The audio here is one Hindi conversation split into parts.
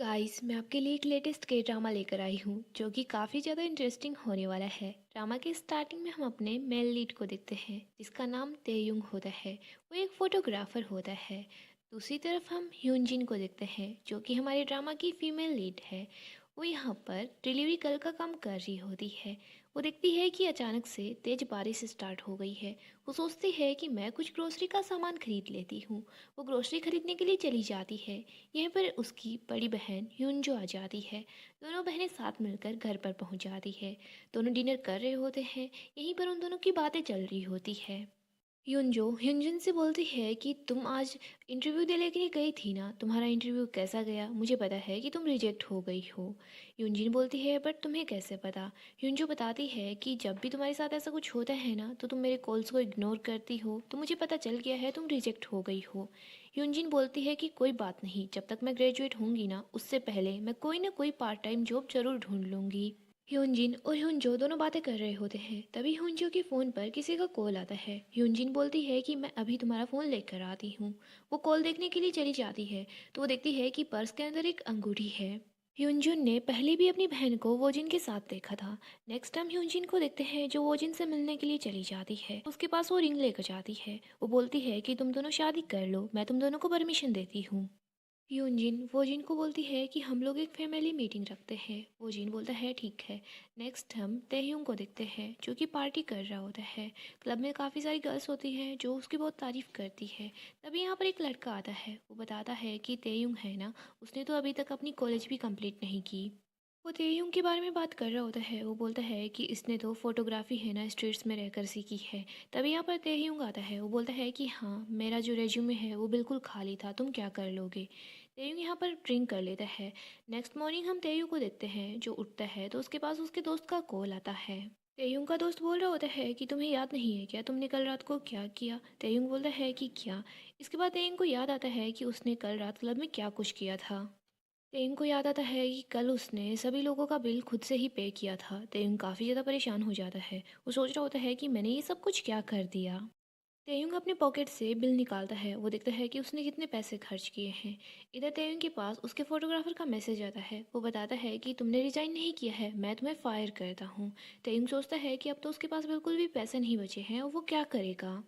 गाइस मैं आपके लिए एक लेटेस्ट के ड्रामा लेकर आई हूँ जो कि काफ़ी ज़्यादा इंटरेस्टिंग होने वाला है। ड्रामा के स्टार्टिंग में हम अपने मेल लीड को देखते हैं जिसका नाम तेयुंग होता है। वो एक फोटोग्राफर होता है। दूसरी तरफ हम ह्यूनजिन को देखते हैं जो कि हमारे ड्रामा की फीमेल लीड है। वो यहाँ पर डिलीवरी गर्ल का काम कर रही होती है। वो देखती है कि अचानक से तेज बारिश स्टार्ट हो गई है। वो सोचती है कि मैं कुछ ग्रोसरी का सामान खरीद लेती हूँ। वो ग्रोसरी खरीदने के लिए चली जाती है। यहीं पर उसकी बड़ी बहन ह्यूंजो आ जाती है। दोनों बहनें साथ मिलकर घर पर पहुंच जाती है। दोनों डिनर कर रहे होते हैं। यहीं पर उन दोनों की बातें चल रही होती है। ह्यूंजो ह्यूंजन से बोलती है कि तुम आज इंटरव्यू देने के लिए गई थी ना, तुम्हारा इंटरव्यू कैसा गया? मुझे पता है कि तुम रिजेक्ट हो गई हो। ह्यूंजन बोलती है बट तुम्हें कैसे पता? ह्यूंजो बताती है कि जब भी तुम्हारे साथ ऐसा कुछ होता है ना तो तुम मेरे कॉल्स को इग्नोर करती हो, तो मुझे पता चल गया है तुम रिजेक्ट हो गई हो। ह्यूंजिन बोलती है कि कोई बात नहीं, जब तक मैं ग्रेजुएट होंगी ना उससे पहले मैं कोई ना कोई पार्ट टाइम जॉब जरूर ढूंढ लूंगी। ह्यूनजिन और ह्यूनजो दोनों बातें कर रहे होते हैं। तभी ह्यूनजो के फ़ोन पर किसी का कॉल आता है। ह्यूनजिन बोलती है कि मैं अभी तुम्हारा फ़ोन लेकर आती हूँ। वो कॉल देखने के लिए चली जाती है तो वो देखती है कि पर्स के अंदर एक अंगूठी है। ह्यूनजुन ने पहले भी अपनी बहन को वोजिन के साथ देखा था। नेक्स्ट टाइम ह्यूनजिन को देखते हैं जो वोजिन से मिलने के लिए चली जाती है। उसके पास वो रिंग लेकर जाती है। वो बोलती है कि तुम दोनों शादी कर लो, मैं तुम दोनों को परमिशन देती हूँ। यूनजिन वोजिन को बोलती है कि हम लोग एक फैमिली मीटिंग रखते हैं। वोजिन बोलता है ठीक है। नेक्स्ट हम तेह्यूंग को देखते हैं जो कि पार्टी कर रहा होता है। क्लब में काफ़ी सारी गर्ल्स होती हैं जो उसकी बहुत तारीफ़ करती है। तभी यहाँ पर एक लड़का आता है। वो बताता है कि तेह्यूंग है ना, उसने तो अभी तक अपनी कॉलेज भी कंप्लीट नहीं की। वो तेयुंग के बारे में बात कर रहा होता है। वो बोलता है कि इसने तो फोटोग्राफी है ना स्ट्रीट्स में रहकर सीखी है। तभी यहाँ पर तेयुंग आता है। वो बोलता है कि हाँ, मेरा जो रेज्यूमे है वो बिल्कुल खाली था, तुम क्या कर लोगे? तेयुंग यहाँ पर ड्रिंक कर लेता है। नेक्स्ट मॉर्निंग हम तेयू को देखते हैं जो उठता है तो उसके पास उसके दोस्त का कॉल आता है। तेयुंग का दोस्त बोल रहा होता है कि तुम्हें याद नहीं है क्या, तुमने कल रात को क्या किया? तेयुंग बोलता है कि क्या? इसके बाद तेयुंग को याद आता है कि उसने कल रात क्लब में क्या कुछ किया था। तेयुंग को याद आता है कि कल उसने सभी लोगों का बिल खुद से ही पे किया था। तेयुंग काफ़ी ज़्यादा परेशान हो जाता है। वो सोच रहा होता है कि मैंने ये सब कुछ क्या कर दिया। तेयुंग अपने पॉकेट से बिल निकालता है। वो देखता है कि उसने कितने पैसे खर्च किए हैं। इधर तेयुंग के पास उसके फोटोग्राफर का मैसेज आता है। वो बताता है कि तुमने रिजाइन नहीं किया है, मैं तुम्हें फायर करता हूँ। तेयुंग सोचता है कि अब तो उसके पास बिल्कुल भी पैसे नहीं बचे हैं और वो क्या करेगा।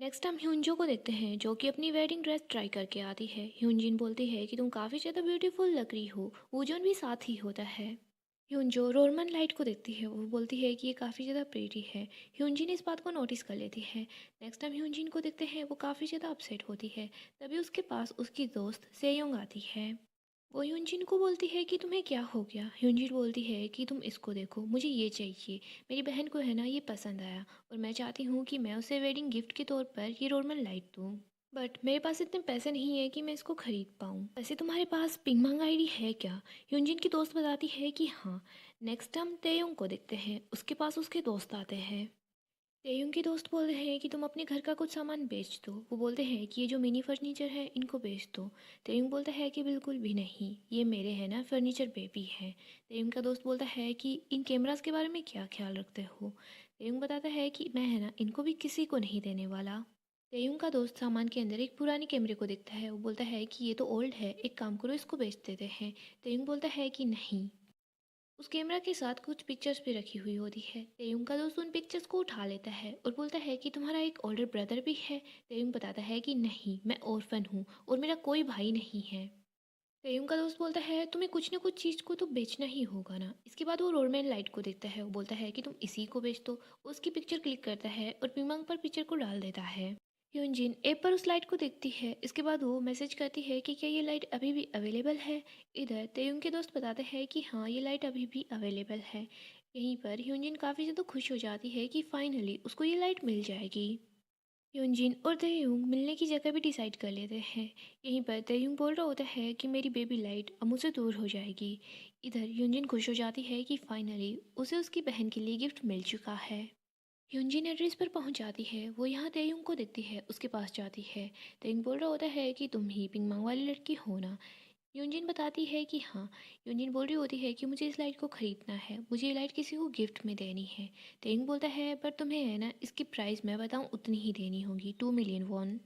नेक्स्ट हम ह्यूंजो को देखते हैं जो कि अपनी वेडिंग ड्रेस ट्राई करके आती है। ह्यूंजिन बोलती है कि तुम काफ़ी ज़्यादा ब्यूटीफुल लग रही हो। वूजन भी साथ ही होता है। ह्यूंजो रोमन लाइट को देखती है। वो बोलती है कि ये काफ़ी ज़्यादा प्रेटी है। ह्यूंजिन इस बात को नोटिस कर लेती है। नेक्स्ट हम ह्यूंजिन को देखते हैं। वो काफ़ी ज़्यादा अपसेट होती है। तभी उसके पास उसकी दोस्त सेयोंग आती है। वो ह्यूंजिन को बोलती है कि तुम्हें क्या हो गया? ह्यूंजिन बोलती है कि तुम इसको देखो, मुझे ये चाहिए। मेरी बहन को है ना ये पसंद आया और मैं चाहती हूँ कि मैं उसे वेडिंग गिफ्ट के तौर पर ये रोमन लाइट दूँ। बट मेरे पास इतने पैसे नहीं है कि मैं इसको खरीद पाऊँ। वैसे तुम्हारे पास पिंगमांग आईडी है क्या? ह्यूंजिन की दोस्त बताती है कि हाँ। नेक्स्ट हम तेयोंग को देखते हैं। उसके पास उसके दोस्त आते हैं। तेयुंग के दोस्त बोल रहे हैं कि तुम अपने घर का कुछ सामान बेच दो। वो बोलते हैं कि ये जो मिनी फर्नीचर है इनको बेच दो। तेयुंग बोलता है कि बिल्कुल भी नहीं, ये मेरे हैं ना, फर्नीचर बेबी है। तेयुंग का दोस्त बोलता है कि इन कैमरास के बारे में क्या ख्याल रखते हो? तेयुंग बताता है कि मैं है ना इनको भी किसी को नहीं देने वाला। तेयुंग का दोस्त सामान के अंदर एक पुरानी कैमरे को देखता है। वो बोलता है कि ये तो ओल्ड है, एक काम करो इसको बेच देते हैं। तेयुंग बोलता है कि नहीं। उस कैमरा के साथ कुछ पिक्चर्स भी रखी हुई होती है। तेयुंग का दोस्त उन पिक्चर्स को उठा लेता है और बोलता है कि तुम्हारा एक ओल्डर ब्रदर भी है। तेयुंग बताता है कि नहीं, मैं ऑर्फन हूँ और मेरा कोई भाई नहीं है। तेयुंग का दोस्त बोलता है तुम्हें कुछ ना कुछ चीज़ को तो बेचना ही होगा ना। इसके बाद वो रोडमैन लाइट को देखता है। वो बोलता है कि तुम इसी को बेच दो। उसकी पिक्चर क्लिक करता है और पिमांग पर पिक्चर को डाल देता है। यूनजिन ऐप पर उस लाइट को देखती है। इसके बाद वो मैसेज करती है कि क्या ये लाइट अभी भी अवेलेबल है। इधर तेयुंग के दोस्त बताते हैं कि हाँ, ये लाइट अभी भी अवेलेबल है। यहीं पर ह्यूनजिन काफ़ी ज़्यादा खुश हो जाती है कि फाइनली उसको ये लाइट मिल जाएगी। ह्यूनजिन और तेयुंग मिलने की जगह भी डिसाइड कर लेते हैं। यहीं पर तेयुंग बोल रहा होता है कि मेरी बेबी लाइट अब मुझसे दूर हो जाएगी। इधर ह्यूनजिन खुश हो जाती है कि फाइनली उसे उसकी बहन के लिए गिफ्ट मिल चुका है। ह्यूनजिन एड्रेस पर पहुंच जाती है। वो यहाँ तेयुंग को देखती है, उसके पास जाती है। तेयुंग बोल रहा होता है कि तुम ही पिंगमांग वाली लड़की हो ना। ह्यूनजिन बताती है कि हाँ। ह्यूनजिन बोल रही होती है कि मुझे इस लाइट को ख़रीदना है, मुझे ये लाइट किसी को गिफ्ट में देनी है। तेयुंग बोलता है पर तुम्हें है ना इसकी प्राइस मैं बताऊँ उतनी ही देनी होगी, 2 मिलियन वॉन।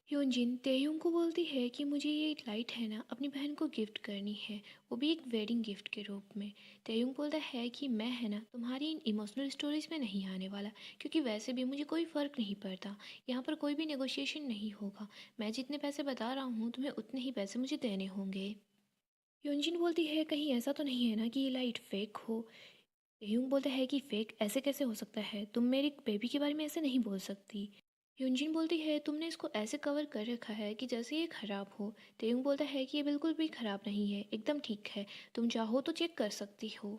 ह्योंजिन तेयुंग को बोलती है कि मुझे ये एक लाइट है ना अपनी बहन को गिफ्ट करनी है, वो भी एक वेडिंग गिफ्ट के रूप में। तेयुंग बोलता है कि मैं है ना तुम्हारी इन इमोशनल स्टोरीज में नहीं आने वाला, क्योंकि वैसे भी मुझे कोई फ़र्क नहीं पड़ता। यहाँ पर कोई भी नेगोशिएशन नहीं होगा। मैं जितने पैसे बता रहा हूँ तुम्हें उतने ही पैसे मुझे देने होंगे। ह्योंजिन बोलती है कहीं ऐसा तो नहीं है ना कि ये लाइट फेक हो। तेयुंग बोलता है कि फेक ऐसे कैसे हो सकता है, तुम मेरी बेबी के बारे में ऐसे नहीं बोल सकती। ह्यूनजिन बोलती है तुमने इसको ऐसे कवर कर रखा है कि जैसे ये खराब हो। तेयुंग बोलता है कि ये बिल्कुल भी खराब नहीं है, एकदम ठीक है, तुम चाहो तो चेक कर सकती हो।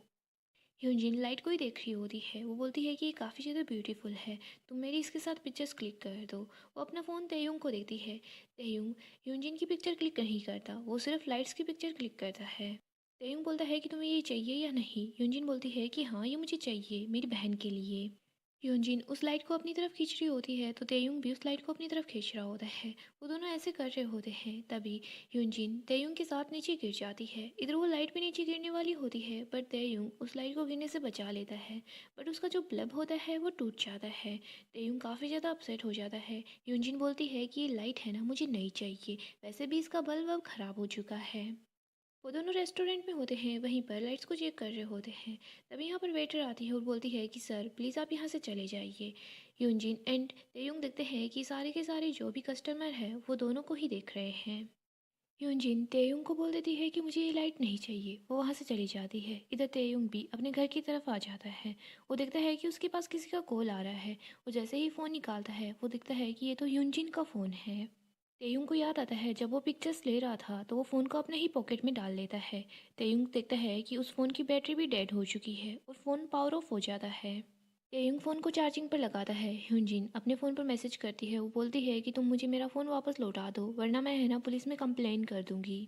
ह्यूनजिन लाइट को ही देख रही होती है, वो बोलती है कि ये काफ़ी ज़्यादा ब्यूटीफुल है, तुम मेरी इसके साथ पिक्चर्स क्लिक कर दो। वो अपना फ़ोन तेयुंग को देती है। तेयुंग ह्यूनजिन की पिक्चर क्लिक नहीं करता, वो सिर्फ लाइट्स की पिक्चर क्लिक करता है। तेयुंग बोलता है कि तुम्हें ये चाहिए या नहीं। ह्यूनजिन बोलती है कि हाँ ये मुझे चाहिए मेरी बहन के लिए। ह्यूनजिन उस लाइट को अपनी तरफ खींच रही होती है तो तेयुंग भी उस लाइट को अपनी तरफ खींच रहा होता है। वो दोनों ऐसे कर रहे होते हैं, तभी ह्यूनजिन तेयुंग के साथ नीचे गिर जाती है। इधर वो लाइट भी नीचे गिरने वाली होती है, पर तेयुंग उस लाइट को गिरने से बचा लेता है। बट उसका जो बल्ब होता है वो टूट जाता है। तेयुंग काफ़ी ज़्यादा अपसेट हो जाता है। ह्यूनजिन बोलती है कि ये लाइट है ना मुझे नहीं चाहिए, वैसे भी इसका बल्ब अब ख़राब हो चुका है। वो दोनों रेस्टोरेंट में होते हैं, वहीं पर लाइट्स को चेक कर रहे होते हैं। तभी यहाँ पर वेटर आती है और बोलती है कि सर प्लीज़ आप यहाँ से चले जाइए। यूनजिन एंड तेयुंग देखते हैं कि सारे के सारे जो भी कस्टमर हैं वो दोनों को ही देख रहे हैं। यूनजिन तेयुंग को बोल देती है कि मुझे ये लाइट नहीं चाहिए, वो वहाँ से चली जाती है। इधर तेयुंग भी अपने घर की तरफ आ जाता है। वो देखता है कि उसके पास किसी का कॉल आ रहा है। वो जैसे ही फ़ोन निकालता है वो देखता है कि ये तो यूनजिन का फ़ोन है। तेयुंग को याद आता है जब वो पिक्चर्स ले रहा था तो वो फ़ोन को अपने ही पॉकेट में डाल लेता है। तेयुंग देखता है कि उस फ़ोन की बैटरी भी डेड हो चुकी है और फ़ोन पावर ऑफ हो जाता है। तेयुंग फ़ोन को चार्जिंग पर लगाता है। ह्यूनजिन अपने फ़ोन पर मैसेज करती है, वो बोलती है कि तुम मुझे मेरा फ़ोन वापस लौटा दो वरना मैं है ना पुलिस में कंप्लेन कर दूंगी।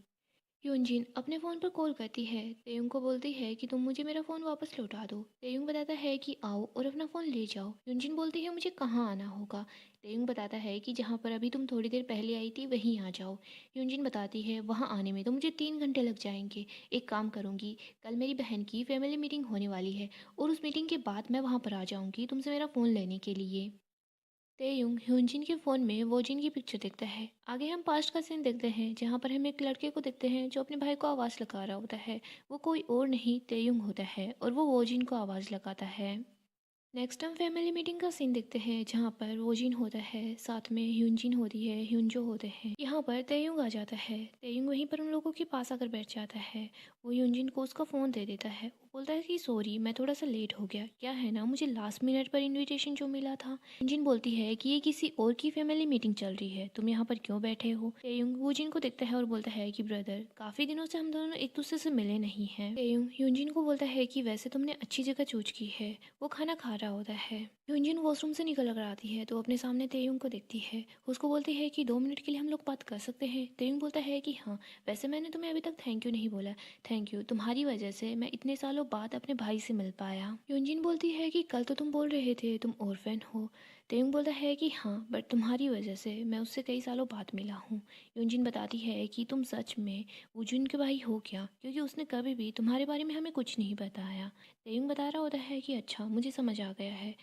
यूनजिन अपने फ़ोन पर कॉल करती है। तेयुंग को बोलती है कि तुम मुझे मेरा फ़ोन वापस लौटा दो। तेयुंग बताता है कि आओ और अपना फ़ोन ले जाओ। यूनजिन बोलती है मुझे कहाँ आना होगा। तेयुंग बताता है कि जहाँ पर अभी तुम थोड़ी देर पहले आई थी वहीं आ जाओ। यूनजिन बताती है वहाँ आने में तो मुझे 3 घंटे लग जाएंगे। एक काम करूँगी, कल मेरी बहन की फैमिली मीटिंग होने वाली है और उस मीटिंग के बाद मैं वहाँ पर आ जाऊँगी तुमसे मेरा फ़ोन लेने के लिए। तेयुंग ह्यूनजिन के फ़ोन में वोजिन की पिक्चर देखता है। आगे हम पास्ट का सीन देखते हैं जहाँ पर हम एक लड़के को देखते हैं जो अपने भाई को आवाज़ लगा रहा होता है। वो कोई और नहीं तेयुंग होता है और वो वोजिन को आवाज़ लगाता है। नेक्स्ट हम फैमिली मीटिंग का सीन देखते हैं जहाँ पर वोजिन होता है, साथ में ह्यूनजिन होती है, ह्यूनजो होते हैं। यहाँ पर तेयुंग आ जाता है। तेयुंग वहीं पर उन लोगों के पास आकर बैठ जाता है। वो ह्यूनजिन को उसका फ़ोन दे देता है। वो बोलता है कि सॉरी मैं थोड़ा सा लेट हो गया, क्या है ना मुझे लास्ट मिनट पर इनविटेशन जो मिला था। ह्यूनजिन बोलती है कि ये किसी और की फैमिली मीटिंग चल रही है, तुम यहाँ पर क्यों बैठे हो। तेयुंग वोजिन को देखता है और बोलता है कि ब्रदर काफ़ी दिनों से हम दोनों एक दूसरे से मिले नहीं हैं। तेयुंग ह्यूनजिन को बोलता है कि वैसे तुमने अच्छी जगह चूज की है। वो खाना खा रहा होता है। ह्यूनजिन वॉशरूम से निकल कर आती है तो अपने सामने तेयुंग को देखती है। उसको बोलती है कि 2 मिनट के लिए हम लोग बात कर सकते हैं। तेयुंग बोलता है कि हाँ, वैसे मैंने तुम्हें अभी तक थैंक यू नहीं बोला। थैंक यू, तुम्हारी वजह से मैं इतने सालों बाद अपने भाई से मिल पाया। ह्यूनजिन बोलती है कि कल तो तुम बोल रहे थे तुम ऑर्फन हो। तेयुंग बोलता है कि हाँ, बट तुम्हारी वजह से मैं उससे कई सालों बाद मिला हूँ। ह्यूनजिन बताती है कि तुम सच में वुजुन के भाई हो क्या, क्योंकि उसने कभी भी तुम्हारे बारे में हमें कुछ नहीं बताया। तेयुंग बता रहा होता है कि अच्छा मुझे समझ आ गया है।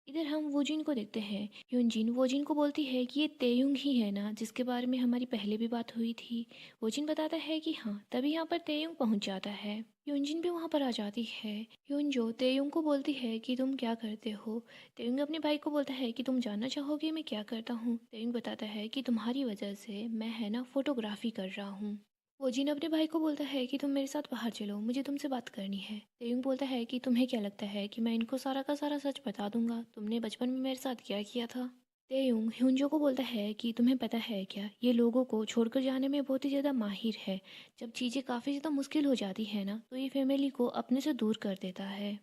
इधर हम वोजिन को देखते हैं। ह्यूनजिन वोजिन को बोलती है कि ये तेयुंग ही है ना जिसके बारे में हमारी पहले भी बात हुई थी। वोजिन बताता है कि हाँ, तभी यहाँ पर तेयुंग पहुँच जाता है। ह्यूनजिन भी वहाँ पर आ जाती है। ह्यूनजो तेयुंग को बोलती है कि तुम क्या करते हो। तेयुंग अपने भाई को बोलता है कि तुम जानना चाहोगे मैं क्या करता हूँ। तेयुंग बताता है कि तुम्हारी वजह से मैं है ना फोटोग्राफी कर रहा हूँ। वोजिन अपने भाई को बोलता है कि तुम मेरे साथ बाहर चलो, मुझे तुमसे बात करनी है। तेयुंग बोलता है कि तुम्हें क्या लगता है कि मैं इनको सारा का सारा सच बता दूंगा, तुमने बचपन में मेरे साथ क्या किया था। तेयुंग ह्यूनजो को बोलता है कि तुम्हें पता है क्या, ये लोगों को छोड़कर जाने में बहुत ही ज़्यादा माहिर है। जब चीज़ें काफ़ी ज़्यादा मुश्किल हो जाती है ना तो ये फैमिली को अपने से दूर कर देता है।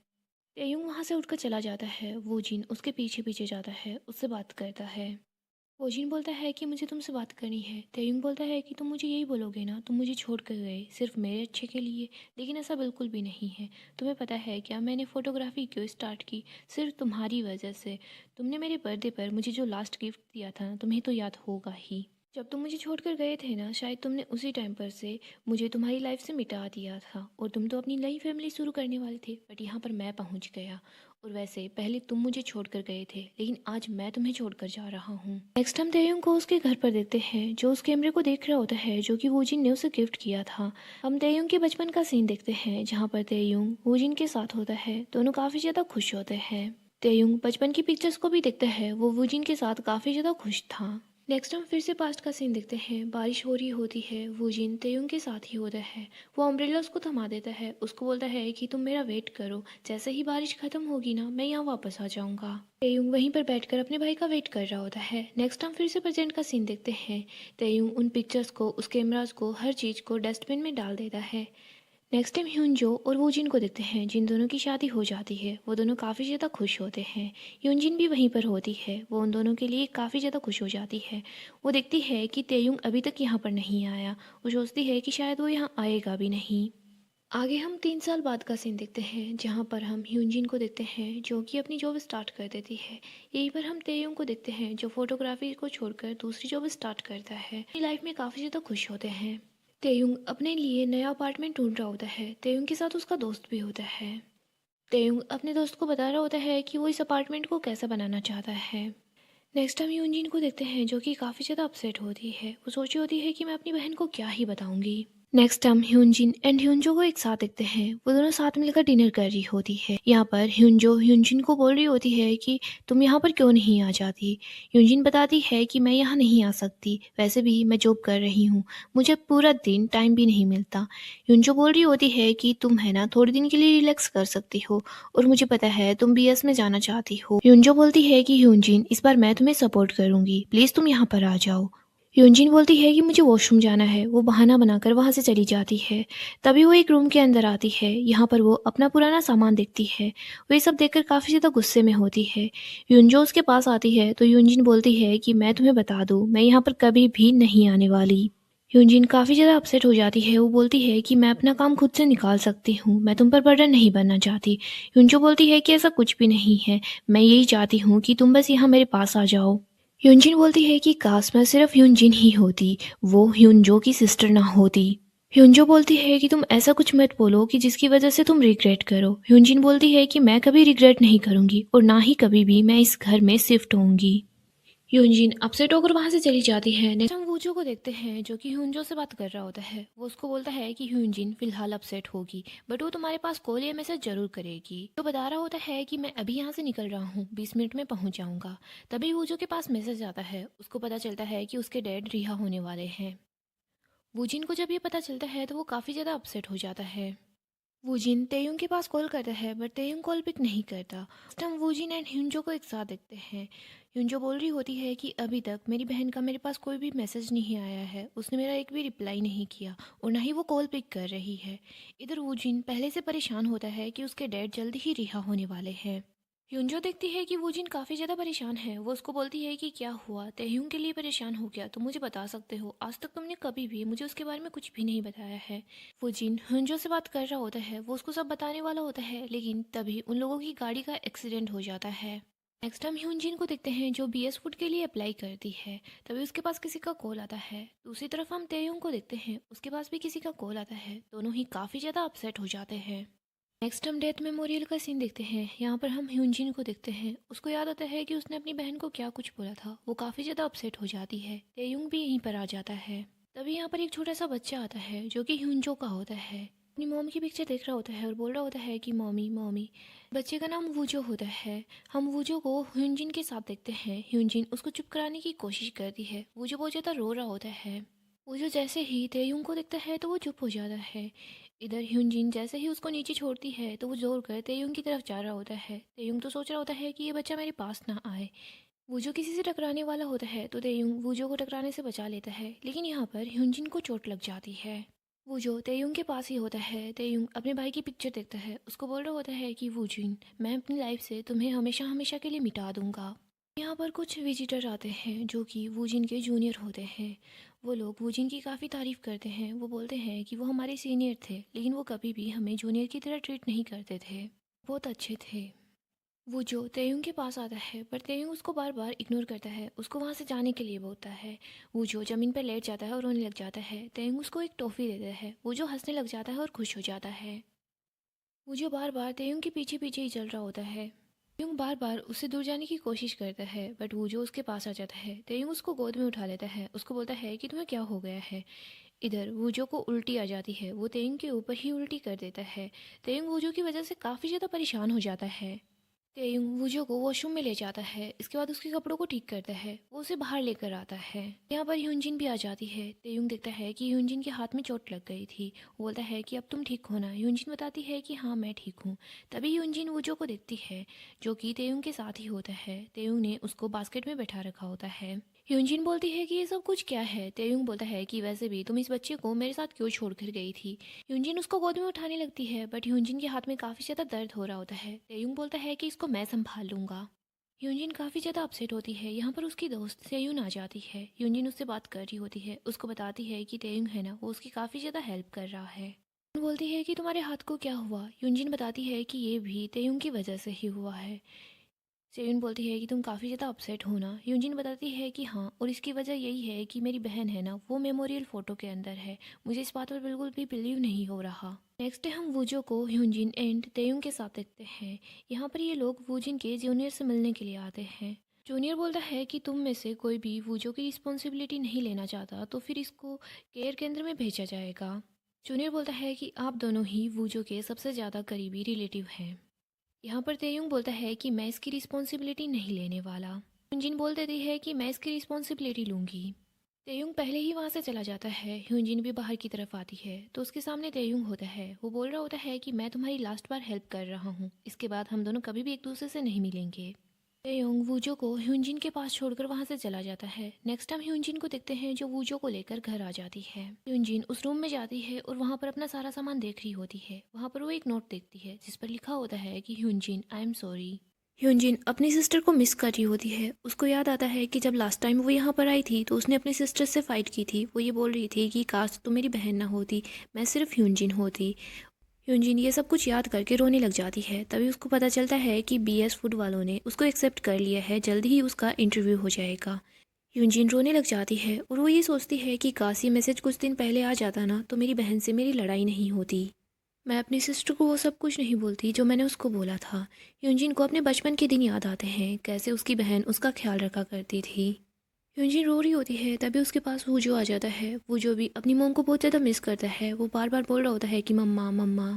तेयुंग वहाँ से उठकर चला जाता है। वोजिन उसके पीछे पीछे जाता है, उससे बात करता है। ओजिन बोलता है कि मुझे तुमसे बात करनी है। तेयुंग बोलता है कि तुम मुझे यही बोलोगे ना, तुम मुझे छोड़ कर गए सिर्फ मेरे अच्छे के लिए, लेकिन ऐसा बिल्कुल भी नहीं है। तुम्हें पता है क्या मैंने फ़ोटोग्राफी क्यों स्टार्ट की, सिर्फ तुम्हारी वजह से। तुमने मेरे बर्थडे पर मुझे जो लास्ट गिफ्ट दिया था ना, तुम्हें तो याद होगा ही। जब तुम मुझे छोड़कर गए थे ना, शायद तुमने उसी टाइम पर से मुझे तुम्हारी लाइफ से मिटा दिया था और तुम तो अपनी नई फैमिली शुरू करने वाले थे, बट यहाँ पर मैं पहुँच गया और वैसे पहले तुम मुझे छोड़कर गए थे, लेकिन आज मैं तुम्हें छोड़कर जा रहा हूँ। नेक्स्ट हम तेयुंग को उसके घर पर देखते हैं, जो उस कैमरे को देख रहा होता है जो कि वूजिन ने उसे गिफ्ट किया था। हम तेयुंग के बचपन का सीन देखते हैं, जहाँ पर तेयुंग वूजिन के साथ होता है। दोनों काफ़ी ज़्यादा खुश होते हैं। तेयुंग बचपन की पिक्चर्स को भी देखता है, वो वूजिन के साथ काफ़ी ज़्यादा खुश था। नेक्स्ट हम फिर से पास्ट का सीन देखते हैं। बारिश हो रही होती है, वूजिन तेयुंग के साथ ही होता है। वो अम्ब्रेला उसको थमा देता है, उसको बोलता है कि तुम मेरा वेट करो, जैसे ही बारिश खत्म होगी ना मैं यहाँ वापस आ जाऊंगा। तेयुंग वहीं पर बैठकर अपने भाई का वेट कर रहा होता है। नेक्स्ट हम फिर से प्रेजेंट का सीन देखते हैं। तेयुंग उन पिक्चर्स को, उस कैमराज को, हर चीज़ को डस्टबिन में डाल देता है। नेक्स्ट टाइम ह्यूनजो और वूजिन को देखते हैं, जिन दोनों की शादी हो जाती है। वो दोनों काफ़ी ज़्यादा खुश होते हैं। ह्यूनजिन भी वहीं पर होती है, वो उन दोनों के लिए काफ़ी ज़्यादा खुश हो जाती है। वो देखती है कि तेयुंग अभी तक यहाँ पर नहीं आया। वो सोचती है कि शायद वो यहाँ आएगा भी नहीं। आगे हम 3 साल बाद का सीन देखते हैं, जहाँ पर हम ह्यूनजिन को देखते हैं, जो कि अपनी जॉब स्टार्ट कर देती है। यहीं पर हम तेयुंग को देखते हैं, जो फोटोग्राफी को छोड़कर दूसरी जॉब स्टार्ट करता है। अपनी लाइफ में काफ़ी ज़्यादा खुश होते हैं। तेयुंग अपने लिए नया अपार्टमेंट ढूंढ रहा होता है। तेयुंग के साथ उसका दोस्त भी होता है। तेयुंग अपने दोस्त को बता रहा होता है कि वो इस अपार्टमेंट को कैसा बनाना चाहता है। नेक्स्ट हम यूनजिन को देखते हैं, जो कि काफ़ी ज़्यादा अपसेट होती है। वो सोची होती है कि मैं अपनी बहन को क्या ही बताऊंगी। नेक्स्ट हम ह्यूनजिन एंड ह्यूनजो को एक साथ देखते हैं। वो दोनों साथ मिलकर डिनर कर रही होती है। यहाँ पर ह्यूनजो ह्यूनजिन को बोल रही होती है कि तुम यहाँ पर क्यों नहीं आ जाती। ह्यूनजिन बताती है कि मैं यहाँ नहीं आ सकती, वैसे भी मैं जॉब कर रही हूँ, मुझे पूरा दिन टाइम भी नहीं मिलता। ह्यूनजो बोल रही होती है कि तुम है ना थोड़े दिन के लिए रिलैक्स कर सकती हो, और मुझे पता है तुम बीएस में जाना चाहती हो। ह्यूनजो बोलती है कि ह्यूनजिन इस बार मैं तुम्हें सपोर्ट करूंगी, प्लीज़ तुम यहाँ पर आ जाओ। यूनजिन बोलती है कि मुझे वॉशरूम जाना है। वो बहाना बनाकर वहाँ से चली जाती है। तभी वो एक रूम के अंदर आती है। यहाँ पर वो अपना पुराना सामान देखती है। वो ये सब देखकर काफ़ी ज़्यादा गुस्से में होती है। यूनजो उसके पास आती है तो यूनजिन बोलती है कि मैं तुम्हें बता दूँ, मैं यहाँ पर कभी भी नहीं आने वाली। यूनजिन काफ़ी ज़्यादा अपसेट हो जाती है। वो बोलती है कि मैं अपना काम खुद से निकाल सकती हूँ, मैं तुम पर बर्डन नहीं बनना चाहती। यूनजो बोलती है कि ऐसा कुछ भी नहीं है, मैं यही चाहती हूँ कि तुम बस यहाँ मेरे पास आ जाओ। ह्यूनजिन बोलती है कि काश मैं सिर्फ ह्यूनजिन ही होती, वो ह्यूनजो की सिस्टर ना होती। ह्यूनजो बोलती है कि तुम ऐसा कुछ मत बोलो कि जिसकी वजह से तुम रिग्रेट करो। ह्यूनजिन बोलती है कि मैं कभी रिग्रेट नहीं करूंगी, और ना ही कभी भी मैं इस घर में शिफ्ट होंगी। ह्यूनजिन अपसेट होकर वहां से चली जाती है। नेक्स्ट हम वूजो को देखते हैं, जो कि ह्यूनजो से बात कर रहा होता है। वो उसको बोलता है कि ह्यूनजिन फिलहाल अपसेट होगी, बट वो तुम्हारे पास कॉल या मैसेज जरूर करेगी। तो बता रहा होता है कि मैं अभी यहाँ से निकल रहा हूँ, 20 मिनट में पहुँच जाऊँगा। तभी वूजो के पास मैसेज आता है। उसको पता चलता है कि उसके डैड रिहा होने वाले हैं। वूजिन को जब ये पता चलता है तो वो काफ़ी ज़्यादा अपसेट हो जाता है। वूजिन तेयुंग के पास कॉल करता है, बट तेयुंग कॉल पिक नहीं करता। नेक्स्ट हम वूजिन एंड ह्यूनजो को एक साथ देखते हैं। ह्यूनजो बोल रही होती है कि अभी तक मेरी बहन का मेरे पास कोई भी मैसेज नहीं आया है, उसने मेरा एक भी रिप्लाई नहीं किया, और ना ही वो कॉल पिक कर रही है। इधर वूजिन पहले से परेशान होता है कि उसके डैड जल्दी ही रिहा होने वाले हैं। ह्यूनजो देखती है कि वूजिन काफ़ी ज़्यादा परेशान है। वो उसको बोलती है कि क्या हुआ, तेह्यूंग के लिए परेशान हो गया तो मुझे बता सकते हो, आज तक तुमने कभी भी मुझे उसके बारे में कुछ भी नहीं बताया है। फुजिन हंजो से बात कर रहा होता है। वो उसको सब बताने वाला होता है, लेकिन तभी उन लोगों की गाड़ी का एक्सीडेंट हो जाता है। नेक्स्ट हम ह्यूनजिन को देखते हैं, जो बीएस फूड के लिए अप्लाई करती है। तभी उसके पास किसी का कॉल आता है। दूसरी तरफ हम तेयुंग को देखते हैं, उसके पास भी किसी का कॉल आता है। दोनों ही काफ़ी ज़्यादा अपसेट हो जाते हैं। नेक्स्ट हम डेथ मेमोरियल का सीन देखते हैं। यहाँ पर हम ह्यूनजिन को देखते हैं। उसको याद आता है कि उसने अपनी बहन को क्या कुछ बोला था। वो काफ़ी ज़्यादा अपसेट हो जाती है। तेयुंग भी यहीं पर आ जाता है। तभी यहाँ पर एक छोटा सा बच्चा आता है, जो कि ह्यूनजो का होता है। अपनी मॉम की पिक्चर देख रहा होता है और बोल रहा होता है कि मॉमी मॉमी। बच्चे का नाम वूजो होता है। हम वूजो को ह्यूनजिन के साथ देखते हैं। ह्यूनजिन उसको चुप कराने की कोशिश करती है। वूजो बहुत ज़्यादा रो रहा होता है। वूजो जैसे ही तेयुंग को देखता है तो वो चुप हो जाता है। इधर ह्यूनजिन जैसे ही उसको नीचे छोड़ती है तो वो जोर कर तेयुंग की तरफ जा रहा होता है। तेयुंग तो सोच रहा होता है कि ये बच्चा मेरे पास ना आए। वूजो किसी से टकराने वाला होता है तो तेयुंग वूजो को टकराने से बचा लेता है, लेकिन यहाँ पर ह्यूनजिन को चोट लग जाती है। वूजो तेयुंग के पास ही होता है। तेयुंग अपने भाई की पिक्चर देखता है। उसको बोल रहा होता है कि वूजिन, मैं अपनी लाइफ से तुम्हें हमेशा हमेशा के लिए मिटा दूंगा। यहाँ पर कुछ विजिटर आते हैं, जो कि वूजिन के जूनियर होते हैं। वो लोग वूजिन की काफ़ी तारीफ़ करते हैं। वो बोलते हैं कि वो हमारे सीनियर थे, लेकिन वो कभी भी हमें जूनियर की तरह ट्रीट नहीं करते थे, बहुत अच्छे थे। वो जो तेयुंग के पास आता है, पर तेयुंग उसको बार बार इग्नोर करता है। उसको वहाँ से जाने के लिए बोलता है। वो जो ज़मीन पर लेट जाता है और रोने लग जाता है। तेयुंग उसको एक टॉफ़ी देता है। वो जो हंसने लग जाता है और खुश हो जाता है। वो जो बार बार तेयुंग के पीछे पीछे ही चल रहा होता है। तेयुंग बार बार उससे दूर जाने की कोशिश करता है बट वूजो उसके पास आ जाता है। तेयुंग उसको गोद में उठा लेता है, उसको बोलता है कि तुम्हें क्या हो गया है। इधर वूजो को उल्टी आ जाती है, वो तेयुंग के ऊपर ही उल्टी कर देता है। तेयुंग वूजो की वजह से काफ़ी ज़्यादा परेशान हो जाता है। तेयुंग वूजो को वॉशरूम में ले जाता है, इसके बाद उसके कपड़ों को ठीक करता है, वो उसे बाहर लेकर आता है। यहाँ पर ह्यूनजिन भी आ जाती है। तेयुंग देखता है कि ह्यूनजिन के हाथ में चोट लग गई थी। वो बोलता है कि अब तुम ठीक हो ना। ह्यूनजिन बताती है कि हाँ मैं ठीक हूँ। तभी ह्यूनजिन वूजो को देखती है जो कि तेयुंग के साथ ही होता है। तेयुंग ने उसको बास्केट में बैठा रखा होता है। ह्यूनजिन बोलती है कि ये सब कुछ क्या है। तेयुंग बोलता है कि वैसे भी तुम इस बच्चे को मेरे साथ क्यों छोड़ कर गई थी। ह्यूनजिन उसको गोद में उठाने लगती है बट ह्यूनजिन के हाथ में काफ़ी ज़्यादा दर्द हो रहा होता है। तेयुंग बोलता है कि इसको मैं संभाल लूँगा। ह्यूनजिन काफ़ी ज़्यादा अपसेट होती है। यहाँ पर उसकी दोस्त सेयुन आ जाती है। ह्यूनजिन उससे बात कर रही होती है, उसको बताती है कि तेयुंग है ना, वो उसकी काफ़ी ज़्यादा हेल्प कर रहा है। बोलती है कि तुम्हारे हाथ को क्या हुआ। ह्यूनजिन बताती है कि ये भी तेयुंग की वजह से ही हुआ है। सेयुन बोलती है कि तुम काफ़ी ज़्यादा अपसेट हो ना। यूजिन बताती है कि हाँ, और इसकी वजह यही है कि मेरी बहन है ना, वो मेमोरियल फ़ोटो के अंदर है। मुझे इस बात पर बिल्कुल भी बिलीव नहीं हो रहा। नेक्स्ट डे हम वूजो को ह्यूजिन एंड तेयुंग के साथ देखते हैं। यहाँ पर ये लोग वूजिन के जूनियर से मिलने के लिए आते हैं। जूनियर बोलता है कि तुम में से कोई भी वूजो की रिस्पॉन्सिबिलिटी नहीं लेना चाहता तो फिर इसको केयर केंद्र में भेजा जाएगा। जूनियर बोलता है कि आप दोनों ही वूजो के सबसे ज़्यादा करीबी रिलेटिव हैं। यहाँ पर तेयुंग बोलता है कि मैं इसकी रिस्पॉन्सिबिलिटी नहीं लेने वाला। ह्यूनजिन बोल देती है कि मैं इसकी रिस्पॉन्सिबिलिटी लूँगी। तेयुंग पहले ही वहाँ से चला जाता है। ह्यूनजिन भी बाहर की तरफ आती है तो उसके सामने तेयुंग होता है। वो बोल रहा होता है कि मैं तुम्हारी लास्ट बार हेल्प कर रहा हूँ, इसके बाद हम दोनों कभी भी एक दूसरे से नहीं मिलेंगे। तेयुंग वूजो को ह्यूनजिन के पास छोड़कर वहाँ से चला जाता है। नेक्स्ट टाइम ह्यूनजिन को देखते हैं जो वूजो को लेकर घर आ जाती है। ह्यूनजिन उस रूम में जाती है और वहाँ पर अपना सारा सामान देख रही होती है। वहाँ पर वो एक नोट देखती है जिस पर लिखा होता है कि ह्यूनजिन आई एम सॉरी। ह्यूनजिन अपनी सिस्टर को मिस कर रही होती है। उसको याद आता है कि जब लास्ट टाइम वो यहाँ पर आई थी तो उसने अपनी सिस्टर से फाइट की थी। वो ये बोल रही थी कि काश तो मेरी बहन ना होती, मैं सिर्फ ह्यूनजिन होती। यूनजिन ये सब कुछ याद करके रोने लग जाती है। तभी उसको पता चलता है कि बीएस फूड वालों ने उसको एक्सेप्ट कर लिया है, जल्दी ही उसका इंटरव्यू हो जाएगा। यूनजिन रोने लग जाती है और वो ये सोचती है कि काश ये मैसेज कुछ दिन पहले आ जाता ना तो मेरी बहन से मेरी लड़ाई नहीं होती। मैं अपनी सिस्टर को वो सब कुछ नहीं बोलती जो मैंने उसको बोला था। यूनजिन को अपने बचपन के दिन याद आते हैं, कैसे उसकी बहन उसका ख्याल रखा करती थी। यूनजिन रो रही होती है तभी उसके पास वूजो आ जाता है। वूजो भी अपनी मॉम को बहुत ज़्यादा मिस करता है। वो बार बार बोल रहा होता है कि मम्मा मम्मा।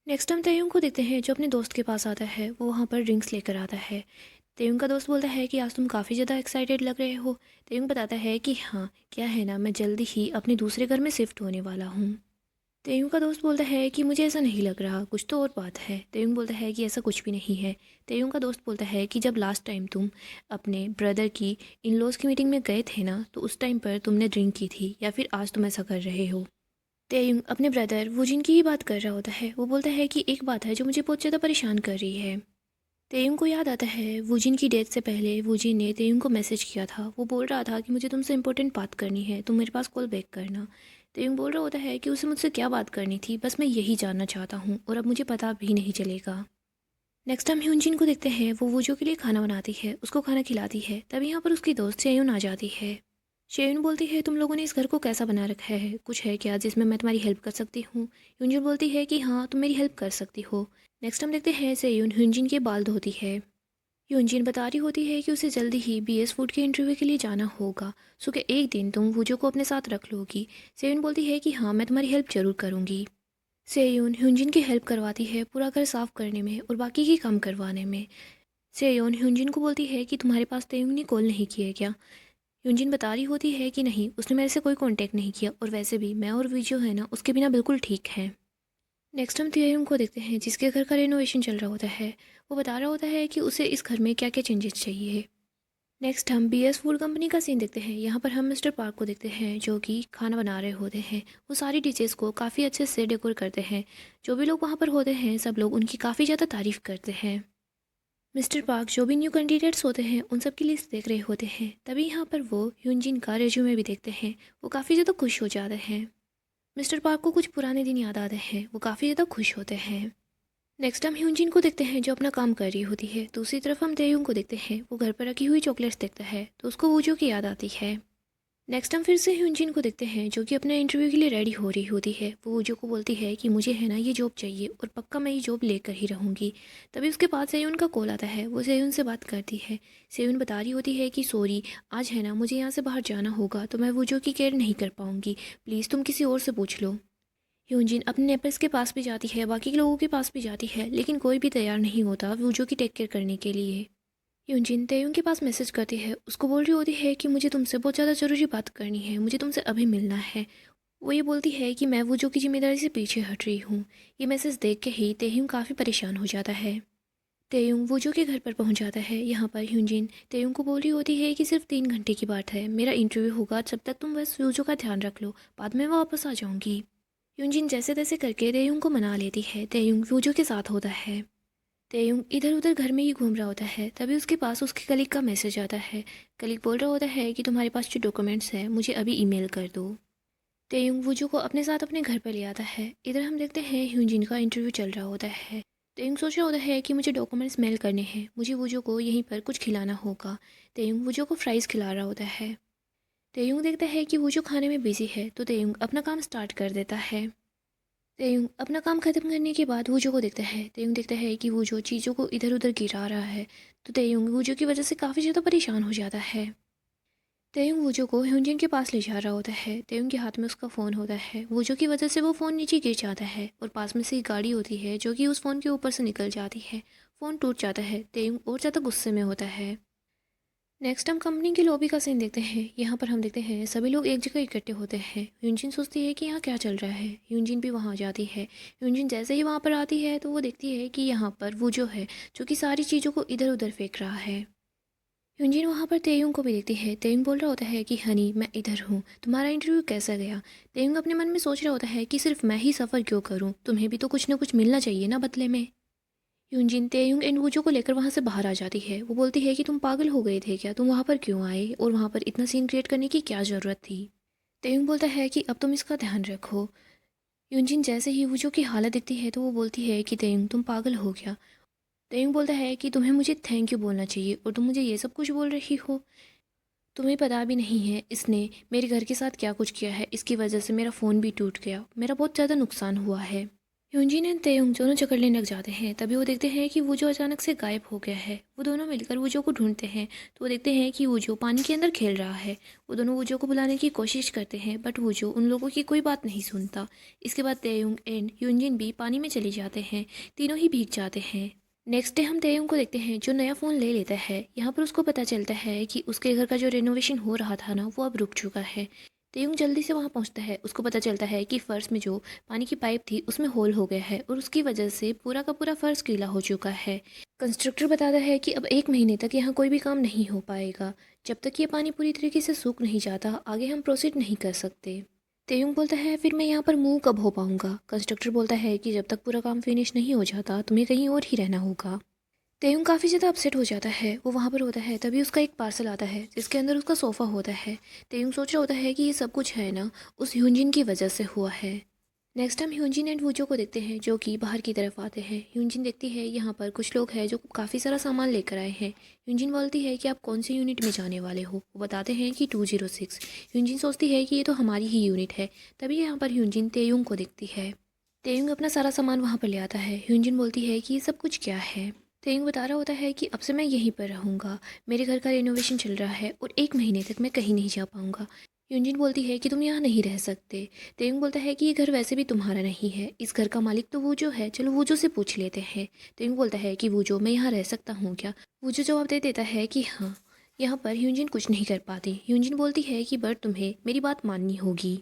नेक्स्ट हम तेयुंग को देखते हैं जो अपने दोस्त के पास आता है। वो वहाँ पर ड्रिंक्स लेकर आता है। तेयुंग का दोस्त बोलता है कि आज तुम काफ़ी ज़्यादा एक्साइटेड लग रहे हो। तेयुंग बताता है कि हाँ, क्या है ना, मैं जल्दी ही अपने दूसरे घर में शिफ्ट होने वाला हूँ। तेयुंग का दोस्त बोलता है कि मुझे ऐसा नहीं लग रहा, कुछ तो और बात है। तेयुंग बोलता है कि ऐसा कुछ भी नहीं है। तेयुंग का दोस्त बोलता है कि जब लास्ट टाइम तुम अपने ब्रदर की इन लॉज की मीटिंग में गए थे ना, तो उस टाइम पर तुमने ड्रिंक की थी या फिर आज तुम ऐसा कर रहे हो। तेयुंग अपने ब्रदर वूजिन की ही बात कर रहा होता है। वो बोलता है कि एक बात है जो मुझे बहुत ज़्यादा परेशान कर रही है। तेयुंग को याद आता है वूजिन की डेथ से पहले वूजिन ने तेयुंग को मैसेज किया था। वो बोल रहा था कि मुझे तुमसे इंपॉर्टेंट बात करनी है, तुम मेरे पास कॉल बैक करना। तेयुंग बोल रहा होता है कि उसे मुझसे क्या बात करनी थी, बस मैं यही जानना चाहता हूँ और अब मुझे पता भी नहीं चलेगा। नेक्स्ट टाइम ह्यूनजिन को देखते हैं, वो वूजो के लिए खाना बनाती है, उसको खाना खिलाती है। तभी यहाँ पर उसकी दोस्त शेयुन आ जाती है। शेयुन बोलती है तुम लोगों ने इस घर को कैसा बना रखा है, कुछ है क्या जिसमें मैं तुम्हारी हेल्प कर सकती हूँ। ह्यूनजिन बोलती है कि हाँ, तुम मेरी हेल्प कर सकती हो। नेक्स्ट हम देखते हैं शेयुन ह्यूनजिन के बाल धोती है। ह्यूनजिन बता रही होती है कि उसे जल्दी ही बीएस फूड के इंटरव्यू के लिए जाना होगा, सो कि एक दिन तुम वूजो को अपने साथ रख लोगी। शेयुन बोलती है कि हाँ, मैं तुम्हारी हेल्प जरूर करूँगी। सेयोन ह्यूनजिन की हेल्प करवाती है पूरा घर साफ करने में और बाकी के काम करवाने में। सेयोन ह्यूनजिन को बोलती है कि तुम्हारे पास तेयुंग ने कॉल नहीं किया क्या। ह्यूनजिन बता रही होती है कि नहीं, उसने मेरे से कोई कांटेक्ट नहीं किया और वैसे भी मैं और वीजो है ना, उसके बिना बिल्कुल ठीक है। नेक्स्ट हम तेयुंग को देखते हैं जिसके घर का रेनोवेशन चल रहा होता है। वो बता रहा होता है कि उसे इस घर में क्या क्या चेंजेस चाहिए। नेक्स्ट हम बीएस फूड कंपनी का सीन देखते हैं। यहाँ पर हम मिस्टर पार्क को देखते हैं जो कि खाना बना रहे होते हैं। वो सारी डिशेस को काफ़ी अच्छे से डेकोर करते हैं। जो भी लोग वहाँ पर होते हैं सब लोग उनकी काफ़ी ज़्यादा तारीफ़ करते हैं। मिस्टर पार्क जो भी न्यू कैंडिडेट्स होते हैं उन सब की लिस्ट देख रहे होते हैं। तभी यहाँ पर वो ह्यूनजिन का रेज्यूमे भी देखते हैं। वो काफ़ी ज़्यादा खुश हो जाते हैं। मिस्टर पार्क को कुछ पुराने दिन याद आते हैं, वो काफ़ी ज़्यादा खुश होते हैं। नेक्स्ट हम ह्यूनजिन को देखते हैं जो अपना काम कर रही होती है। दूसरी तरफ हम तेयुंग को देखते हैं, वो घर पर रखी हुई चॉकलेट्स देखता है तो उसको वूजो की याद आती है। नेक्स्ट हम फिर से ह्यूनजिन को देखते हैं जो कि अपने इंटरव्यू के लिए रेडी हो रही होती है। वो वूजो को बोलती है कि मुझे है ना ये जॉब चाहिए और पक्का मैं ये जॉब लेकर ही रहूँगी। तभी उसके पास सेयुन का कॉल आता है। वो सेयुन से बात करती है। सेयुन बता रही होती है कि सॉरी, आज है ना मुझे यहाँ से बाहर जाना होगा तो मैं वूजो की केयर नहीं कर पाऊँगी, प्लीज़ तुम किसी और से पूछ लो। ह्यूनजिन अपने नेबर्स के पास भी जाती है, बाकी के लोगों के पास भी जाती है, लेकिन कोई भी तैयार नहीं होता वूजो की टेक केयर करने के लिए। यूनजिन तेयुंग के पास मैसेज करती है। उसको बोल रही होती है कि मुझे तुमसे बहुत ज़्यादा ज़रूरी बात करनी है, मुझे तुमसे अभी मिलना है। वो ये बोलती है कि मैं वूजो की जिम्मेदारी से पीछे हट रही हूँ। ये मैसेज देख के ही तेयुंग काफ़ी परेशान हो जाता है। तेयुंग वूजो के घर पर पहुँच जाता है। यहाँ पर ह्यूनजिन तेयुंग को बोल रही होती है कि सिर्फ 3 घंटे की बात है, मेरा इंटरव्यू होगा, जब तक तुम बस वूजो का ध्यान रख लो, बाद में वापस आ जाऊँगी। ह्यूनजिन जैसे तैसे करके तेयुंग को मना लेती है। तेयुंग वूजो के साथ होता है। तेयुंग इधर उधर घर में ही घूम रहा होता है। तभी उसके पास उसके कलीग का मैसेज आता है। कलीग बोल रहा होता है कि तुम्हारे पास जो डॉक्यूमेंट्स हैं मुझे अभी ईमेल कर दो। तेयुंग वूजू को अपने साथ अपने घर पर ले आता है। इधर हम देखते हैं ह्यूनजिन का इंटरव्यू चल रहा होता है। तेयुंग सोच रहा होता है कि मुझे डॉक्यूमेंट्स मेल करने हैं, मुझे वूजू को यहीं पर कुछ खिलाना होगा। तेयुंग वूजू को फ्राइज़ खिला रहा होता है। तेयुंग देखता है कि वूजू खाने में बिजी है तो तेयुंग अपना काम स्टार्ट कर देता है। तेयुंग अपना काम खत्म करने के बाद वूजो को देखता है। तेयुंग देखता है कि वूजो चीज़ों को इधर उधर गिरा रहा है तो तेयुंग वूजो की वजह से काफ़ी ज़्यादा परेशान हो जाता है। तेयुंग वूजो को ह्यूनजिन के पास ले जा रहा होता है। तेयुंग के हाथ में उसका फ़ोन होता है। वूजो की वजह से वो फ़ोन नीचे गिर जाता है और पास में से एक गाड़ी होती है जो कि उस फ़ोन के ऊपर से निकल जाती है। फ़ोन टूट जाता है। तेयुंग और ज़्यादा गुस्से में होता है। नेक्स्ट हम कंपनी की लॉबी का सीन देखते हैं। यहाँ पर हम देखते हैं सभी लोग एक जगह इकट्ठे होते हैं। यूनजिन सोचती है कि यहाँ क्या चल रहा है। यूनजिन भी वहाँ जाती है। यूनजिन जैसे ही वहाँ पर आती है तो वो देखती है कि यहाँ पर वो जो है जो कि सारी चीज़ों को इधर उधर फेंक रहा है। यूनजिन वहाँ पर तेयुंग को भी देखती है। तेयुंग बोल रहा होता है कि हनी मैं इधर हूँ, तुम्हारा इंटरव्यू कैसा गया। तेयुंग अपने मन में सोच रहा होता है कि सिर्फ मैं ही सफ़र क्यों करूँ, तुम्हें भी तो कुछ ना कुछ मिलना चाहिए ना बदले में। यूनजिन तेयुंग एंड वूजो को लेकर वहाँ से बाहर आ जाती है। वो बोलती है कि तुम पागल हो गए थे क्या, तुम वहाँ पर क्यों आए और वहाँ पर इतना सीन क्रिएट करने की क्या ज़रूरत थी। तेयुंग बोलता है कि अब तुम इसका ध्यान रखो। यूनजिन जैसे ही वूजो की हालत दिखती है तो वो बोलती है कि तेयुंग तुम पागल हो गया। तेयुंग बोलता है कि तुम्हें मुझे थैंक यू बोलना चाहिए और तुम मुझे ये सब कुछ बोल रही हो। तुम्हें पता भी नहीं है इसने मेरे घर के साथ क्या कुछ किया है, इसकी वजह से मेरा फ़ोन भी टूट गया, मेरा बहुत ज़्यादा नुकसान हुआ है। यूनजिन एंड तेयुंग दोनों झगड़ने लग जाते हैं। तभी वो देखते हैं कि वूजो अचानक से गायब हो गया है। वो दोनों मिलकर वूजो को ढूंढते हैं तो वो देखते हैं कि वूजो पानी के अंदर खेल रहा है। वो दोनों वूजो को बुलाने की कोशिश करते हैं बट वूजो उन लोगों की कोई बात नहीं सुनता। इसके बाद तेयुंग एंड यूनजिन भी पानी में चले जाते हैं। तीनों ही भीग जाते हैं। नेक्स्ट डे हम तेयुंग को देखते हैं जो नया फ़ोन ले लेता है। यहाँ पर उसको पता चलता है कि उसके घर का जो रेनोवेशन हो रहा था ना वो अब रुक चुका है। तेयुंग जल्दी से वहाँ पहुँचता है। उसको पता चलता है कि फ़र्श में जो पानी की पाइप थी उसमें होल हो गया है और उसकी वजह से पूरा का पूरा फ़र्श गीला हो चुका है। कंस्ट्रक्टर बताता है कि अब 1 महीने तक यहाँ कोई भी काम नहीं हो पाएगा। जब तक ये पानी पूरी तरीके से सूख नहीं जाता आगे हम प्रोसीड नहीं कर सकते। तेयुंग बोलता है फिर मैं यहाँ पर मूव कब हो पाऊँगा। कंस्ट्रक्टर बोलता है कि जब तक पूरा काम फिनिश नहीं हो जाता तुम्हें कहीं और ही रहना होगा। तेयुंग काफ़ी ज़्यादा अपसेट हो जाता है। वो वहाँ पर होता है तभी उसका एक पार्सल आता है जिसके अंदर उसका सोफ़ा होता है। तेयुंग सोच रहा होता है कि ये सब कुछ है ना उस ह्यूनजिन की वजह से हुआ है। नेक्स्ट हम ह्यूनजिन एंड वूजो को देखते हैं जो कि बाहर की तरफ आते हैं। ह्यूनजिन देखती है यहाँ पर कुछ लोग हैं जो काफ़ी सारा सामान लेकर आए हैं। ह्यूनजिन बोलती है कि आप कौन सी यूनिट में जाने वाले हो। वो बताते हैं कि 206। ह्यूनजिन सोचती है कि ये तो हमारी ही यूनिट है। तभी यहाँ पर ह्यूनजिन तेयुंग को देखती है। तेयुंग अपना सारा सामान वहाँ पर ले आता है। ह्यूनजिन बोलती है कि ये सब कुछ क्या है। तेयुंग बता रहा होता है कि अब से मैं यहीं पर रहूँगा, मेरे घर का रेनोवेशन चल रहा है और 1 महीने तक मैं कहीं नहीं जा पाऊँगा। यूनजिन बोलती है कि तुम यहाँ नहीं रह सकते। तेयुंग बोलता है कि ये घर वैसे भी तुम्हारा नहीं है, इस घर का मालिक तो वो जो है, चलो वो जो से पूछ लेते हैं। तेयुंग बोलता है कि वो जो मैं यहाँ रह सकता हूँ क्या। वो जो जवाब दे देता है कि हाँ। यहाँ पर ह्यूनजिन कुछ नहीं कर पाती। ह्यूनजिन बोलती है कि बट तुम्हें मेरी बात माननी होगी।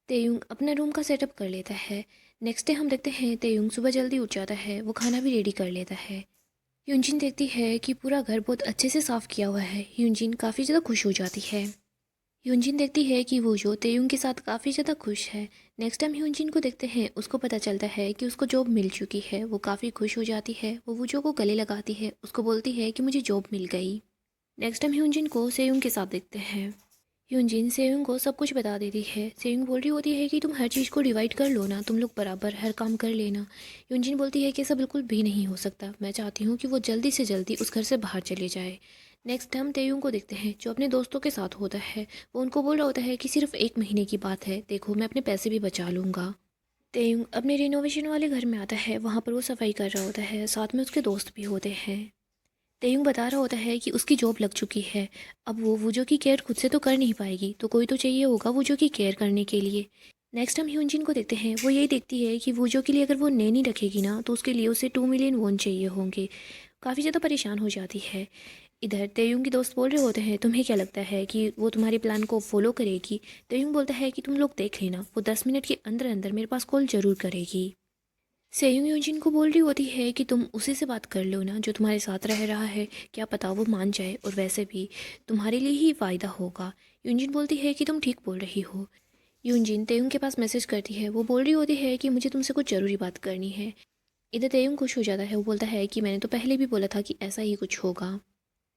तेयुंग अपना रूम का सेटअप कर लेता है। नेक्स्ट डे हम देखते हैं तेयुंग सुबह जल्दी उठ जाता है। वो खाना भी रेडी कर लेता है। यूनजिन देखती है कि पूरा घर बहुत अच्छे से साफ़ किया हुआ है। यूनजिन काफ़ी ज़्यादा खुश हो जाती है। यूनजिन देखती है कि वो जो तेयुंग के साथ काफ़ी ज़्यादा खुश है। नेक्स्ट टाइम यूनजिन को देखते हैं उसको पता चलता है कि उसको जॉब मिल चुकी है। वो काफ़ी खुश हो जाती है। वो वूजो को गले लगाती है, उसको बोलती है कि मुझे जॉब मिल गई। नेक्स्ट टाइम ह्यूनजिन को सेयुंग के साथ देखते हैं। ह्यूनजिन सेयुंग को सब कुछ बता देती है। सेयुंग बोल रही होती है कि तुम हर चीज़ को डिवाइड कर लो ना, तुम लोग बराबर हर काम कर लेना। ह्यूनजिन बोलती है कि ऐसा बिल्कुल भी नहीं हो सकता, मैं चाहती हूँ कि वो जल्दी से जल्दी उस घर से बाहर चले जाए। नेक्स्ट हम तेयुंग को देखते हैं जो अपने दोस्तों के साथ होता है। वो उनको बोल रहा होता है कि सिर्फ 1 महीने की बात है, देखो मैं अपने पैसे भी बचा लूँगा। तेयुंग अपने रिनोवेशन वाले घर में आता है, वहाँ पर वो सफाई कर रहा होता है, साथ में उसके दोस्त भी होते हैं। तेयुंग बता रहा होता है कि उसकी जॉब लग चुकी है, अब वो वूजो की केयर खुद से तो कर नहीं पाएगी, तो कोई तो चाहिए होगा वूजो की केयर करने के लिए। नेक्स्ट हम ह्यूनजिन को देखते हैं, वो यही देखती है कि वूजो के लिए अगर वो नैनी रखेगी ना तो उसके लिए उसे 2 मिलियन वोन चाहिए होंगे। काफ़ी ज़्यादा परेशान हो जाती है। इधर तेयुंग के दोस्त बोल रहे होते हैं, तुम्हें क्या लगता है कि वो तुम्हारे प्लान को फॉलो करेगी? तेयुंग बोलता है कि तुम लोग देख लेना, वो 10 मिनट के अंदर अंदर मेरे पास कॉल ज़रूर करेगी। सेयुंग यूजिन को बोल रही होती है कि तुम उसी से बात कर लो ना जो तुम्हारे साथ रह रहा है, क्या पता वो मान जाए और वैसे भी तुम्हारे लिए ही फ़ायदा होगा। यूजिन बोलती है कि तुम ठीक बोल रही हो। यूजिन तेयुंग के पास मैसेज करती है, वो बोल रही होती है कि मुझे तुमसे कुछ ज़रूरी बात करनी है। इधर तेयुंग खुश हो जाता है, वो बोलता है कि मैंने तो पहले भी बोला था कि ऐसा ही कुछ होगा।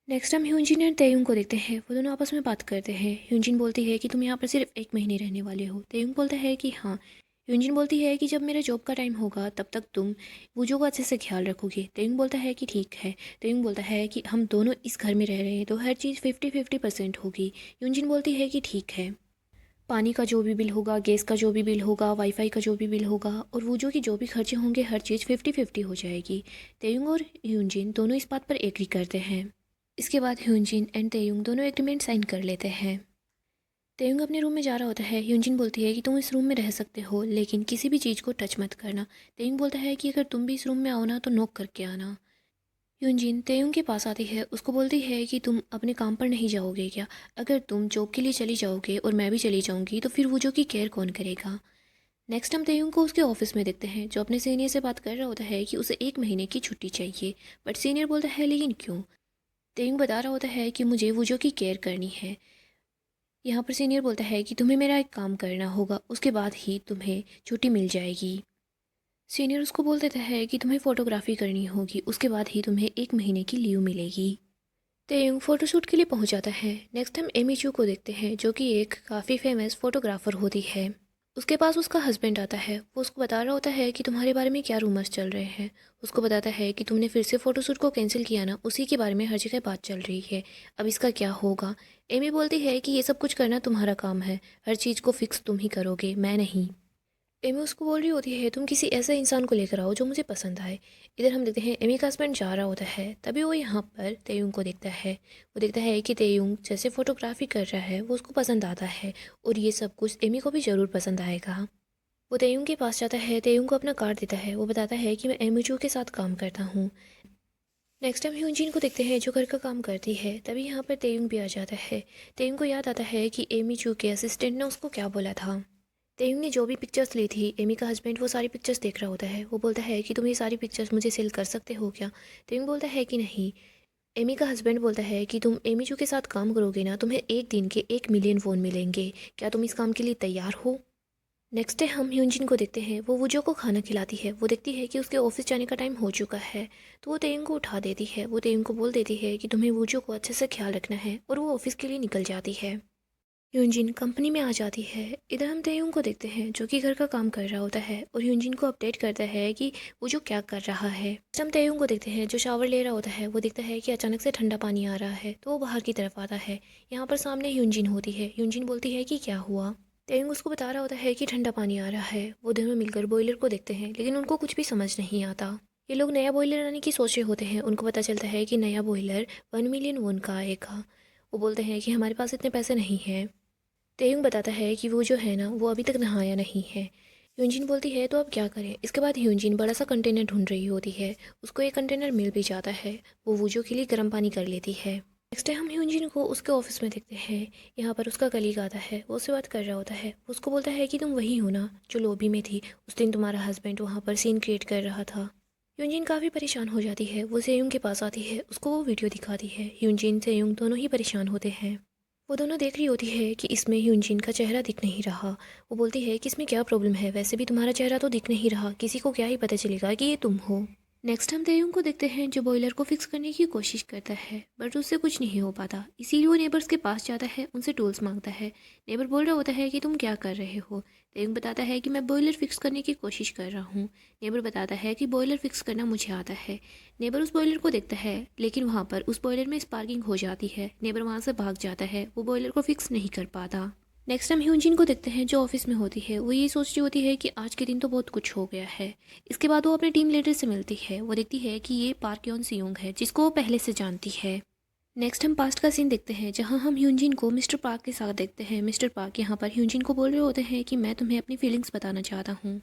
नेक्स्ट हम ह्यूजिन और तेयुंग को देखते हैं, वो दोनों आपस में बात करते हैं। ह्यूजिन बोलती है कि तुम यहाँ पर सिर्फ 1 महीने रहने वाले हो। तेयुंग बोलता है कि हाँ। ह्यूजिन बोलती है कि जब मेरा जॉब का टाइम होगा तब तक तुम वूजो को अच्छे से ख्याल रखोगे। तेयुंग बोलता है कि ठीक है। तेयुंग बोलता है कि हम दोनों इस घर में रह रहे हैं तो हर चीज़ 50-50% होगी। ह्यूजिन बोलती है कि ठीक है। पानी का जो भी बिल होगा, गैस का जो भी बिल होगा, वाईफाई का जो भी बिल होगा और वूजो की जो भी खर्चे होंगे, हर चीज़ 50-50 हो जाएगी। तेयुंग और ह्यूजिन दोनों इस बात पर एग्री करते हैं। इसके बाद ह्यूनजिन एंड तेयुंग दोनों एग्रीमेंट साइन कर लेते हैं। तेयुंग अपने रूम में जा रहा होता है। ह्यूनजिन बोलती है कि तुम इस रूम में रह सकते हो लेकिन किसी भी चीज़ को टच मत करना। तेयुंग बोलता है कि अगर तुम भी इस रूम में आओ ना तो नॉक करके आना। ह्यूनजिन तेयुंग के पास आती है, उसको बोलती है कि तुम अपने काम पर नहीं जाओगे क्या? अगर तुम जॉब के लिए चली जाओगे और मैं भी चली जाऊंगी तो फिर वो जो की केयर कौन करेगा? नेक्स्ट हम तेयुंग को उसके ऑफिस में देखते हैं जो अपने सीनियर से बात कर रहा होता है कि उसे 1 महीने की छुट्टी चाहिए। बट सीनियर बोलता है लेकिन क्यों? तेयुंग बता रहा होता है कि मुझे वूजो की केयर करनी है। यहाँ पर सीनियर बोलता है कि तुम्हें मेरा एक काम करना होगा, उसके बाद ही तुम्हें छुट्टी मिल जाएगी। सीनियर उसको बोल देता है कि तुम्हें फ़ोटोग्राफी करनी होगी, उसके बाद ही तुम्हें 1 महीने की लीव मिलेगी। तेयुंग फ़ोटोशूट के लिए पहुँच जाता है। नेक्स्ट हम एमी चू को देखते हैं जो कि एक काफ़ी फेमस फ़ोटोग्राफ़र होती है। उसके पास उसका हस्बैंड आता है, वो उसको बता रहा होता है कि तुम्हारे बारे में क्या रूमर्स चल रहे हैं। उसको बताता है कि तुमने फिर से फ़ोटोशूट को कैंसिल किया ना, उसी के बारे में हर जगह बात चल रही है, अब इसका क्या होगा? एमी बोलती है कि ये सब कुछ करना तुम्हारा काम है, हर चीज़ को फिक्स तुम ही करोगे, मैं नहीं। एमी उसको बोल रही होती है तुम किसी ऐसे इंसान को लेकर आओ जो मुझे पसंद आए। इधर हम देखते हैं एमी का हस्बैंड जा रहा होता है, तभी वो यहाँ पर तेयुंग को देखता है। वो देखता है कि तेयुंग जैसे फ़ोटोग्राफी कर रहा है वो उसको पसंद आता है और ये सब कुछ एमी को भी ज़रूर पसंद आएगा। वो तेयुंग के पास जाता है, तेयुंग को अपना कार्ड देता है, वो बताता है कि मैं एमिचू के साथ काम करता हूँ। नेक्स्ट टाइम ह्यूजिन को देखते हैं जो घर का काम करती है, तभी यहाँ पर तेयुंग भी आ जाता है। तेयुंग को याद आता है कि एमिचू के असिस्टेंट ने उसको क्या बोला था। तेयुंग ने जो भी पिक्चर्स ली थी, एमी का हस्बैंड वो सारी पिक्चर्स देख रहा होता है। वो बोलता है कि तुम ये सारी पिक्चर्स मुझे सेल कर सकते हो क्या? तेयुंग बोलता है कि नहीं। एमी का हस्बैंड बोलता है कि तुम एमिचू के साथ काम करोगे ना, तुम्हें एक दिन के 1 मिलियन फ़ोन मिलेंगे, क्या तुम इस काम के लिए तैयार हो? नेक्स्ट डे हम ह्यूनजिन को देखते हैं, वो वूजो को खाना खिलाती है। वो देखती है कि उसके ऑफिस जाने का टाइम हो चुका है, तो वो तेयुंग को उठा देती है। वो तेयुंग को बोल देती है कि तुम्हें वूजो को अच्छे से ख्याल रखना है और वो ऑफिस के लिए निकल जाती है। ह्यूनजिन कंपनी में आ जाती है। इधर हम तेयुंग को देखते हैं जो कि घर का काम कर रहा होता है और ह्यूनजिन को अपडेट करता है कि वूजो क्या कर रहा है। हम तेयुंग को देखते हैं जो शावर ले रहा होता है। वो देखता है कि अचानक से ठंडा पानी आ रहा है, तो वो बाहर की तरफ आता है। यहाँ पर सामने ह्यूनजिन होती है। ह्यूनजिन बोलती है कि क्या हुआ? तेयुंग उसको बता रहा होता है कि ठंडा पानी आ रहा है। वो दोनों मिलकर बॉयलर को देखते हैं लेकिन उनको कुछ भी समझ नहीं आता। ये लोग नया बॉयलर लाने की सोच रहे होते हैं। उनको पता चलता है कि नया बॉयलर 1 मिलियन वोन का आएगा। वो बोलते हैं कि हमारे पास इतने पैसे नहीं हैं। तेयुंग बताता है कि वो जो है ना वो अभी तक नहाया नहीं है। ह्यूनजिन बोलती है तो अब क्या करें? इसके बाद ह्यूनजिन बड़ा सा कंटेनर ढूंढ रही होती है। उसको एक कंटेनर मिल भी जाता है। वो वूजो के लिए गर्म पानी कर लेती है। नेक्स्ट टाइम हम ह्यूनजिन को उसके ऑफिस में देखते हैं। यहाँ पर उसका कलीग आता है, वो उससे बात कर रहा होता है। वो उसको बोलता है कि तुम वही हो ना जो लॉबी में थी, उस दिन तुम्हारा हस्बैंड वहाँ पर सीन क्रिएट कर रहा था। ह्यूनजिन काफ़ी परेशान हो जाती है। वो सेयुंग के पास आती है, उसको वो वीडियो दिखाती है। ह्यूनजिन सेयुंग दोनों ही परेशान होते हैं। वो दोनों देख रही होती है कि इसमें ह्यूनजिन का चेहरा दिख नहीं रहा। वो बोलती है कि इसमें क्या प्रॉब्लम है, वैसे भी तुम्हारा चेहरा तो दिख नहीं रहा, किसी को क्या ही पता चलेगा कि ये तुम हो। नेक्स्ट हम तेयुंग को देखते हैं जो बॉयलर को फिक्स करने की कोशिश करता है बट उससे कुछ नहीं हो पाता, इसीलिए वो नेबर्स के पास जाता है, उनसे टूल्स मांगता है। नेबर बोल रहा होता है कि तुम क्या कर रहे हो। तेयुंग बताता है कि मैं बॉयलर फिक्स करने की कोशिश कर रहा हूँ। नेबर बताता है कि बॉयलर फिक्स करना मुझे आता है। नेबर उस बॉयलर को देखता है लेकिन वहाँ पर उस बॉयलर में स्पार्किंग हो जाती है। नेबर वहाँ से भाग जाता है, वो बॉयलर को फिक्स नहीं कर पाता। नेक्स्ट हम ह्यूजिन को देखते हैं जो ऑफिस में होती है। वो ये सोच रही होती है कि आज के दिन तो बहुत कुछ हो गया है। इसके बाद वो अपने टीम लीडर से मिलती है। वो देखती है कि ये पार्क योन सियोंग है जिसको वो पहले से जानती है। नेक्स्ट हम पास्ट का सीन देखते हैं जहां हम ह्यूजिन को मिस्टर पार्क के साथ देखते हैं। मिस्टर पार्क यहाँ पर ह्यूजिन को बोल रहे होते हैं कि मैं तुम्हें अपनी फीलिंग्स बताना चाहता हूँ।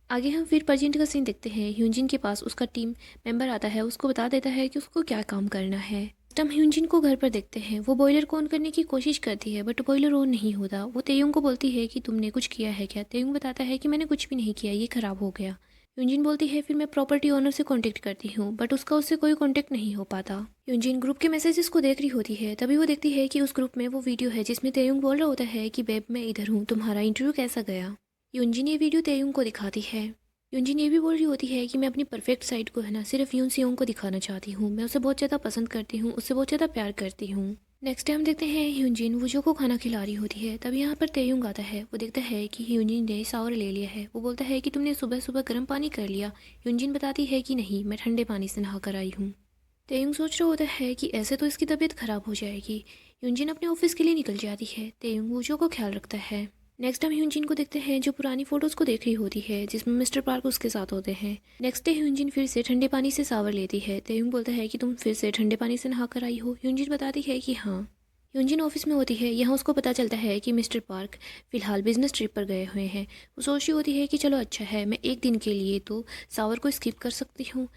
आगे हम फिर प्रजेंट का सीन देखते हैं। ह्यूजिन के पास उसका टीम मेंबर आता है, उसको बता देता है कि उसको क्या काम करना है। हम ह्यूजिन को घर पर देखते हैं। वो बॉयलर को ऑन करने की कोशिश करती है बट बॉयलर ऑन नहीं होता। वो तेयुंग को बोलती है कि तुमने कुछ किया है क्या। तेयुंग बताता है कि मैंने कुछ भी नहीं किया, ये खराब हो गया। यूजिन बोलती है फिर मैं प्रॉपर्टी ओनर से कांटेक्ट करती हूँ बट उसका उससे कोई कांटेक्ट नहीं हो पाता। यूजिन ग्रुप के मैसेजेस को देख रही होती है, तभी वो देखती है कि उस ग्रुप में वो वीडियो है जिसमें तेयुंग बोल रहा होता है कि बेब मैं इधर हूँ, तुम्हारा इंटरव्यू कैसा गया। यूजिन ये वीडियो तेयुंग को दिखाती है। यूजिन ये भी बोल रही होती है कि मैं अपनी परफेक्ट साइड को है ना सिर्फ यून सियोंग को दिखाना चाहती हूँ, मैं उसे बहुत ज़्यादा पसंद करती हूँ, उससे बहुत ज़्यादा प्यार करती हूँ। नेक्स्ट टाइम देखते हैं ह्यूजिन वूजो को खाना खिला रही होती है। तब यहाँ पर तेयुंग आता है। वो देखता है कि ह्यूजिन ने शावर ले लिया है। वो बोलता है कि तुमने सुबह सुबह गर्म पानी कर लिया। ह्यूजिन बताती है कि नहीं, मैं ठंडे पानी से नहा कर आई हूँ। तेयुंग सोच रहा होता है कि ऐसे तो इसकी तबीयत खराब हो जाएगी। ह्यूजिन अपने ऑफिस के लिए निकल जाती है। तेयुंग वूजो को ख्याल रखता है। नेक्स्ट हम ह्यूजिन को देखते हैं जो पुरानी फोटोज को देख रही होती है जिसमें मिस्टर पार्क उसके साथ होते हैं। नेक्स्ट डे ह्यूजिन फिर से ठंडे पानी से शावर लेती है। तेयुंग बोलता है कि तुम फिर से ठंडे पानी से नहा कर आई हो। ह्यूजिन बताती है कि हाँ। यूजिन ऑफिस में होती है। यहाँ उसको पता चलता है कि मिस्टर पार्क फ़िलहाल बिजनेस ट्रिप पर गए हुए हैं। वो सोच रही होती है कि चलो अच्छा है, मैं एक दिन के लिए तो शावर को स्किप कर सकती हूँ।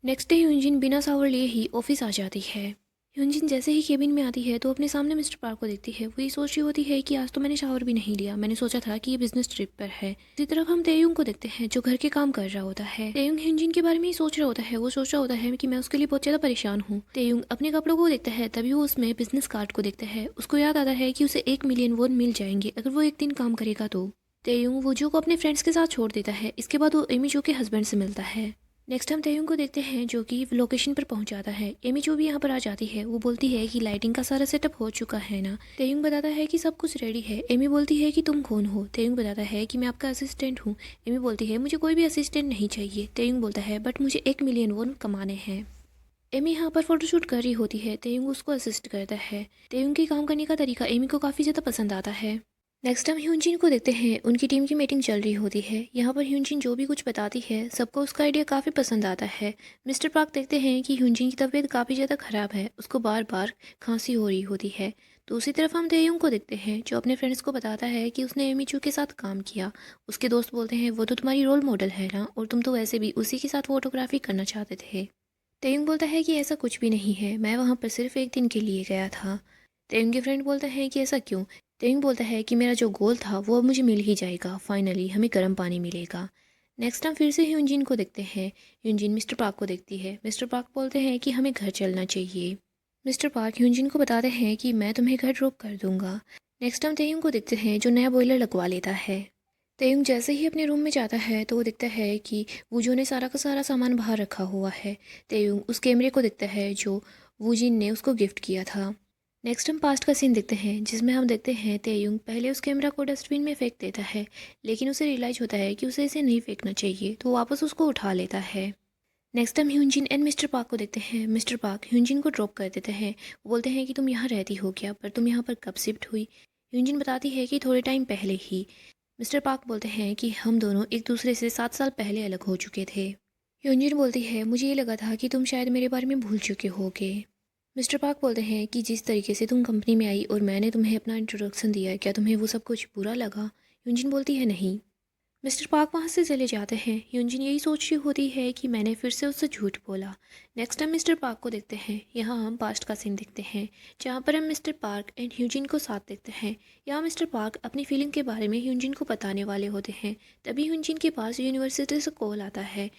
नेक्स्ट डे यूजिन बिना शावर लिए ही ऑफिस आ जाती है। यूजिन जैसे ही केबिन में आती है तो अपने सामने मिस्टर पार्क को देखती है। वो ये सोच रही होती है कि आज तो मैंने शावर भी नहीं लिया, मैंने सोचा था कि ये बिजनेस ट्रिप पर है। इसी तरफ हम तेयुंग को देखते हैं जो घर के काम कर रहा होता है। तेयुंग ह्यूजिन के बारे में ही सोच रहा होता है। वो सोच रहा होता है कि मैं उसके लिए बहुत ज़्यादा परेशान हूँ। तेयुंग अपने कपड़ों को देखता है, तभी वो उसमें बिजनेस कार्ड को देखता है। उसको याद आता है कि उसे 1 मिलियन वोन मिल जाएंगे अगर वो एक दिन काम करेगा तो। तेयुंग वूजो को अपने फ्रेंड्स के साथ छोड़ देता है। इसके बाद वो एमिजो के हस्बैंड से मिलता है। नेक्स्ट हम तेयुंग को देखते हैं जो कि लोकेशन पर पहुंच जाता है। एमी जो भी यहाँ पर आ जाती है वो बोलती है कि लाइटिंग का सारा सेटअप हो चुका है ना। तेयुंग बताता है कि सब कुछ रेडी है। एमी बोलती है कि तुम कौन हो। तेयुंग बताता है कि मैं आपका असिस्टेंट हूँ। एमी बोलती है मुझे कोई भी असिस्टेंट नहीं चाहिए। तेयुंग बोलता है बट मुझे 1 मिलियन वोन कमाने हैं। एमी यहाँ पर फोटोशूट कर रही होती है। तेयुंग उसको असिस्ट करता है। तेयुंग के काम करने का तरीका एमी को काफ़ी ज़्यादा पसंद आता है। नेक्स्ट हम ह्यूजिन को देखते हैं। उनकी टीम की मीटिंग चल रही होती है। यहाँ पर ह्यूजिन जो भी कुछ बताती है सबको उसका आइडिया काफ़ी पसंद आता है। मिस्टर पार्क देखते हैं कि ह्यूजिन की तबीयत काफ़ी ज़्यादा ख़राब है, उसको बार बार खांसी हो रही होती है। दूसरी तरफ हम तेयुंग को देखते हैं जो अपने फ्रेंड्स को बताता है कि उसने एमी चू के साथ काम किया। उसके दोस्त बोलते हैं वो तो तुम्हारी रोल मॉडल है ना, और तुम तो वैसे भी उसी के साथ फोटोग्राफी करना चाहते थे। तेयुंग बोलता है कि ऐसा कुछ भी नहीं है, मैं वहाँ पर सिर्फ एक दिन के लिए गया था। तेयुंग के फ्रेंड बोलता है कि ऐसा क्यों। तेयुंग बोलता है कि मेरा जो गोल था वो अब मुझे मिल ही जाएगा, फाइनली हमें गर्म पानी मिलेगा। नेक्स्ट हम फिर से ह्यूजिन को देखते हैं। ह्यूजिन मिस्टर पार्क को देखती है। मिस्टर पार्क बोलते हैं कि हमें घर चलना चाहिए। मिस्टर पार्क ह्यूजिन को बताते हैं कि मैं तुम्हें घर ड्रॉप कर दूंगा। नेक्स्ट हम तेयुंग को देखते हैं जो नया बॉयलर लगवा लेता है। तेयुंग जैसे ही अपने रूम में जाता है तो वो दिखता है कि वूजो ने सारा का सारा सामान बाहर रखा हुआ है। तेयुंग उस कैमरे को देखता है जो वूजिन ने उसको गिफ्ट किया था। नेक्स्ट हम पास्ट का सीन देखते हैं जिसमें हम देखते हैं तेयुंग पहले उस कैमरा को डस्टबिन में फेंक देता है, लेकिन उसे रियलाइज होता है कि उसे इसे नहीं फेंकना चाहिए तो वो वापस उसको उठा लेता है। नेक्स्ट हम ह्यूजिन एंड मिस्टर पार्क को देखते हैं। मिस्टर पार्क ह्यूजिन को ड्रॉप कर देते हैं। वो बोलते हैं कि तुम यहाँ रहती हो क्या, पर तुम यहाँ पर कब शिफ्ट हुई। ह्यूजिन बताती है कि थोड़े टाइम पहले ही। मिस्टर पार्क बोलते हैं कि हम दोनों एक दूसरे से 7 साल पहले अलग हो चुके थे। ह्यूजिन बोलती है मुझे ये लगा था कि तुम शायद मेरे बारे में भूल चुके होगे। मिस्टर पार्क बोलते हैं कि जिस तरीके से तुम कंपनी में आई और मैंने तुम्हें अपना इंट्रोडक्शन दिया, क्या तुम्हें वो सब कुछ बुरा लगा। ह्यूजिन बोलती है नहीं। मिस्टर पार्क वहाँ से चले जाते हैं। ह्यूजिन यही सोच रही होती है कि मैंने फिर से उससे झूठ बोला। नेक्स्ट टाइम मिस्टर पार्क को देखते हैं। यहाँ हम पास्ट का सीन देखते हैं जहाँ पर हम मिस्टर पार्क एंड ह्यूजिन को साथ देखते हैं। यहाँ मिस्टर पार्क अपनी फीलिंग के बारे में ह्यूजिन को बताने वाले होते हैं। तभी ह्यूजिन के पास यूनिवर्सिटी से कॉल आता है।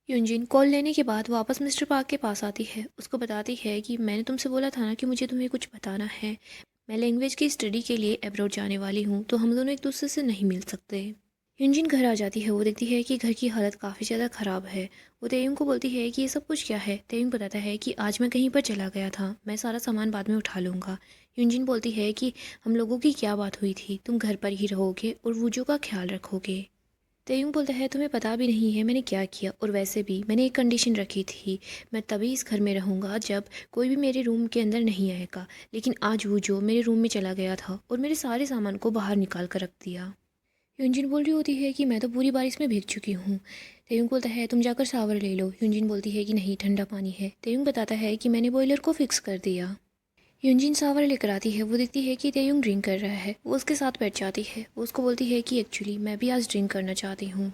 ह्यूजिन कॉल लेने के बाद वापस मिस्टर पार्क के पास आती है। उसको बताती है कि मैंने तुमसे बोला था ना कि मुझे तुम्हें कुछ बताना है। मैं लैंग्वेज की स्टडी के लिए अब्रॉड जाने वाली हूँ तो हम दोनों एक दूसरे से नहीं मिल सकते। यूनजिन घर आ जाती है। वो देखती है कि घर की हालत काफ़ी ज़्यादा ख़राब है। वो तेयुंग को बोलती है कि ये सब कुछ क्या है। तेयुंग बताता है कि आज मैं कहीं पर चला गया था, मैं सारा सामान बाद में उठा लूँगा। यूनजिन बोलती है कि हम लोगों की क्या बात हुई थी, तुम घर पर ही रहोगे और वूजो का ख्याल रखोगे। तेयुंग बोलता है तुम्हें पता भी नहीं है मैंने क्या किया, और वैसे भी मैंने एक कंडीशन रखी थी, मैं तभी इस घर में रहूँगा जब कोई भी मेरे रूम के अंदर नहीं आएगा। लेकिन आज वूजो मेरे रूम में चला गया था और मेरे सारे सामान को बाहर निकाल कर रख दिया। यूनजिन बोल रही होती है कि मैं तो पूरी बारिश में भीग चुकी हूँ। तेयुंग बोलता है तुम जाकर शावर ले लो। यूनजिन बोलती है कि नहीं, ठंडा पानी है। तेयुंग बताता है कि मैंने बॉयलर को फिक्स कर दिया। यूनजिन शावर लेकर आती है। वो देखती है कि तेयुंग ड्रिंक कर रहा है। वो उसके साथ बैठ जाती है। वो उसको बोलती है कि एक्चुअली मैं भी आज ड्रिंक करना चाहती हूँ।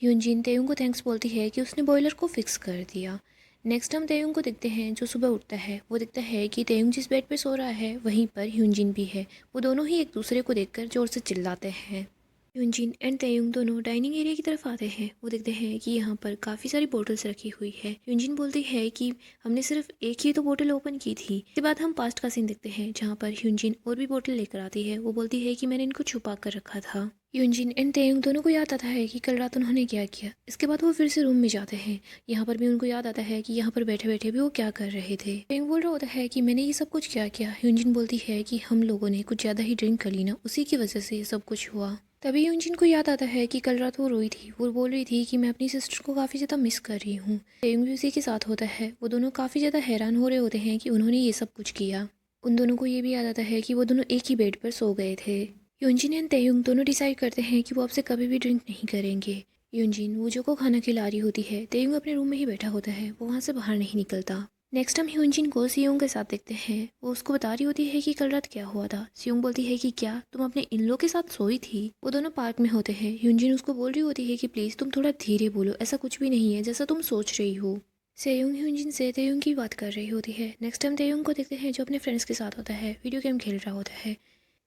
यूनजिन तेयुंग को थैंक्स बोलती है कि उसने बॉयलर को फिक्स कर दिया। नेक्स्ट हम तेयुंग को देखते हैं जो सुबह उठता है। वो देखता है कि तेयुंग जिस बेड पर सो रहा है वहीं पर यूनजिन भी है। वो दोनों ही एक दूसरे को देखकर जोर से चिल्लाते हैं। यूनजिन एंड तयुंग दोनों डाइनिंग एरिया की तरफ आते हैं। वो देखते हैं कि यहाँ पर काफ़ी सारी बोतल्स रखी हुई है। यूनजिन बोलती है कि हमने सिर्फ एक ही तो बोतल ओपन की थी। इसके बाद हम पास्ट का सीन देखते हैं जहाँ पर यूनजिन और भी बोतल लेकर आती है। वो बोलती है कि मैंने इनको छुपा कर रखा था। यूनजिन एंड तयुंग दोनों को याद आता है कि कल रात उन्होंने क्या किया। इसके बाद वो फिर से रूम में जाते हैं। यहाँ पर भी उनको याद आता है कि यहाँ पर बैठे बैठे भी वो क्या कर रहे थे। तयुंग बोल रहा होता है कि मैंने ये सब कुछ क्या किया। यूनजिन बोलती है कि हम लोगों ने कुछ ज़्यादा ही ड्रिंक कर ली ना, उसी की वजह से ये सब कुछ हुआ। तभी यूनजिन को याद आता है कि कल रात वो रोई थी। वो बोल रही थी कि मैं अपनी सिस्टर को काफ़ी ज़्यादा मिस कर रही हूँ। तेयुंग भी उसी के साथ होता है। वो दोनों काफ़ी ज़्यादा हैरान हो रहे होते हैं कि उन्होंने ये सब कुछ किया। उन दोनों को ये भी याद आता है कि वो दोनों एक ही बेड पर सो गए थे। यूनजिन एंड तेयुंग दोनों डिसाइड करते हैं कि वो आपसे कभी भी ड्रिंक नहीं करेंगे। यूनजिन वूजो को खाना खिला रही होती है। तेयुंग अपने रूम में ही बैठा होता है। वो वहाँ से बाहर नहीं निकलता। नेक्स्ट हम ह्यूनजिन को सियोंग के साथ देखते हैं। वो उसको बता रही होती है कि कल रात क्या हुआ था। सियोंग बोलती है कि क्या तुम अपने इन लोग के साथ सोई थी। वो दोनों पार्क में होते हैं। ह्यूनजिन उसको बोल रही होती है कि प्लीज़ तुम थोड़ा धीरे बोलो, ऐसा कुछ भी नहीं है जैसा तुम सोच रही हो। सेयुंग ह्यूनजिन से तेयुंग की बात कर रही होती है। नेक्स्ट टाइम तेयुंग को देखते हैं जो अपने फ्रेंड्स के साथ होता है, वीडियो गेम खेल रहा होता है।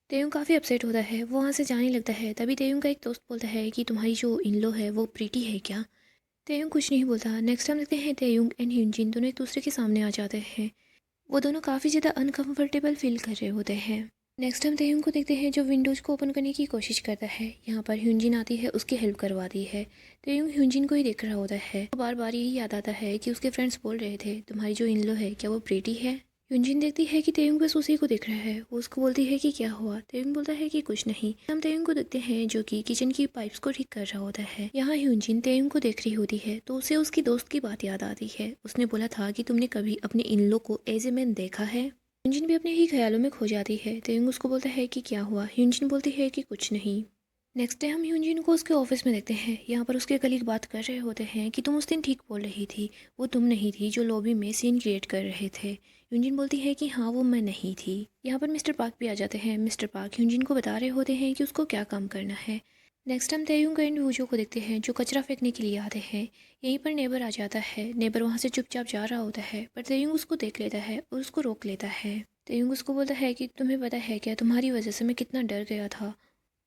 तेयुंग काफ़ी अपसेट होता है। वो वहाँ से जाने लगता है। तभी तेयुंग का एक दोस्त बोलता है कि तुम्हारी जो इन लो है वो प्रीटी है क्या। तेयुंग कुछ नहीं बोलता। नेक्स्ट टाइम देखते हैं तेयुंग एंड ह्यूनजिन दोनों एक दूसरे के सामने आ जाते हैं। वो दोनों काफ़ी ज़्यादा अनकंफर्टेबल फील कर रहे होते हैं। नेक्स्ट हम तेयुंग को देखते हैं जो विंडोज़ को ओपन करने की कोशिश करता है। यहाँ पर ह्यूनजिन आती है, उसकी हेल्प करवाती है। तेयुंग ह्यूनजिन को ही देख रहा होता है। तो बार बार यही याद आता है कि उसके फ्रेंड्स बोल रहे थे तुम्हारी जो इन लो है क्या वो प्रीटी है। ह्यूनजिन देखती है कि तेयुंग बस उसी को देख रहा है। वो उसको बोलती है कि क्या हुआ। तेयुंग बोलता है कि कुछ नहीं। हम तेयुंग को देखते हैं जो कि किचन की पाइप्स को ठीक कर रहा होता है। यहाँ ह्यूनजिन तेयुंग को देख रही होती है तो उसे उसकी दोस्त की बात याद आती है। उसने बोला था कि तुमने कभी अपने इन लो को एज ए मैन देखा है। यूनजिन भी अपने ही ख्यालों में खो जाती है। तेयुंग उसको बोलता है कि क्या हुआ। यूनजिन बोलती है कि कुछ नहीं। नेक्स्ट डे हम यूनजिन को उसके ऑफिस में देखते हैं। यहाँ पर उसके कलीग बात कर रहे होते हैं कि तुम उस दिन ठीक बोल रही थी, वो तुम नहीं थी जो लॉबी में सीन क्रिएट कर रहे थे। यूनजिन बोलती है कि हाँ वो मैं नहीं थी। यहाँ पर मिस्टर पार्क भी आ जाते हैं। मिस्टर पार्क यूनजिन को बता रहे होते हैं कि उसको क्या काम करना है। नेक्स्ट हम तेयुंग एंड वूजो को देखते हैं जो कचरा फेंकने के लिए आते हैं। यहीं पर नेबर आ जाता है। नेबर वहाँ से चुपचाप जा रहा होता है पर तेयुंग उसको देख लेता है और उसको रोक लेता है। तेयुंग उसको बोलता है कि तुम्हें पता है क्या, तुम्हारी वजह से मैं कितना डर गया था।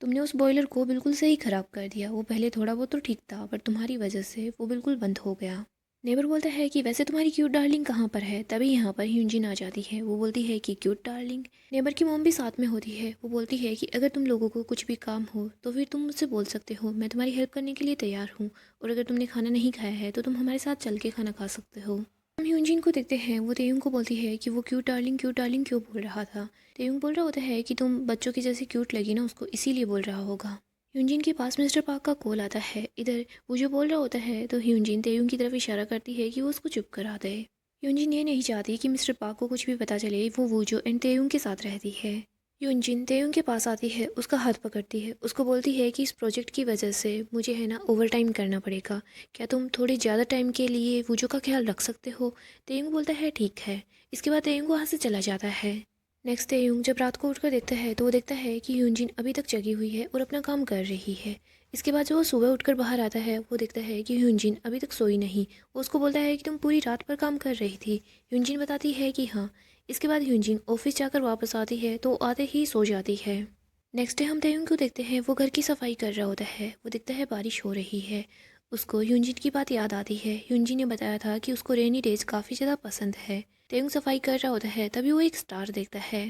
तुमने उस बॉयलर को बिल्कुल सही ख़राब कर दिया। वो पहले थोड़ा बहुत तो ठीक था पर तुम्हारी वजह से वो बिल्कुल बंद हो गया। नेबर बोलता है कि वैसे तुम्हारी क्यूट डार्लिंग कहाँ पर है। तभी यहाँ पर ह्यूनजिन आ जाती है। वो बोलती है कि क्यूट डार्लिंग। नेबर की मॉम भी साथ में होती है। वो बोलती है कि अगर तुम लोगों को कुछ भी काम हो तो फिर तुम मुझसे बोल सकते हो, मैं तुम्हारी हेल्प करने के लिए तैयार हूँ। और अगर तुमने खाना नहीं खाया है तो तुम हमारे साथ चल के खाना खा सकते हो। हम ह्यूनजिन को देखते हैं। वो तेयुंग को बोलती है कि वो क्यूट डार्लिंग क्यों बोल रहा था। तेयुंग बोल रहा होता है कि तुम बच्चों की जैसे क्यूट लगी ना उसको, इसीलिए बोल रहा होगा। ह्यूनजिन के पास मिस्टर पार्क का कॉल आता है। इधर वो जो बोल रहा होता है तो ह्यूनजिन तेयुंग की तरफ इशारा करती है कि वो उसको चुप करा दे। ह्यूनजिन ये नहीं चाहती कि मिस्टर पार्क को कुछ भी पता चले। वो वूजो एंड तेयुंग के साथ रहती है। ह्यूनजिन तेयुंग के पास आती है, उसका हाथ पकड़ती है, उसको बोलती है कि इस प्रोजेक्ट की वजह से मुझे है ना ओवर टाइम करना पड़ेगा। क्या तुम थोड़ी ज़्यादा टाइम के लिए वूजो का ख्याल रख सकते हो। तेयुंग बोलता है ठीक है। इसके बाद तेयुंग वहाँ से चला जाता है। नेक्स्ट तेयुंग जब रात को उठकर देखता है तो वो देखता है कि ह्यूनजिन अभी तक जगी हुई है और अपना काम कर रही है। इसके बाद जब वो सुबह उठकर बाहर आता है वो देखता है कि ह्यूनजिन अभी तक सोई नहीं। वो उसको बोलता है कि तुम पूरी रात पर काम कर रही थी। ह्यूनजिन बताती है कि हाँ। इसके बाद ह्यूनजिन ऑफिस जाकर वापस आती है तो आते ही सो जाती है। नेक्स्ट डे हम तेयुंग को देखते हैं। वो घर की सफाई कर रहा होता है। वो देखता है बारिश हो रही है। उसको ह्यूनजिन की बात याद आती है। ह्यूनजिन ने बताया था कि उसको रेनी डेज काफ़ी ज़्यादा पसंद है। तेयुंग सफाई कर रहा होता है तभी वो एक स्टार देखता है।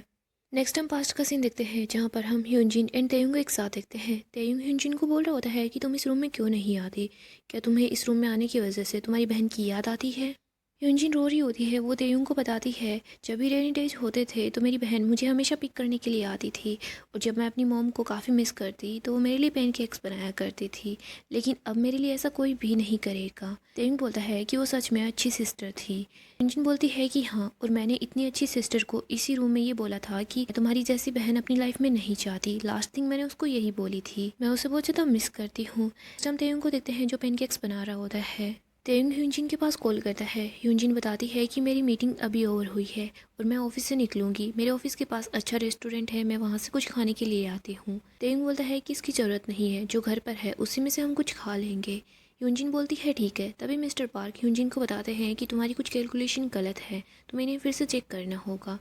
नेक्स्ट हम पास्ट का सीन देखते हैं जहाँ पर हम ह्यूनजिन एंड तेयुंग को एक साथ देखते हैं। तेयुंग ह्यूनजिन को बोल रहा होता है कि तुम इस रूम में क्यों नहीं आती, क्या तुम्हें इस रूम में आने की वजह से तुम्हारी बहन की याद आती है। ह्यूनजिन रो रही होती है, वो तेयुंग को बताती है जब भी रेनी डेज होते थे तो मेरी बहन मुझे हमेशा पिक करने के लिए आती थी, और जब मैं अपनी मॉम को काफ़ी मिस करती तो वो मेरे लिए पैनकेक्स बनाया करती थी, लेकिन अब मेरे लिए ऐसा कोई भी नहीं करेगा। तेयुंग बोलता है कि वो सच में अच्छी सिस्टर थी। अंजन बोलती है कि हाँ, और मैंने इतनी अच्छी सिस्टर को इसी रूम में ये बोला था कि तुम्हारी जैसी बहन अपनी लाइफ में नहीं चाहती। लास्ट थिंग मैंने उसको यही बोली थी। मैं उसे बहुत ज़्यादा मिस करती हूँ। हम तेयुंग को देखते हैं जो पेनकेक्स बना रहा होता है। तेयुंग ह्यूनजिन के पास कॉल करता है। ह्यूनजिन बताती है कि मेरी मीटिंग अभी ओवर हुई है और मैं ऑफिस से निकलूंगी। मेरे ऑफिस के पास अच्छा रेस्टोरेंट है, मैं वहाँ से कुछ खाने के लिए आती हूँ। तेयुंग बोलता है कि इसकी ज़रूरत नहीं है, जो घर पर है उसी में से हम कुछ खा लेंगे। यूनजिन बोलती है ठीक है। तभी मिस्टर पार्क यूनजिन को बताते हैं कि तुम्हारी कुछ कैलकुलेशन गलत है, तुम्हें इन्हें फिर से चेक करना होगा।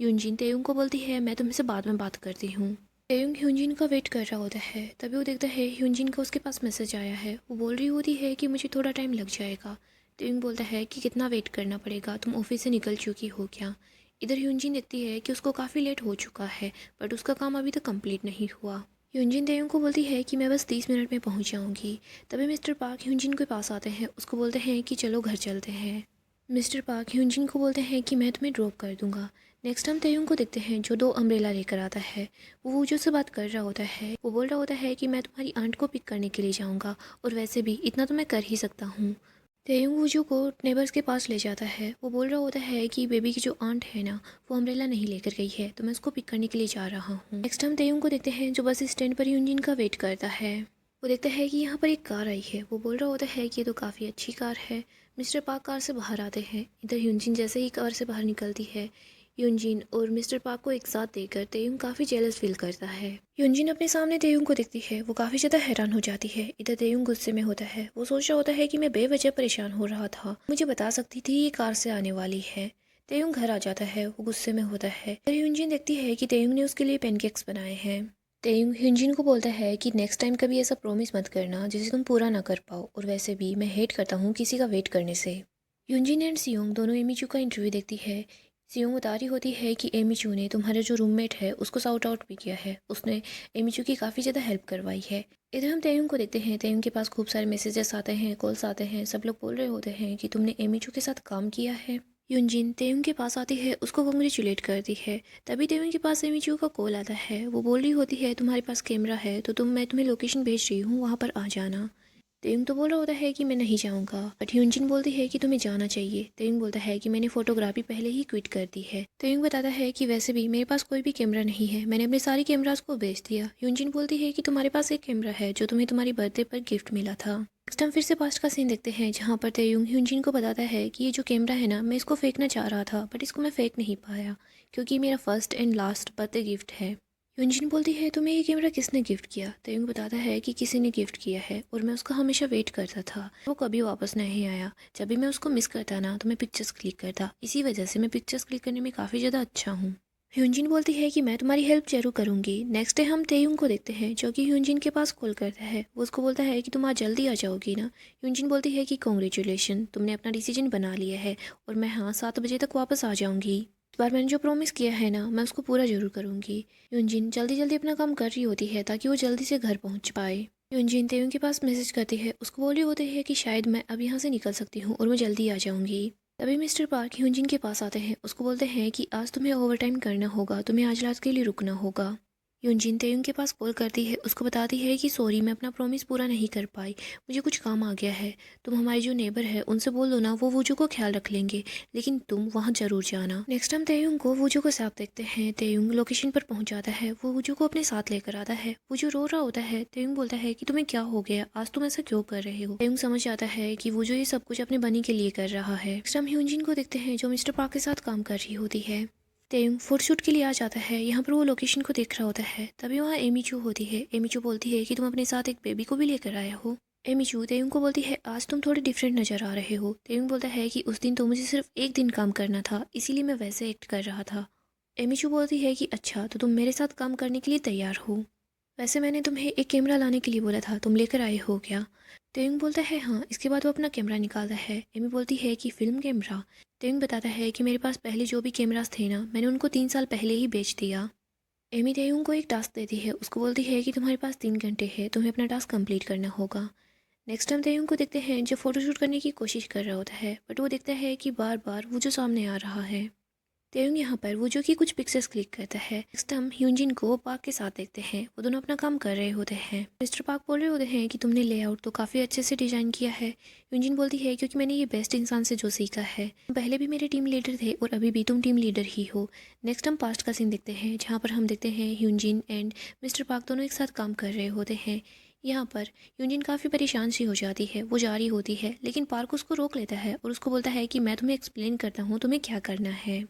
यूनजिन तेयुंग को बोलती है मैं तुमसे बाद में बात करती हूँ। तेयुंग ह्यूनजिन का वेट कर रहा होता है। तभी वो देखता है ह्यूनजिन का उसके पास मैसेज आया है। वो बोल रही होती है कि मुझे थोड़ा टाइम लग जाएगा। तेयुंग बोलता है कि कितना वेट करना पड़ेगा, तुम ऑफिस से निकल चुकी हो क्या। इधर ह्यूनजिन देखती है कि उसको काफ़ी लेट हो चुका है, बट उसका काम अभी तक कंप्लीट नहीं हुआ। ह्यूनजिन तेयुंग को बोलती है कि मैं बस 30 मिनट में पहुंच जाऊंगी। तभी मिस्टर पार्क ह्यूनजिन के पास आते हैं, उसको बोलते हैं कि चलो घर चलते हैं। मिस्टर पार्क ह्यूनजिन को बोलते हैं कि मैं तुम्हें ड्रॉप कर दूंगा। नेक्स्ट हम तेयुंग को देखते हैं जो 2 अम्ब्रेला लेकर आता है। वो वूजो से बात कर रहा होता है। वो बोल रहा होता है कि मैं तुम्हारी आंट को पिक करने के लिए जाऊंगा, और वैसे भी इतना तो मैं कर ही सकता हूँ। तेयुंग वूजो को नेबर्स के पास ले जाता है। वो बोल रहा होता है कि बेबी की जो आंट है ना, वो अम्ब्रेला नहीं लेकर गई है, तो मैं उसको पिक करने के लिए जा रहा हूँ। नेक्स्ट हम तेयुंग को देखते हैं जो बस स्टैंड पर ह्यूनजिन का वेट करता है। वो देखता है कि यहाँ पर एक कार आई है। वो बोल रहा होता है कि ये तो काफ़ी अच्छी कार है। मिस्टर पार्क कार से बाहर आते हैं। इधर ह्यूनजिन जैसे ही कार से बाहर निकलती है, ह्यूनजिन और मिस्टर पार्क को एक साथ देखकर तेयुंग काफ़ी जेलस फील करता है। ह्यूनजिन अपने सामने तेयुंग को देखती है। वो काफ़ी ज़्यादा हैरान हो जाती है। इधर तेयुंग गुस्से में होता है। वो सोच रहा होता है कि मैं बेवजह परेशान हो रहा था, मुझे बता सकती थी ये कार से आने वाली है। तेयुंग घर आ जाता है। वो गुस्से में होता है। ह्यूनजिन देखती है कि तेयुंग ने उसके लिए पेनकेक्स बनाए हैं। तेयुंग ह्यूनजिन को बोलता है कि नेक्स्ट टाइम कभी ऐसा प्रॉमिस मत करना जिसे तुम पूरा ना कर पाओ, और वैसे भी मैं हेट करता हूँ किसी का वेट करने से। ह्यूनजिन एंड सियोंग दोनों एमीचू का इंटरव्यू देखती है। सियोंग बता रही होती है कि एमीचू ने तुम्हारा जो रूममेट है उसको साउट आउट भी किया है, उसने एमीचू की काफ़ी ज़्यादा हेल्प करवाई है। इधर हम तेयुंग को देखते हैं। तेयुंग के पास खूब सारे मैसेजेस आते हैं, कॉल्स आते हैं। सब लोग बोल रहे होते हैं कि तुमने एमीचू के साथ काम किया है। यूनजिन तेयुंग के पास आती है, उसको कॉन्ग्रेचुलेट करती है। तभी तेयुंग के पास एमीचू का कॉल आता है। वो बोल रही होती है तुम्हारे पास कैमरा है तो मैं तुम्हें लोकेशन भेज रही हूँ, वहाँ पर आ जाना। तेयुंग तो बोल रहा होता है कि मैं नहीं जाऊँगा, बट ह्यूनजिन बोलती है कि तुम्हें जाना चाहिए। तेयुंग बोलता है कि मैंने फोटोग्राफी पहले ही क्विट कर दी है। तेयुंग बताता है कि वैसे भी मेरे पास कोई भी कैमरा नहीं है, मैंने अपने सारे कैमरास को बेच दिया। ह्यूनजिन बोलती है कि तुम्हारे पास एक कैमरा है जो तुम्हें तुम्हारी बर्थडे पर गिफ्ट मिला था। नेक्स्ट हम फिर से पास्ट का सीन देखते हैं जहाँ पर तेयुंग ह्यूनजिन को बताता है कि ये जो कैमरा है ना, मैं इसको फेंकना चाह रहा था, बट इसको मैं फेंक नहीं पाया क्योंकि मेरा first and last birthday gift है। यूनजिन बोलती है तुम्हें ये कैमरा किसने गिफ्ट किया। तेयुंग बताता है कि किसी ने गिफ्ट किया है, और मैं उसका हमेशा वेट करता था, वो कभी वापस नहीं आया। जब भी मैं उसको मिस करता ना तो मैं पिक्चर्स क्लिक करता, इसी वजह से मैं पिक्चर्स क्लिक करने में काफ़ी ज़्यादा अच्छा हूँ। ह्यूनजिन बोलती है कि मैं तुम्हारी हेल्प जरूर करूंगी। नेक्स्ट डे हम तेयुंग को देखते हैं जो कि ह्यूनजिन के पास कॉल करता है। वो उसको बोलता है कि तुम आज जल्दी आ जाओगी ना। ह्यूनजिन बोलती है कि कॉन्ग्रेचुलेशन, तुमने अपना डिसीजन बना लिया है, और मैं हाँ 7 बजे तक वापस आ जाऊंगी। इस बार मैंने जो प्रॉमिस किया है ना, मैं उसको पूरा जरूर करूंगी। यूनजिन जल्दी जल्दी अपना काम कर रही होती है ताकि वो जल्दी से घर पहुंच पाए। यूनजिन तेयुंग के पास मैसेज करती है, उसको बोल रही होती है कि शायद मैं अब यहाँ से निकल सकती हूँ और मैं जल्दी आ जाऊंगी। तभी मिस्टर पार्क ह्यूनजिन के पास आते हैं, उसको बोलते हैं कि आज तुम्हें ओवरटाइम करना होगा, तुम्हें आज रात के लिए रुकना होगा। यूनजिन तेयुंग के पास कॉल करती है, उसको बताती है कि सॉरी मैं अपना प्रॉमिस पूरा नहीं कर पाई, मुझे कुछ काम आ गया है। तुम हमारे जो नेबर है उनसे बोल दो ना, वो वूजू को ख्याल रख लेंगे, लेकिन तुम वहाँ जरूर जाना। नेक्स्ट हम तेयुंग को वूजू के साथ देखते हैं। तेयुंग लोकेशन पर पहुँच जाता है, वो वूजू को अपने साथ लेकर आता है। वूजू रो रहा होता है। तेयुंग बोलता है कि तुम्हें क्या हो गया, आज तुम ऐसा क्यों कर रहे हो। तेयुंग समझ जाता है कि वूजू ये सब कुछ अपने बनी के लिए कर रहा है। नेक्स्ट हम ह्यूनजिन को देखते हैं जो मिस्टर पार्क के साथ काम कर रही होती है। तेयुंग फोटोशूट के लिए आ जाता है। यहाँ पर वो लोकेशन को देख रहा होता है। तभी वहाँ एमीचू होती है। एमीचू बोलती है कि तुम अपने साथ एक बेबी को भी लेकर आया हो। एमीचू तेयुंग को बोलती है आज तुम थोड़े डिफरेंट नजर आ रहे हो। तेयुंग बोलता है कि उस दिन तो मुझे सिर्फ एक दिन काम करना था, इसीलिए मैं वैसे एक्ट कर रहा था। एमीचू बोलती है कि अच्छा, तो तुम मेरे साथ काम करने के लिए तैयार हो। वैसे मैंने तुम्हें एक कैमरा लाने के लिए बोला था, तुम लेकर आए हो क्या। तेयुंग बोलता है हाँ। इसके बाद वो अपना कैमरा निकालता है। एमी बोलती है कि फिल्म कैमरा। तेयुंग बताता है कि मेरे पास पहले जो भी कैमरास थे ना, मैंने उनको 3 साल पहले ही बेच दिया। एमी तेयुंग को एक टास्क देती है। उसको बोलती है कि तुम्हारे पास 3 घंटे है, तुम्हें अपना टास्क कंप्लीट करना होगा। नेक्स्ट हम तेयुंग को देखते हैं जो फोटोशूट करने की कोशिश कर रहा होता है, बट वो देखता है कि बार बार वो जो सामने आ रहा है। तेयुंग यहाँ पर वो जो कि कुछ पिक्चर्स क्लिक करता है। नेक्स्ट हम ह्यूनजिन को पार्क के साथ देखते हैं। वो दोनों अपना काम कर रहे होते हैं। मिस्टर पार्क बोल रहे होते हैं कि तुमने लेआउट तो काफ़ी अच्छे से डिजाइन किया है। ह्यूनजिन बोलती है क्योंकि मैंने ये बेस्ट इंसान से जो सीखा है। पहले भी मेरे टीम लीडर थे और अभी भी तुम टीम लीडर ही हो। नेक्स्ट हम पास्ट का सीन देखते हैं जहाँ पर हम देखते हैं ह्यूनजिन एंड मिस्टर पार्क दोनों एक साथ काम कर रहे होते हैं। यहाँ पर यूजिन काफ़ी परेशान सी हो जाती है। वो जा रही होती है लेकिन पार्क उसको रोक लेता है और उसको बोलता है कि मैं तुम्हें एक्सप्लेन करता हूँ तुम्हें क्या करना है।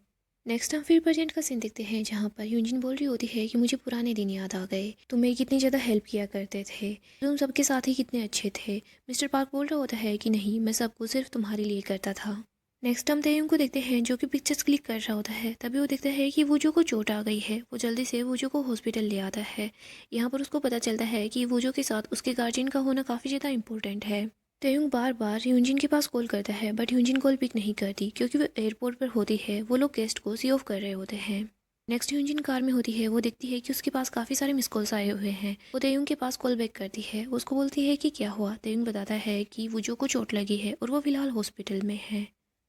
नेक्स्ट हम फिर प्रेजेंट का सीन देखते हैं जहाँ पर यूजिन बोल रही होती है कि मुझे पुराने दिन याद आ गए, तुम मेरी कितनी ज़्यादा हेल्प किया करते थे, तुम सबके साथ ही कितने अच्छे थे। मिस्टर पार्क बोल रहा होता है कि नहीं, मैं सब कुछ सिर्फ तुम्हारे लिए करता था। नेक्स्ट हम तेयुंग को देखते हैं जो कि पिक्चर्स क्लिक कर रहा होता है। तभी वो देखता है कि वूजो को चोट आ गई है। वो जल्दी से वूजो को हॉस्पिटल ले आता है। यहाँ पर उसको पता चलता है कि वूजो के साथ उसके गार्जियन का होना काफ़ी ज़्यादा इंपॉर्टेंट है। तेयुंग बार बार ह्यूनजिन के पास कॉल करता है बट ह्यूनजिन कॉल पिक नहीं करती क्योंकि वो एयरपोर्ट पर होती है। वो लोग गेस्ट को सी ऑफ कर रहे होते हैं। नेक्स्ट ह्यूनजिन कार में होती है। वो देखती है कि उसके पास काफ़ी सारे मिस कॉल्स आए हुए हैं। वो तेयुंग के पास कॉल बैक करती है। वो उसको बोलती है कि क्या हुआ। तेयुंग बताता है कि वूजो को चोट लगी है और वो फिलहाल हॉस्पिटल में है।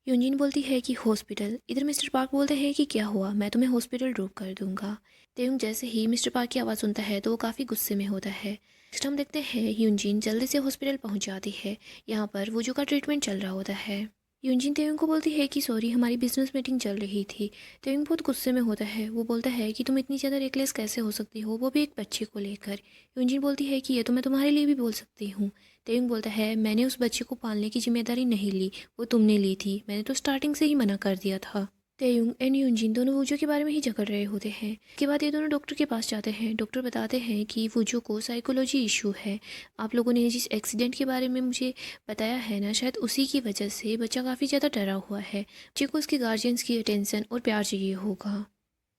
यूनजिन बोलती है कि हॉस्पिटल। इधर मिस्टर पार्क बोलते हैं कि क्या हुआ, मैं तुम्हें हॉस्पिटल ड्रॉप कर दूंगा। तेयुंग जैसे ही मिस्टर पार्क की आवाज़ सुनता है तो वो काफ़ी गुस्से में होता है। नेक्स्ट हम देखते हैं यूनजिन जल्दी से हॉस्पिटल पहुंच जाती है। यहाँ पर वूजू का ट्रीटमेंट चल रहा होता है। यूनजिन तेयुंग को बोलती है कि सॉरी, हमारी बिजनेस मीटिंग चल रही थी। तेयुंग बहुत गुस्से में होता है। वो बोलता है कि तुम इतनी ज़्यादा रेकलेस कैसे हो सकती हो, वो भी एक बच्चे को लेकर। यूनजिन बोलती है कि ये तो मैं तुम्हारे लिए भी बोल सकती हूँ। तेयुंग बोलता है मैंने उस बच्चे को पालने की जिम्मेदारी नहीं ली, वो तुमने ली थी, मैंने तो स्टार्टिंग से ही मना कर दिया था। तेयुंग एंड यूनजिन दोनों वूजो के बारे में ही झगड़ रहे होते हैं। इसके बाद ये दोनों डॉक्टर के पास जाते हैं। डॉक्टर बताते हैं कि वूजो को साइकोलॉजी इशू है। आप लोगों ने जिस एक्सीडेंट के बारे में मुझे बताया है ना, शायद उसी की वजह से बच्चा काफ़ी ज़्यादा डरा हुआ है। बच्चे को उसके गार्जियंस की अटेंशन और प्यार चाहिए होगा।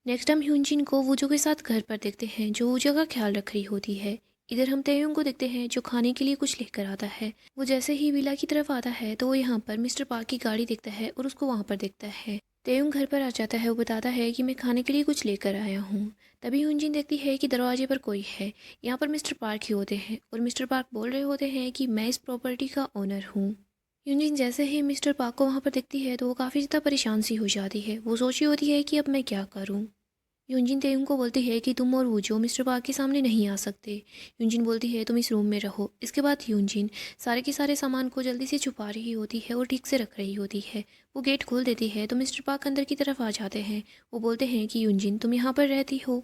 नेक्स्ट हम ह्यूनजिन को वूजो के साथ घर पर देखते हैं जो वूजो का ख्याल रख रही होती है। इधर हम तेयुंग को देखते हैं जो खाने के लिए कुछ लेकर आता है। वो जैसे ही विला की तरफ आता है तो वो यहाँ पर मिस्टर पार्क की गाड़ी देखता है और उसको वहाँ पर देखता है। तेयुंग घर पर आ जाता है। वो बताता है कि मैं खाने के लिए कुछ लेकर आया हूँ। तभी ह्यूनजिन देखती है कि दरवाजे पर कोई है। यहाँ पर मिस्टर पार्क ही होते हैं और मिस्टर पार्क बोल रहे होते हैं कि मैं इस प्रॉपर्टी का ओनर हूँ। ह्यूनजिन जैसे ही मिस्टर पार्क को वहाँ पर देखती है तो वो काफ़ी ज़्यादा परेशान सी हो जाती है। वो सोची होती है कि अब मैं क्या करूँ। यूनजिन तेयुंग को बोलती है कि तुम और वूजो मिस्टर पार्क के सामने नहीं आ सकते। यूनजिन बोलती है तुम इस रूम में रहो। इसके बाद यूनजिन सारे के सारे सामान को जल्दी से छुपा रही होती है और ठीक से रख रही होती है। वो गेट खोल देती है तो मिस्टर पार्क अंदर की तरफ आ जाते हैं। वो बोलते हैं कि यूनजिन तुम यहाँ पर रहती हो।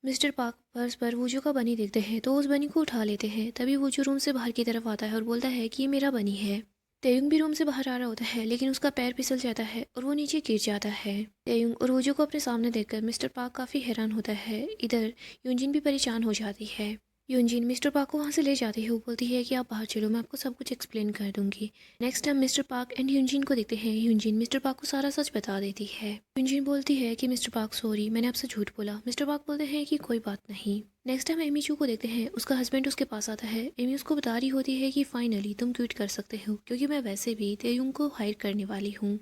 मिस्टर पार्क फर्श पर वूजो का बनी देखते हैं तो उस बनी को उठा लेते हैं। तभी वूजो रूम से बाहर की तरफ आता है और बोलता है कि ये मेरा बनी है। तेयुंग भी रूम से बाहर आ रहा होता है लेकिन उसका पैर फिसल जाता है और वो नीचे गिर जाता है। तेयुंग और वूजो को अपने सामने देखकर मिस्टर पार्क काफ़ी हैरान होता है। इधर यूनजिन भी परेशान हो जाती है। यूनजिन मिस्टर पार्क को वहाँ से ले जाती है। वो बोलती है कि आप बाहर चलो, मैं आपको सब कुछ एक्सप्लेन कर दूंगी। नेक्स्ट हम मिस्टर पार्क एंड यूनजिन को देखते हैं। यूनजिन मिस्टर पार्क को सारा सच बता देती है। यूनजिन बोलती है कि मिस्टर पार्क सॉरी, मैंने आपसे झूठ बोला। मिस्टर पार्क बोलते हैं कि कोई बात नहीं। नेक्स्ट हम एमी चू को देखते हैं। उसका हस्बैंड उसके पास आता है। एमी उसको बता रही होती है कि फाइनली तुम क्विट कर सकते हो क्योंकि मैं वैसे भी तेयुंग को हायर करने वाली हूँ।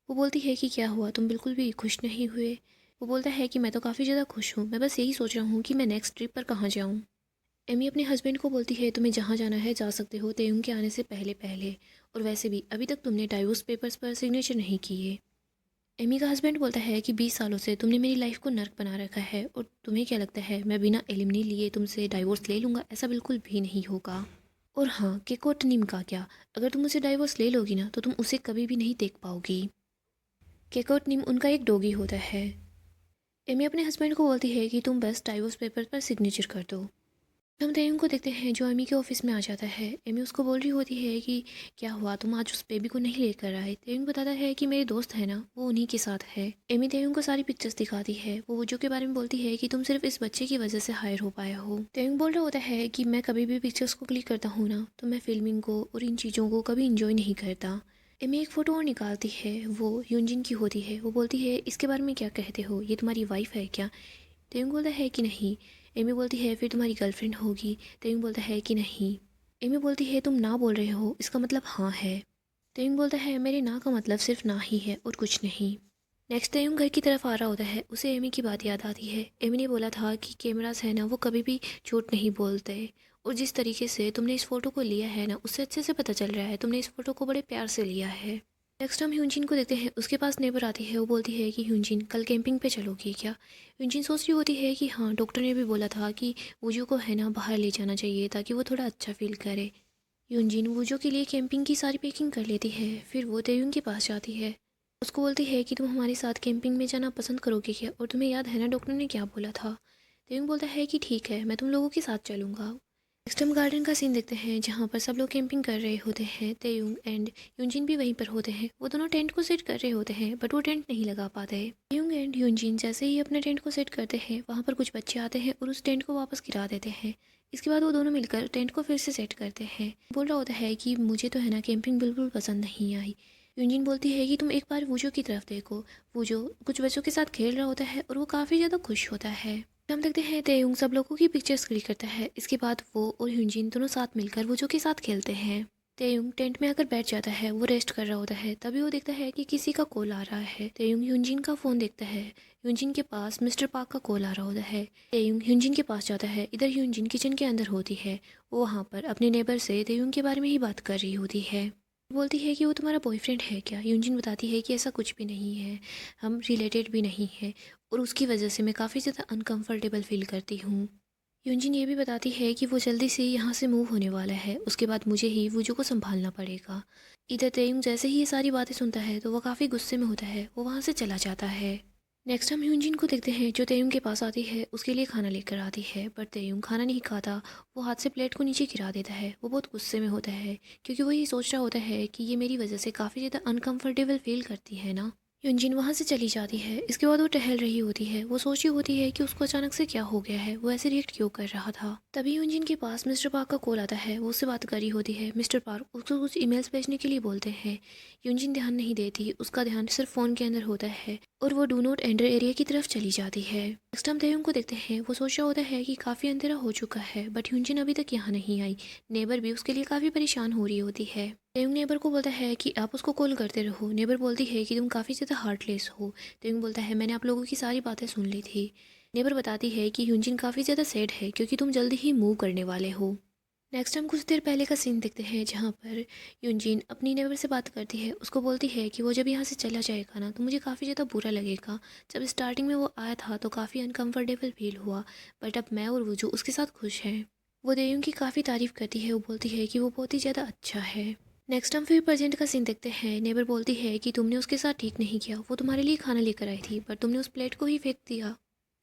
वो बोलती है कि क्या हुआ, तुम बिल्कुल भी खुश नहीं हुए। वो बोलता है कि मैं तो काफ़ी ज़्यादा खुश हूँ, मैं बस यही सोच रहा हूँ कि मैं नेक्स्ट ट्रिप पर कहाँ जाऊँ। एमी अपने हस्बैंड को बोलती है तुम्हें जहाँ जाना है जा सकते हो तेयुंग के आने से पहले पहले, और वैसे भी अभी तक तुमने डाइवोर्स पेपर्स पर सिग्नेचर नहीं किए। एमी का हस्बैंड बोलता है कि 20 सालों से तुमने मेरी लाइफ को नर्क बना रखा है और तुम्हें क्या लगता है मैं बिना एलिमनी लिए तुमसे डाइवोर्स ले लूँगा? ऐसा बिल्कुल भी नहीं होगा। और हाँ, केकोट निम का क्या, अगर तुम मुझसे डाइवोर्स ले लोगी ना तो तुम उसे कभी भी नहीं देख पाओगी। केकोट निम उनका एक डॉगी होता है। एमी अपने हस्बैंड को बोलती है कि तुम बस डाइवोर्स पेपर पर सिग्नेचर कर दो। हम तेयुंग को देखते हैं जो एमी के ऑफिस में आ जाता है। एमी उसको बोल रही होती है कि क्या हुआ, तुम आज उस बेबी को नहीं लेकर आए। तेयुंग बताता है कि मेरे दोस्त है ना, वो उन्हीं के साथ है। एमी तेयुंग को सारी पिक्चर्स दिखाती है। वो वूजो के बारे में बोलती है कि तुम सिर्फ इस बच्चे की वजह से हायर हो पाया हो। तेयुंग बोल रहा होता है कि मैं कभी भी पिक्चर्स को क्लिक करता हूँ ना तो मैं फिल्मिंग को और इन चीज़ों को कभी इंजॉय नहीं करता। एमी एक फ़ोटो और निकालती है। वो यूनजिन की होती है। वो बोलती है इसके बारे में क्या कहते हो, ये तुम्हारी वाइफ है क्या? तेयुंग बोलता है कि नहीं। एमी बोलती है फिर तुम्हारी गर्लफ्रेंड होगी। तेयुंग बोलता है कि नहीं। एमी बोलती है तुम ना बोल रहे हो इसका मतलब हाँ है। तेयुंग बोलता है मेरे ना का मतलब सिर्फ ना ही है और कुछ नहीं। नेक्स्ट तेयुंग घर की तरफ आ रहा होता है, उसे एमी की बात याद आती है। एमी ने बोला था कि कैमरास है ना वो कभी भी झूठ नहीं बोलते, और जिस तरीके से तुमने इस फोटो को लिया है ना उससे अच्छे से पता चल रहा है तुमने इस फोटो को बड़े प्यार से लिया है। नेक्स्ट हम ह्यूनजिन को देखते हैं, उसके पास नेबर आती है। वो बोलती है कि ह्यूनजिन कल कैंपिंग पे चलोगी क्या। ह्यूनजिन सोच रही होती है कि हाँ डॉक्टर ने भी बोला था कि वूजू को है ना बाहर ले जाना चाहिए ताकि वो थोड़ा अच्छा फील करे। ह्यूनजिन वूजू के लिए कैंपिंग की सारी पैकिंग कर लेती है, फिर वो तेयुंग के पास जाती है। उसको बोलती है कि तुम हमारे साथ कैंपिंग में जाना पसंद करोगे क्या, और तुम्हें याद है ना डॉक्टर ने क्या बोला था। तेयुंग बोलता है कि ठीक है मैं तुम लोगों के साथ चलूँगा। नेक्स्ट हम गार्डन का सीन देखते हैं जहाँ पर सब लोग कैंपिंग कर रहे होते हैं। तेयुंग एंड यूनजिन भी वहीं पर होते हैं। वो दोनों टेंट को सेट कर रहे होते हैं बट वो टेंट नहीं लगा पाते। तेयुंग एंड यूनजिन जैसे ही अपने टेंट को सेट करते हैं वहाँ पर कुछ बच्चे आते हैं और उस टेंट को वापस गिरा देते हैं। इसके बाद वो दोनों मिलकर टेंट को फिर से सेट करते हैं। बोल रहा होता है कि मुझे तो है ना कैंपिंग बिल्कुल पसंद नहीं आई। यूनजिन बोलती है कि तुम एक बार वूजो की तरफ देखो। वूजो कुछ बच्चों के साथ खेल रहा होता है और वो काफ़ी ज़्यादा खुश होता है। हम देखते हैं तेयुंग सब लोगों की पिक्चर्स क्लिक करता है। इसके बाद वो और ह्यूनजिन दोनों साथ मिलकर वूजो के साथ खेलते हैं। तेयुंग टेंट में आकर बैठ जाता है, वो रेस्ट कर रहा होता है। तभी वो देखता है कि किसी का कॉल आ रहा है। तेयुंग ह्यूनजिन का फ़ोन देखता है। ह्यूनजिन के पास मिस्टर पार्क का कॉल आ रहा होता है। तेयुंग ह्यूनजिन के पास जाता है। इधर ह्यूनजिन किचन के अंदर होती है। वो वहाँ पर अपने नेबर से तेयुंग के बारे में ही बात कर रही होती है। बोलती है कि वो तुम्हारा बॉयफ्रेंड है क्या। यूनजिन बताती है कि ऐसा कुछ भी नहीं है, हम रिलेटेड भी नहीं है, और उसकी वजह से मैं काफ़ी ज़्यादा अनकंफर्टेबल फील करती हूँ। यूनजिन ये भी बताती है कि वो जल्दी से यहाँ से मूव होने वाला है, उसके बाद मुझे ही वूजू को संभालना पड़ेगा। इधर तेयुंग जैसे ही ये सारी बातें सुनता है तो वो काफ़ी गुस्से में होता है, वो वहाँ से चला जाता है। नेक्स्ट हम ह्यूनजिन को देखते हैं जो तेयुंग के पास आती है, उसके लिए खाना लेकर आती है बट तेयुंग खाना नहीं खाता। वो हाथ से प्लेट को नीचे गिरा देता है। वो बहुत गुस्से में होता है क्योंकि वो ये सोच रहा होता है कि ये मेरी वजह से काफ़ी ज़्यादा अनकंफर्टेबल फील करती है ना। यूनजिन वहाँ से चली जाती है। इसके बाद वो टहल रही होती है। वो सोच रही होती है कि उसको अचानक से क्या हो गया है, वो ऐसे रिएक्ट क्यों कर रहा था। तभी यूनजिन के पास मिस्टर पार्क का कॉल आता है। वो उससे बात कर रही होती है। मिस्टर पार्क उसको कुछ ईमेल्स भेजने के लिए बोलते हैं। यूनजिन ध्यान नहीं देती, उसका ध्यान सिर्फ फ़ोन के अंदर होता है और वो डू नॉट एंटर एरिया की तरफ चली जाती है। नेक्स्ट हम तेयुंग को देखते हैं। वो सोच रहा होता है कि काफ़ी अंधेरा हो चुका है बट यूनजिन अभी तक यहाँ नहीं आई। नेबर भी उसके लिए काफ़ी परेशान हो रही होती है। तेयुंग नेबर को बोलता है कि आप उसको कॉल करते रहो। नेबर बोलती है कि तुम काफ़ी ज़्यादा हार्टलेस हो। तेयुंग बोलता है मैंने आप लोगों की सारी बातें सुन ली थी। नेबर बताती है कि ह्यूनजिन काफ़ी ज़्यादा सैड है क्योंकि तुम जल्दी ही मूव करने वाले हो। नेक्स्ट हम कुछ देर पहले का सीन देखते हैं जहाँ पर यूनजिन अपनी नेबर से बात करती है। उसको बोलती है कि वो जब यहाँ से चला जाएगा ना तो मुझे काफ़ी ज़्यादा बुरा लगेगा। जब स्टार्टिंग में वो आया था तो काफ़ी अनकंफर्टेबल फील हुआ बट अब मैं और वो जो उसके साथ खुश हैं। वो तेयुंग की काफ़ी तारीफ़ करती है। वो बोलती है कि वो बहुत ही ज़्यादा अच्छा है। नेक्स्ट हम फिर प्रेजेंट का सीन देखते हैं। नेबर बोलती है कि तुमने उसके साथ ठीक नहीं किया, वो तुम्हारे लिए खाना लेकर आई थी पर तुमने उस प्लेट को ही फेंक दिया।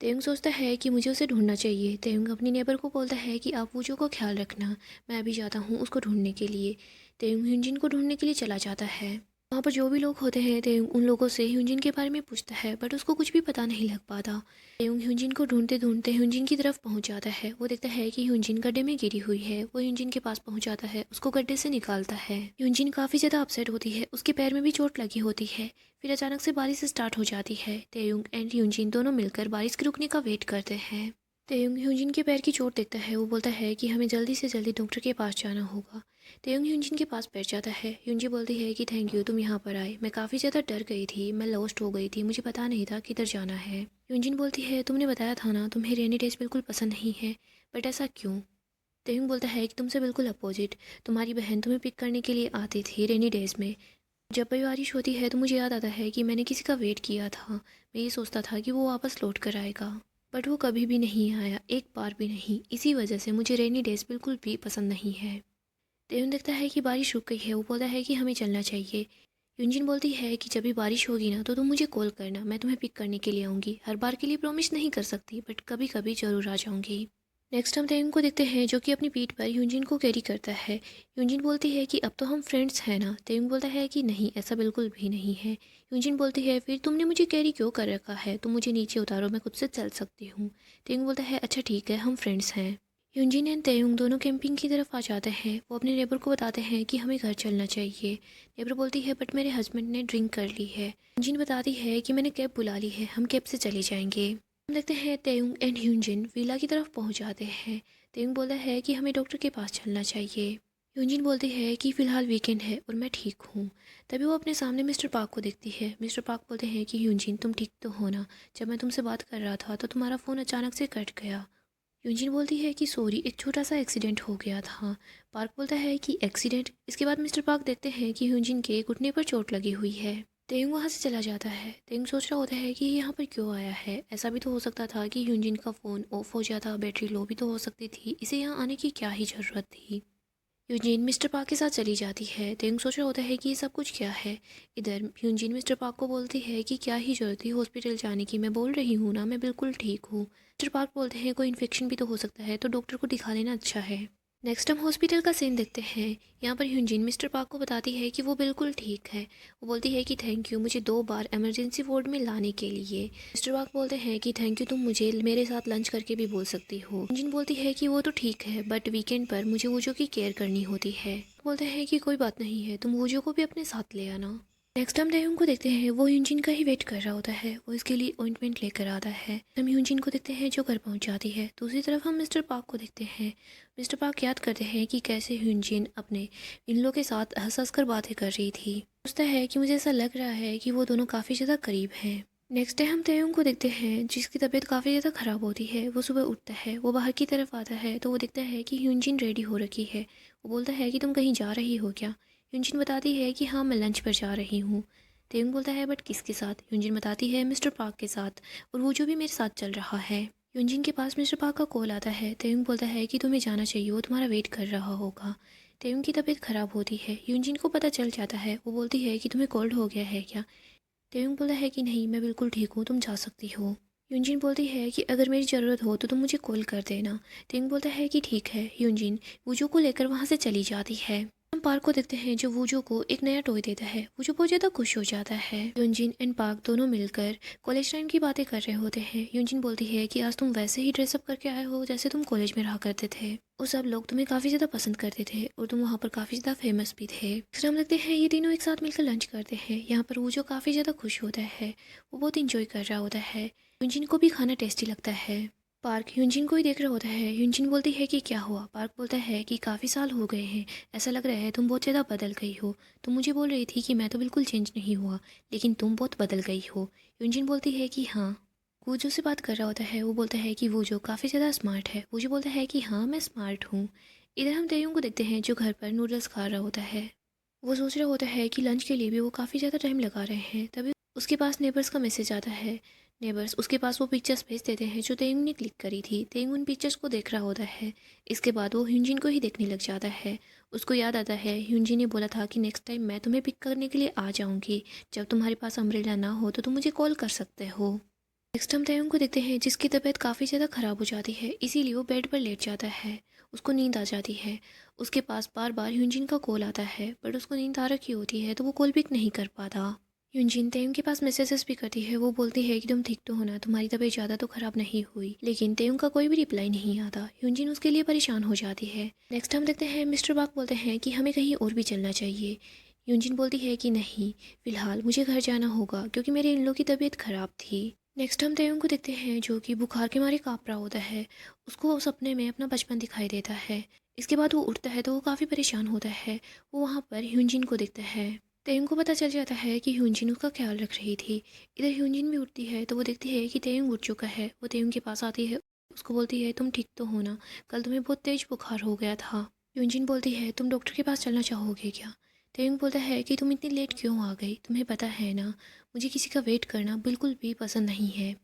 तेयुंग सोचता है कि मुझे उसे ढूंढना चाहिए। तेयुंग अपनी नेबर को बोलता है कि आप वूजो को ख्याल रखना, मैं अभी जाता हूँ उसको ढूंढने के लिए। तेयुंग ह्यूनजिन को ढूंढने के लिए चला जाता है। वहाँ पर जो भी लोग होते हैं तेयुंग उन लोगों से ह्यूनजिन के बारे में पूछता है बट उसको कुछ भी पता नहीं लग पाता। तेयुंग ह्यूनजिन को ढूंढते ढूंढते ह्यूनजिन की तरफ पहुँच जाता है। वो देखता है कि ह्यूनजिन गड्ढे में गिरी हुई है। वो ह्यूनजिन के पास पहुँच जाता है, उसको गड्ढे से निकालता है। ह्यूनजिन काफ़ी ज़्यादा अपसेट होती है, उसके पैर में भी चोट लगी होती है। फिर अचानक से बारिश स्टार्ट हो जाती है। तेयुंग एंड ह्यूनजिन दोनों मिलकर बारिश के रुकने का वेट करते हैं। तेयुंग ह्यूनजिन के पैर की चोट देखता है। वो बोलता है कि हमें जल्दी से जल्दी डॉक्टर के पास जाना होगा। तेयुंग ह्यूनजिन के पास बैठ जाता है। ह्यूनजी बोलती है कि थैंक यू तुम यहाँ पर आए, मैं काफ़ी ज़्यादा डर गई थी, मैं लॉस्ट हो गई थी, मुझे पता नहीं था किधर जाना है। ह्यूनजिन बोलती है तुमने बताया था ना तुम्हें रेनी डेज बिल्कुल पसंद नहीं है, बट ऐसा क्यों। तेयुंग बोलता है कि तुमसे बिल्कुल अपोजिट, तुम्हारी बहन तुम्हें पिक करने के लिए आती थी रेनी डेज में। जब भी बारिश होती है तो मुझे याद आता है कि मैंने किसी का वेट किया था। मैं ये सोचता था कि वो वापस लौट कर आएगा बट वो कभी भी नहीं आया, एक बार भी नहीं। इसी वजह से मुझे रेनी डेज बिल्कुल भी पसंद नहीं है। तेयुन देखता है कि बारिश रुक गई है। वो बोलता है कि हमें चलना चाहिए। यूनजिन बोलती है कि जब भी बारिश होगी ना तो तुम मुझे कॉल करना, मैं तुम्हें पिक करने के लिए आऊँगी। हर बार के लिए प्रॉमिस नहीं कर सकती बट कभी कभी ज़रूर आ जाऊँगी। नेक्स्ट हम तेयुंग को देखते हैं जो कि अपनी पीठ पर यूनजिन को कैरी करता है। यूनजिन बोलती है कि अब तो हम फ्रेंड्स हैं ना। तेयुंग बोलता है कि नहीं, ऐसा बिल्कुल भी नहीं है। यूनजिन बोलती है फिर तुमने मुझे कैरी क्यों कर रखा है, तुम मुझे नीचे उतारो, मैं खुद से चल सकती हूँ। तेयुंग बोलता है अच्छा ठीक है, हम फ्रेंड्स हैं। यूनजिन एंड तेयुंग दोनों कैंपिंग की तरफ आ जाते हैं। वो अपने नेबर को बताते हैं कि हमें घर चलना चाहिए। नेबर बोलती है बट मेरे हस्बैंड ने ड्रिंक कर ली है। यूनजिन बताती है कि मैंने कैब बुला ली है, हम कैब से चले जाएंगे। हम देखते हैं तेयुंग एंड ह्यूनजिन विला की तरफ पहुंच जाते हैं। तेयुंग बोलता है कि हमें डॉक्टर के पास चलना चाहिए। यूजिन बोलती है कि फ़िलहाल वीकेंड है और मैं ठीक हूँ। तभी वो अपने सामने मिस्टर पार्क को देखती है। मिस्टर पार्क बोलते हैं कि यूजिन तुम ठीक तो हो ना? जब मैं तुमसे बात कर रहा था तो तुम्हारा फ़ोन अचानक से कट गया। यूजिन बोलती है कि सॉरी, एक छोटा सा एक्सीडेंट हो गया था। पार्क बोलता है कि एक्सीडेंट? इसके बाद मिस्टर पार्क देखते हैं कि यूजिन के घुटने पर चोट लगी हुई है। तेयुंग वहाँ से चला जाता है। तेयुंग सोच रहा होता है कि ये यहाँ पर क्यों आया है। ऐसा भी तो हो सकता था कि यूजिन का फ़ोन ऑफ हो जाता, बैटरी लो भी तो हो सकती थी, इसे यहाँ आने की क्या ही ज़रूरत थी। यूजीन मिस्टर पार्क के साथ चली जाती है। तेंग सोच रहा होता है कि ये सब कुछ क्या है। इधर यूजीन मिस्टर पार्क को बोलती है कि क्या ही जरूरत थी हॉस्पिटल जाने की, मैं बोल रही हूँ ना मैं बिल्कुल ठीक हूँ। मिस्टर पार्क बोलते हैं कोई इन्फेक्शन भी तो हो सकता है, तो डॉक्टर को दिखा लेना अच्छा है। नेक्स्ट हम हॉस्पिटल का सीन देखते हैं। यहाँ पर यूजिन मिस्टर पार्क को बताती है कि वो बिल्कुल ठीक है। वो बोलती है कि थैंक यू मुझे 2 बार इमरजेंसी वार्ड में लाने के लिए। मिस्टर पार्क बोलते हैं कि थैंक यू, तुम मुझे मेरे साथ लंच करके भी बोल सकती हो। यूजिन बोलती है कि वो तो ठीक है बट वीकेंड पर मुझे वूजो की केयर करनी होती है। बोलते हैं कि कोई बात नहीं है, तुम वूजो को भी अपने साथ ले आना। नेक्स्ट हम डेहुन को देखते हैं। वो यूजिन का ही वेट कर रहा होता है। वो इसके लिए ऑइंटमेंट लेकर आता है। हम यूजिन को देखते हैं जो घर पहुंच जाती है। दूसरी तरफ हम मिस्टर पार्क को देखते हैं। मिस्टर पार्क याद करते हैं कि कैसे यूजिन अपने इन लोगों के साथ हंस हंस कर बातें कर रही थी। सोचता है कि मुझे ऐसा लग रहा है कि वो दोनों काफ़ी ज़्यादा करीब हैं। नेक्स्ट डे हम तेयुंग को देखते हैं जिसकी तबीयत काफ़ी ज़्यादा ख़राब होती है। वो सुबह उठता है, वो बाहर की तरफ आता है तो वो देखता है कि यूजिन रेडी हो रखी है। वो बोलता है कि तुम कहीं जा रही हो क्या? यूजिन बताती है कि हाँ मैं लंच पर जा रही हूँ। तेयुंग बोलता है बट किसके साथ? यूजिन बताती है मिस्टर पार्क के साथ, और वो जो भी मेरे साथ चल रहा है। यूजिन के पास मिस्टर पार्क का कॉल आता है। तेयुंग बोलता है कि तुम्हें जाना चाहिए, वो तुम्हारा वेट कर रहा होगा। तेयुंग की तबीयत ख़राब होती है। यूजिन को पता चल जाता है। वो बोलती है कि तुम्हें कोल्ड हो गया है क्या? तेयुंग बोलता है कि नहीं मैं बिल्कुल ठीक हूँ, तुम जा सकती हो। यूजिन बोलती है कि अगर मेरी ज़रूरत हो तो तुम मुझे कॉल कर देना। तेयुंग बोलता है कि ठीक है। यूजिन वूजो को लेकर वहाँ से चली जाती है। हम पार्क को देखते हैं जो वूजो को एक नया टॉय देता है। वूजो बहुत ज़्यादा खुश हो जाता है। यूजिन एंड पार्क दोनों मिलकर कॉलेज टाइम की बातें कर रहे होते हैं। यूजिन बोलती है कि आज तुम वैसे ही ड्रेसअप करके आए हो जैसे तुम कॉलेज में रहा करते थे, और सब लोग तुम्हें काफ़ी ज़्यादा पसंद करते थे और तुम वहाँ पर काफ़ी ज़्यादा फेमस भी थे। फिर हम लगते हैं ये तीनों एक साथ मिलकर लंच करते हैं। यहाँ पर वूजो काफ़ी ज़्यादा खुश होता है। वो बहुत इंजॉय कर रहा होता है। यूजिन को भी खाना टेस्टी लगता है। पार्क यूजिन को ही देख रहा होता है। यूजिन बोलती है कि क्या हुआ? पार्क बोलता है कि काफ़ी साल हो गए हैं, ऐसा लग रहा है तुम बहुत ज़्यादा बदल गई हो। तुम मुझे बोल रही थी कि मैं तो बिल्कुल चेंज नहीं हुआ, लेकिन तुम बहुत बदल गई हो। यूजिन बोलती है कि हाँ। वूजो से बात कर रहा होता है। वो बोलता है कि वूजो काफ़ी ज़्यादा स्मार्ट है। वूजो बोलता है कि हाँ मैं स्मार्ट हूँ। इधर हम तेयुंग को देखते हैं जो घर पर नूडल्स खा रहा होता है। वो सोच रहा होता है कि लंच के लिए भी वो काफ़ी ज़्यादा टाइम लगा रहे हैं। तभी उसके पास नेबर्स का मैसेज आता है। नेबर्स उसके पास वो पिक्चर्स भेज देते हैं जो तेयुंग ने क्लिक करी थी। तेयुंग उन पिक्चर्स को देख रहा होता है। इसके बाद वो ह्यूनजिन को ही देखने लग जाता है। उसको याद आता है ह्यूनजिन ने बोला था कि नेक्स्ट टाइम मैं तुम्हें पिक करने के लिए आ जाऊंगी, जब तुम्हारे पास अम्ब्रेला ना हो तो तुम मुझे कॉल कर सकते हो। नेक्स्ट हम तयंग को देखते हैं जिसकी तबीयत काफ़ी ज़्यादा ख़राब हो जाती है, इसीलिए वो बेड पर लेट जाता है। उसको नींद आ जाती है। उसके पास बार बार ह्यूनजिन का कॉल आता है, बट उसको नींद आ रखी होती है तो वो कॉल पिक नहीं कर पाता। ह्यूनजिन तयंग के पास मैसेजेस भी करती है। वो बोलती है कि तुम ठीक तो हो ना, तुम्हारी तबीयत ज़्यादा तो ख़राब नहीं हुई, लेकिन तयंग का कोई भी रिप्लाई नहीं आता। ह्यूनजिन उसके लिए परेशान हो जाती है। नेक्स्ट हम देखते हैं मिस्टर बाग बोलते हैं कि हमें कहीं और भी चलना चाहिए। ह्यूनजिन बोलती है कि नहीं, फ़िलहाल मुझे घर जाना होगा क्योंकि मेरे इन लोगों की तबीयत ख़राब थी। नेक्स्ट हम तेयुंग को देखते हैं जो कि बुखार के मारे काँप रहा होता है। उसको सपने में अपना बचपन दिखाई देता है। इसके बाद वो उठता है तो वो काफ़ी परेशान होता है। वो वहाँ पर ह्यूनजिन को देखता है। तेयुंग को पता चल जाता है कि ह्यूनजिन उसका ख्याल रख रही थी। इधर ह्यूनजिन भी उठती है तो वो देखती है कि तेयुंग उठ चुका है। वो तेयुंग के पास आती है। उसको बोलती है तुम ठीक तो हो ना, कल तुम्हें बहुत तेज बुखार हो गया था। ह्यूनजिन बोलती है तुम डॉक्टर के पास चलना चाहोगे क्या? तेयुंग बोलता है कि तुम इतनी लेट क्यों आ गई, तुम्हें पता है ना मुझे किसी का वेट करना बिल्कुल भी पसंद नहीं है।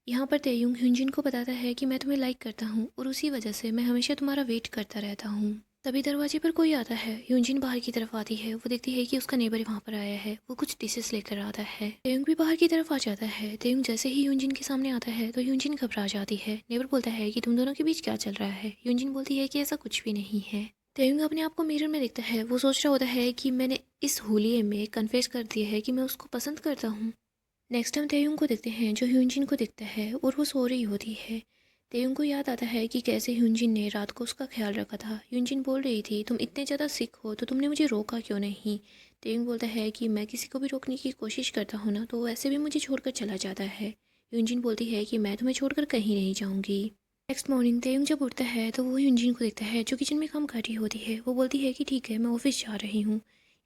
यहाँ पर तेयुंग ह्यूनजिन को बताता है कि मैं तुम्हें लाइक करता हूँ और उसी वजह से मैं हमेशा तुम्हारा वेट करता रहता हूँ। तभी दरवाजे पर कोई आता है। ह्यूनजिन बाहर की तरफ आती है। वो देखती है कि उसका नेबर वहाँ पर आया है। वो कुछ डिशेस लेकर आता है। तेयुंग भी बाहर की तरफ आ जाता है। तेयुंग जैसे ही ह्यूनजिन के सामने आता है तो ह्यूनजिन घबरा जाती है। नेबर बोलता है कि तुम दोनों के बीच क्या चल रहा है? ह्यूनजिन बोलती है कि ऐसा कुछ भी नहीं है। तेयुंग अपने आप को मिरर में देखता है। वो सोच रहा होता है कि मैंने इस होलिये में कन्फेस कर दिया है कि मैं उसको पसंद करता हूँ। नेक्स्ट हम तेयुंग को देखते हैं जो ह्यूनजिन को दिखता है और वो सो रही होती है। तेयुंग को याद आता है कि कैसे ह्यूनजिन ने रात को उसका ख्याल रखा था। ह्यूनजिन बोल रही थी तुम इतने ज़्यादा सिक हो तो तुमने मुझे रोका क्यों नहीं? तेयुंग बोलता है कि मैं किसी को भी रोकने की कोशिश करता हूँ ना तो वो ऐसे भी मुझे छोड़कर चला जाता है। ह्यूनजिन बोलती है कि मैं तुम्हें छोड़कर कहीं नहीं जाऊँगी। नेक्स्ट मॉर्निंग तेयुंग जब उठता है तो वो यूनजिन को देखता है जो किचन में काम कर रही होती है। वो बोलती है कि ठीक है, मैं ऑफिस जा रही हूँ।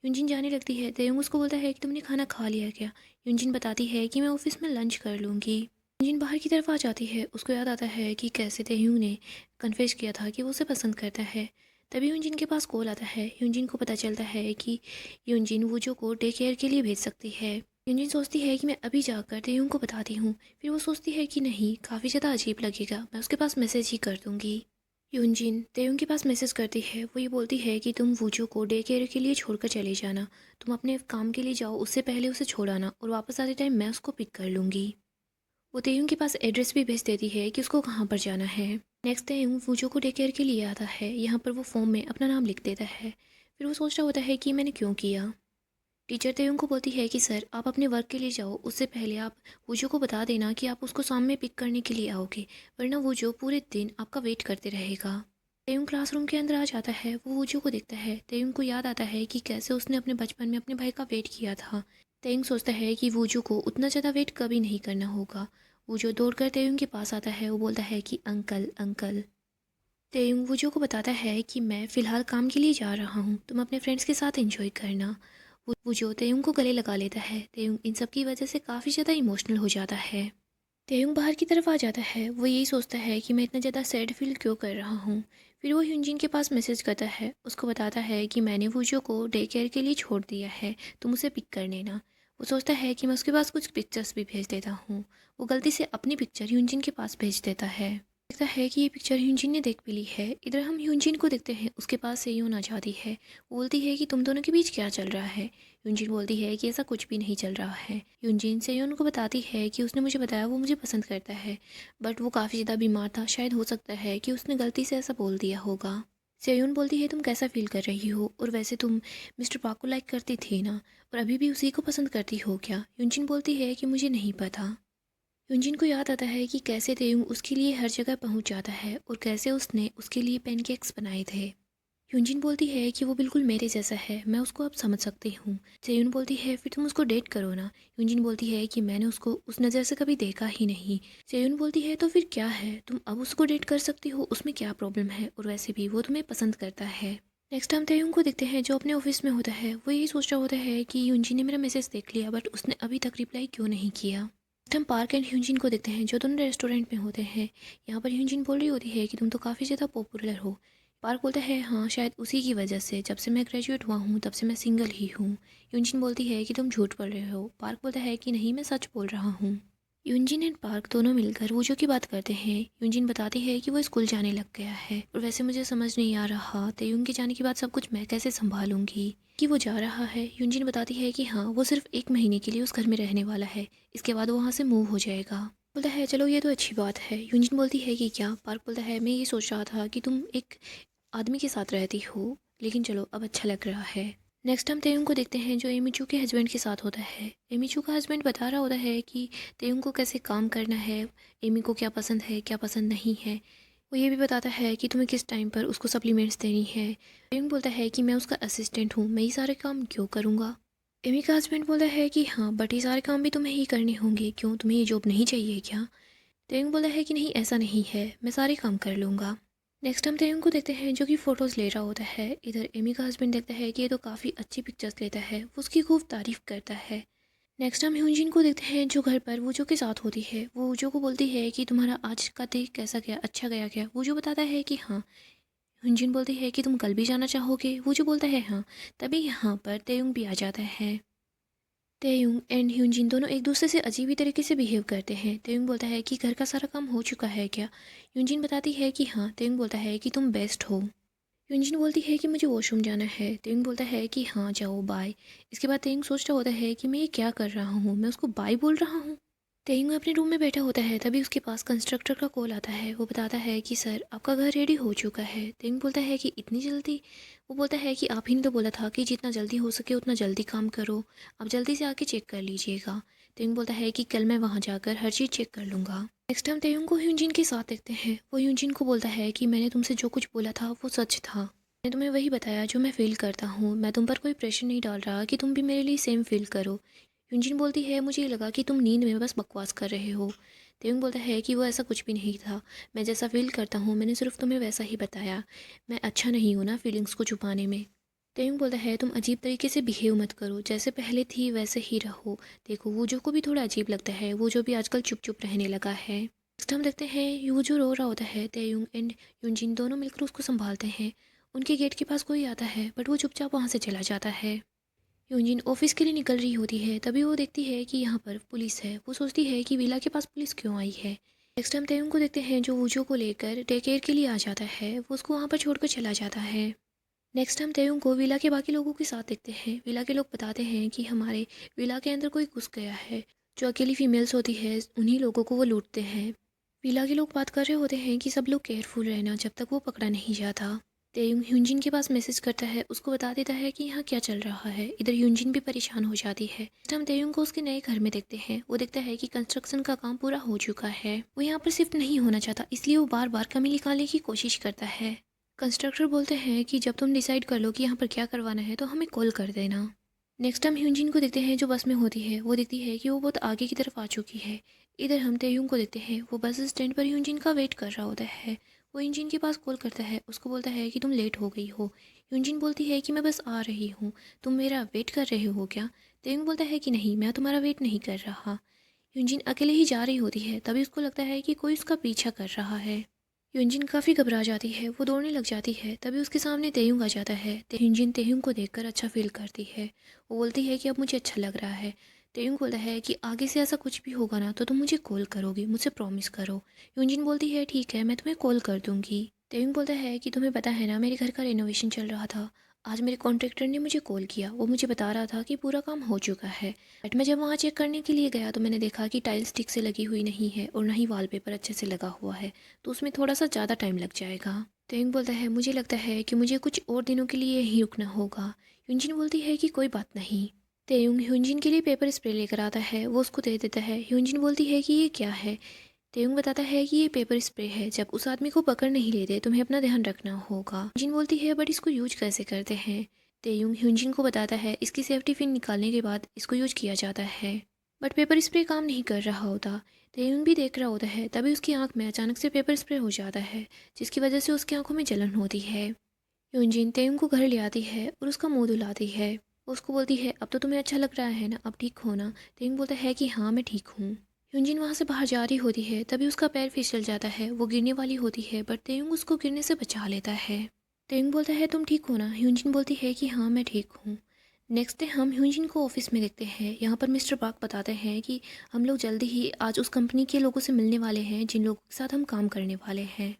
यूनजिन जाने लगती है। तेयुंग उसको बोलता है कि तुमने खाना खा लिया क्या। यूनजिन बताती है कि मैं ऑफिस में लंच कर लूँगी। यूनजिन बाहर की तरफ आ जाती है। उसको याद आता है कि कैसे तेयुंग ने कन्फेस किया था कि वो उसे पसंद करता है। तभी यूनजिन के पास कॉल आता है। यूनजिन को पता चलता है कि यूनजिन वूजो को डे केयर के लिए भेज सकती है। यूनजिन सोचती है कि मैं अभी जाकर तेयुंग को बताती हूँ। फिर वो सोचती है कि नहीं, काफ़ी ज़्यादा अजीब लगेगा, मैं उसके पास मैसेज ही कर दूँगी। यूनजिन तेयुंग के पास मैसेज करती है। वो ये बोलती है कि तुम वूजू को डे केयर के लिए छोड़कर चले जाना। तुम अपने काम के लिए जाओ, उससे पहले उसे छोड़ आना और वापस आते टाइम मैं उसको पिक कर लूँगी। वो तेयुंग के पास एड्रेस भी भेज देती है कि उसको कहाँ पर जाना है। नेक्स्ट तेयुंग वूजू को डे केयर के लिए आता है। यहाँ पर वो फॉर्म में अपना नाम लिख देता है। फिर वो सोच रहा होता है कि मैंने क्यों किया। टीचर तेयुंग को बोलती है कि सर, आप अपने वर्क के लिए जाओ, उससे पहले आप वूजो को बता देना कि आप उसको शाम में पिक करने के लिए आओगे, वरना वूजो पूरे दिन आपका वेट करते रहेगा। तेयुंग क्लासरूम के अंदर आ जाता है। वो वूजो को देखता है। तेयुंग को याद आता है कि कैसे उसने अपने बचपन में अपने भाई का वेट किया था। तेयुंग सोचता है कि वूजो को उतना ज़्यादा वेट कभी नहीं करना होगा। वूजो दौड़कर तेयुंग के पास आता है। वो बोलता है कि अंकल अंकल। तेयुंग वूजो को बताता है कि मैं फ़िलहाल काम के लिए जा रहा हूँ, तुम अपने फ्रेंड्स के साथ एंजॉय करना। वूजो तेयुंग को गले लगा लेता है। तेयुंग इन सब की वजह से काफ़ी ज़्यादा इमोशनल हो जाता है। तेयुंग बाहर की तरफ आ जाता है। वो यही सोचता है कि मैं इतना ज़्यादा सैड फील क्यों कर रहा हूँ। फिर वो ह्यूनजिन के पास मैसेज करता है। उसको बताता है कि मैंने वूजो को डे केयर के लिए छोड़ दिया है, तुम उसे पिक कर लेना। वो सोचता है कि मैं उसके पास कुछ पिक्चर्स भी भेज देता हूँ। वो गलती से अपनी पिक्चर ह्यूनजिन के पास भेज देता है। लगता है कि ये पिक्चर ह्यूनजिन ने देख भी ली है। इधर हम ह्यूनजिन को देखते हैं। उसके पास सेयोन आ जाती है। वो बोलती है कि तुम दोनों के बीच क्या चल रहा है। यूनजिन बोलती है कि ऐसा कुछ भी नहीं चल रहा है। यूनजिन सेयोन को बताती है कि उसने मुझे बताया वो मुझे पसंद करता है, बट वो काफ़ी ज़्यादा बीमार था, शायद हो सकता है कि उसने गलती से ऐसा बोल दिया होगा। सेयोन बोलती है तुम कैसा फील कर रही हो, और वैसे तुम मिस्टर पाक को लाइक करती थी ना, और अभी भी उसी को पसंद करती हो क्या। यूनजिन बोलती है कि मुझे नहीं पता। यूनजिन को याद आता है कि कैसे तेयुंग उसके लिए हर जगह पहुंच जाता है और कैसे उसने उसके लिए पैनकेक्स बनाए थे। यूनजिन बोलती है कि वो बिल्कुल मेरे जैसा है, मैं उसको अब समझ सकती हूँ। सेयुन बोलती है फिर तुम उसको डेट करो ना। यूनजिन बोलती है कि मैंने उसको उस नज़र से कभी देखा ही नहीं। सेयुन बोलती है तो फिर क्या है, तुम अब उसको डेट कर सकती हो, उसमें क्या प्रॉब्लम है, और वैसे भी वो तुम्हें पसंद करता है। नेक्स्ट हम तेयुंग को देखते हैं जो अपने ऑफिस में होता है। वो यही सोच रहा होता है कि यूनजिन ने मेरा मैसेज देख लिया, बट उसने अभी तक रिप्लाई क्यों नहीं किया। नेक्स्ट हम पार्क एंड ह्यूजिन को देखते हैं जो दोनों रेस्टोरेंट में होते हैं। यहाँ पर ह्यूजिन बोल रही होती है कि तुम तो काफ़ी ज़्यादा पॉपुलर हो। पार्क बोलता है हाँ, शायद उसी की वजह से जब से मैं ग्रेजुएट हुआ हूँ तब से मैं सिंगल ही हूँ। यूनजिन बोलती है कि तुम झूठ बोल रहे हो। पार्क बोलता है कि नहीं, मैं सच बोल रहा हूँ। यूनजिन एंड पार्क दोनों मिलकर वूजो की बात करते हैं। यूनजिन बताती है कि वो स्कूल जाने लग गया है, और वैसे मुझे समझ नहीं आ रहा तेयुंग के जाने के बाद सब कुछ मैं कैसे संभालूंगी। कि वो जा रहा है। यूनजिन बताती है कि हाँ, वो सिर्फ 1 महीने के लिए उस घर में रहने वाला है, इसके बाद वो वहाँ से मूव हो जाएगा। बोलता है चलो ये तो अच्छी बात है। यूनजिन बोलती है कि क्या। पार्क बोलता है मैं ये सोच रहा था कि तुम एक आदमी के साथ रहती हो, लेकिन चलो अब अच्छा लग रहा है। नेक्स्ट हम तेयुंग को देखते हैं जो एमिचू के हस्बैंड के साथ होता है। एमिचू का हस्बैंड बता रहा होता है कि तेयुंग को कैसे काम करना है, एमी को क्या पसंद है क्या पसंद नहीं है। वो ये भी बताता है कि तुम्हें किस टाइम पर उसको सप्लीमेंट्स देनी है। तेयुंग बोलता है कि मैं उसका असिस्टेंट हूँ, मैं ये सारे काम क्यों करूँगा। एमी का हस्बैंड बोलता है कि हाँ, बट ये सारे काम भी तुम्हें ही करने होंगे, क्यों, तुम्हें ये जॉब नहीं चाहिए क्या। तेयुंग बोलता है कि नहीं, ऐसा नहीं है, मैं सारे काम कर लूँगा। नेक्स्ट हम तेयुंग को देखते हैं जो कि फ़ोटोज़ ले रहा होता है। इधर एमी का हस्बैंड देखता है कि ये तो काफ़ी अच्छी पिक्चर्स लेता है, वो उसकी खूब तारीफ़ करता है। नेक्स्ट हम ह्यूजिन को देखते हैं जो घर पर वूजो के साथ होती है। वो वूजो को बोलती है कि तुम्हारा आज का डे कैसा गया, अच्छा गया क्या। वूजो बताता है कि हाँ। ह्यूजिन बोलती है कि तुम कल भी जाना चाहोगे। वूजो बोलता है हाँ। तभी यहाँ पर तेयुंग भी आ जाता है। तेयुंग एंड ह्यूजिन दोनों एक दूसरे से अजीब ही तरीके से बिहेव करते हैं। तेयुंग बोलता है कि घर का सारा काम हो चुका है क्या। ह्यूजिन बताती है कि हाँ। तेयुंग बोलता है कि तुम बेस्ट हो। यूनजिन बोलती है कि मुझे वॉशरूम जाना है। तेयुंग बोलता है कि हाँ जाओ, बाय। इसके बाद तेयुंग सोच रहा होता है कि मैं ये क्या कर रहा हूँ, मैं उसको बाय बोल रहा हूँ। तेयुंग अपने रूम में बैठा होता है। तभी उसके पास कंस्ट्रक्टर का कॉल आता है। वो बताता है कि सर, आपका घर रेडी हो चुका है। तेयुंग बोलता है कि इतनी जल्दी। वो बोलता है कि आप ही ने तो बोला था कि जितना जल्दी हो सके उतना जल्दी काम करो, आप जल्दी से आके चेक कर लीजिएगा। तेयुंग बोलता है कि कल मैं वहाँ जाकर हर चीज़ चेक कर लूँगा। नेक्स्ट हम तेयुंग को ह्यूजिन के साथ देखते हैं। वो ह्यूजिन को बोलता है कि मैंने तुमसे जो कुछ बोला था वो सच था। मैंने तुम्हें वही बताया जो मैं फ़ील करता हूँ। मैं तुम पर कोई प्रेशर नहीं डाल रहा कि तुम भी मेरे लिए सेम फ़ील करो। यूजिन बोलती है मुझे लगा कि तुम नींद में बस बकवास कर रहे हो। तेयुंग बोलता है कि वो ऐसा कुछ भी नहीं था, मैं जैसा फील करता हूँ मैंने सिर्फ तुम्हें वैसा ही बताया, मैं अच्छा नहीं हूँ ना फीलिंग्स को छुपाने में। तेयुंग बोलता है तुम अजीब तरीके से बिहेव मत करो, जैसे पहले थी वैसे ही रहो। देखो वूजो को भी थोड़ा अजीब लगता है, वो जो भी आजकल चुप चुप रहने लगा है। नेक्स्ट हम देखते हैं यूजो रो रहा होता है, तेयुंग एंड यूजिन दोनों मिलकर उसको संभालते हैं। उनके गेट के पास कोई आता है बट वो चुपचाप वहाँ से चला जाता है। यूजिन ऑफिस के लिए निकल रही होती है, तभी वो देखती है कि यहाँ पर पुलिस है। वो सोचती है कि विला के पास पुलिस क्यों आई है। नेक्स्ट टाइम तेयुंग को देखते हैं जो वूजो को लेकर टेक केयर के लिए आ जाता है, वो उसको वहाँ पर छोड़कर चला जाता है। नेक्स्ट हम तेयुंग को विला के बाकी लोगों के साथ देखते हैं। विला के लोग बताते हैं कि हमारे विला के अंदर कोई घुस गया है, जो अकेली फीमेल्स होती है उन्हीं लोगों को वो लूटते हैं। विला के लोग बात कर रहे होते हैं कि सब लोग केयरफुल रहना जब तक वो पकड़ा नहीं जाता। तेयुंग ह्यूजिन के पास मैसेज करता है, उसको बता देता है कि यहाँ क्या चल रहा है। इधर ह्यूजिन भी परेशान हो जाती है। हम तेयुंग को उसके नए घर में देखते हैं। वो देखता है कि कंस्ट्रक्शन का काम पूरा हो चुका है, वो यहाँ पर शिफ्ट नहीं होना चाहता, इसलिए वो बार बार कमी निकालने की कोशिश करता है। कंस्ट्रक्टर बोलते हैं कि जब तुम डिसाइड कर लो कि यहाँ पर क्या करवाना है तो हमें कॉल कर देना। नेक्स्ट हम ह्यूजिन को देखते हैं जो बस में होती है। वो देखती है कि वो बहुत आगे की तरफ आ चुकी है। इधर हम तेयुंग को देखते हैं, वो बस स्टैंड पर ह्यूजिन का वेट कर रहा होता है। वो ह्यूजिन के पास कॉल करता है, उसको बोलता है कि तुम लेट हो गई हो। ह्यूजिन बोलती है कि मैं बस आ रही हूँ, तुम मेरा वेट कर रहे हो क्या। तेयुंग बोलता है कि नहीं, मैं तुम्हारा वेट नहीं कर रहा। ह्यूजिन अकेले ही जा रही होती है, तभी उसको लगता है कि कोई उसका पीछा कर रहा है। यूजिन काफ़ी घबरा जाती है, वो दौड़ने लग जाती है, तभी उसके सामने तेयुंग आ जाता है। यूजिन तेयुंग को देखकर अच्छा फील करती है। वो बोलती है कि अब मुझे अच्छा लग रहा है। तेयुंग बोलता है कि आगे से ऐसा कुछ भी होगा ना तो तुम मुझे कॉल करोगी, मुझसे प्रॉमिस करो। यूजिन बोलती है ठीक है, मैं तुम्हें कॉल कर दूंगी। तेयुंग बोलता है कि तुम्हें पता है ना मेरे घर का रेनोवेशन चल रहा था, आज मेरे कॉन्ट्रैक्टर ने मुझे कॉल किया, वो मुझे बता रहा था कि पूरा काम हो चुका है। बट मैं जब वहाँ चेक करने के लिए गया तो मैंने देखा कि टाइल्स ठीक से लगी हुई नहीं है और ना ही वॉलपेपर अच्छे से लगा हुआ है, तो उसमें थोड़ा सा ज़्यादा टाइम लग जाएगा। तेयुंग बोलता है मुझे लगता है कि मुझे कुछ और दिनों के लिए यहीं रुकना होगा। यूजिन बोलती है कि कोई बात नहीं। तेयुंग ह्यूजिन के लिए पेपर स्प्रे लेकर आता है, वो उसको दे देता है। ह्यूजिन बोलती है कि ये क्या है। तेयुंग बताता है कि ये पेपर स्प्रे है, जब उस आदमी को पकड़ नहीं लेते तुम्हें अपना ध्यान रखना होगा। ह्यूजिन बोलती है बट इसको यूज कैसे करते हैं। तेयुंग ह्यूजिन को बताता है इसकी सेफ्टी पिन निकालने के बाद इसको यूज किया जाता है। बट पेपर स्प्रे काम नहीं कर रहा होता। तेयुंग भी देख रहा होता है, तभी उसकी आंख में अचानक से पेपर स्प्रे हो जाता है, जिसकी वजह से उसकी आंखों में जलन होती है। यूजिन तेयुंग को घर ले आती है और उसका मुंह धुलाती है। वो उसको बोलती है अब तो तुम्हें अच्छा लग रहा है ना, अब ठीक हो ना। तेयुंग बोलता है कि हाँ मैं ठीक हूँ। यूजिन वहाँ से बाहर जा रही होती है, तभी उसका पैर फिसल जाता है, वो गिरने वाली होती है बट तेयुंग उसको गिरने से बचा लेता है। तेयुंग बोलता है तुम ठीक हो ना। यूजिन बोलती है कि हाँ मैं ठीक हूँ। नेक्स्ट डे हम ह्यूजिन को ऑफिस में देखते हैं। यहाँ पर मिस्टर पार्क बताते हैं कि हम लोग जल्दी ही आज उस कंपनी के लोगों से मिलने वाले हैं जिन लोगों के साथ हम काम करने वाले हैं।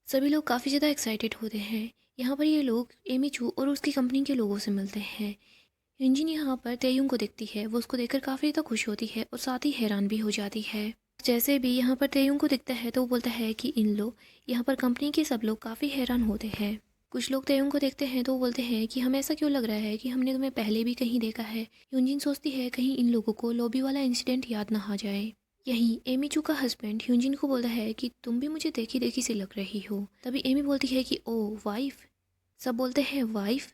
सभी लोग काफ़ी ज़्यादा एक्साइटेड होते हैं। यहाँ पर ये लोग एमी चू और उसकी कंपनी के लोगों से मिलते हैं। ह्यूजिन यहाँ पर तेयुंग को देखती है, वो उसको देखकर काफ़ी ज़्यादा खुश होती है और साथ ही हैरान भी हो जाती है। जैसे भी यहाँ पर तेयुंग को दिखता है तो वो बोलता है कि इन लोग यहाँ पर कंपनी के सब लोग काफ़ी हैरान होते हैं। कुछ लोग तेयुंग को देखते हैं तो वो बोलते हैं कि हमें ऐसा क्यों लग रहा है कि हमने तुम्हें पहले भी कहीं देखा है। ह्यूजिन सोचती है कहीं इन लोगों को लॉबी वाला इंसिडेंट याद ना आ जाए। यहीं एमी चू का हस्बैंड ह्यूजिन को बोलता है कि तुम भी मुझे देखी देखी सी लग रही हो। तभी एमी बोलती है कि ओ वाइफ। सब बोलते हैं वाइफ।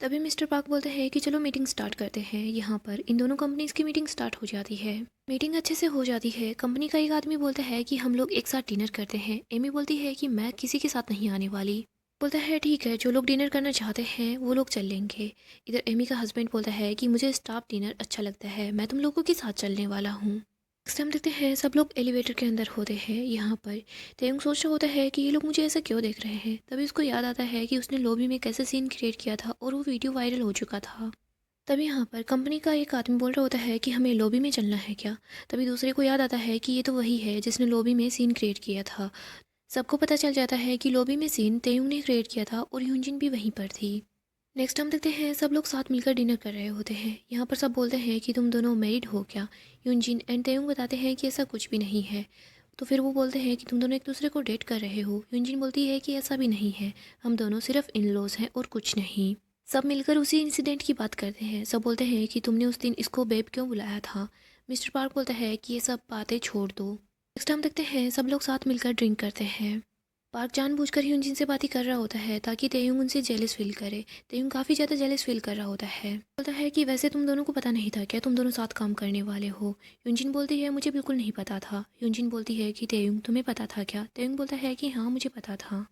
तभी मिस्टर पार्क बोलते हैं कि चलो मीटिंग स्टार्ट करते हैं। यहाँ पर इन दोनों कंपनीज की मीटिंग स्टार्ट हो जाती है। मीटिंग अच्छे से हो जाती है। कंपनी का एक आदमी बोलता है कि हम लोग एक साथ डिनर करते हैं। एमी बोलती है कि मैं किसी के साथ नहीं आने वाली। बोलता है ठीक है, जो लोग डिनर करना चाहते हैं वो लोग चल लेंगे। इधर एमी का हस्बैंड बोलता है कि मुझे स्टाफ डिनर अच्छा लगता है, मैं तुम लोगों के साथ चलने वाला हूँ। नेक्स्ट टाइम देखते हैं सब लोग एलिवेटर के अंदर होते हैं। यहाँ पर तेयुंग सोच रहा होता है कि ये लोग मुझे ऐसा क्यों देख रहे हैं। तभी उसको याद आता है कि उसने लॉबी में कैसे सीन क्रिएट किया था और वो वीडियो वायरल हो चुका था। तभी यहाँ पर कंपनी का एक आदमी बोल रहा होता है कि हमें लॉबी में चलना है क्या। तभी दूसरे को याद आता है कि ये तो वही है जिसने लॉबी में सीन क्रिएट किया था। सबको पता चल जाता है कि लॉबी में सीन तेयुंग ने क्रिएट किया था और ह्यूजिन भी वहीं पर थी। नेक्स्ट हम देखते हैं सब लोग साथ मिलकर डिनर कर रहे होते हैं। यहाँ पर सब बोलते हैं कि तुम दोनों मैरिड हो क्या। यूजिन एंड तेयुंग बताते हैं कि ऐसा कुछ भी नहीं है। तो फिर वो बोलते हैं कि तुम दोनों एक दूसरे को डेट कर रहे हो। यूजिन बोलती है कि ऐसा भी नहीं है, हम दोनों सिर्फ इन लॉज हैं और कुछ नहीं। सब मिलकर उसी इंसिडेंट की बात करते हैं। सब बोलते हैं कि तुमने उस दिन इसको बेब क्यों बुलाया था। मिस्टर पार्क बोलता है कि ये सब बातें छोड़ दो। नेक्स्ट हम देखते हैं सब लोग साथ मिलकर ड्रिंक करते हैं। पार्क जानबूझकर ह्यूनजिन से बातें कर रहा होता है ताकि तेयुंग उनसे जेलस फील करे। तेयुंग काफ़ी ज़्यादा जेलस फील कर रहा होता है। बोलता है कि वैसे तुम दोनों को पता नहीं था क्या तुम दोनों साथ काम करने वाले हो। ह्यूनजिन बोलती है मुझे बिल्कुल नहीं पता था। ह्यूनजिन बोलती है कि तेयुंग तुम्हें पता था क्या। तेयुंग बोलता है कि हाँ मुझे पता था।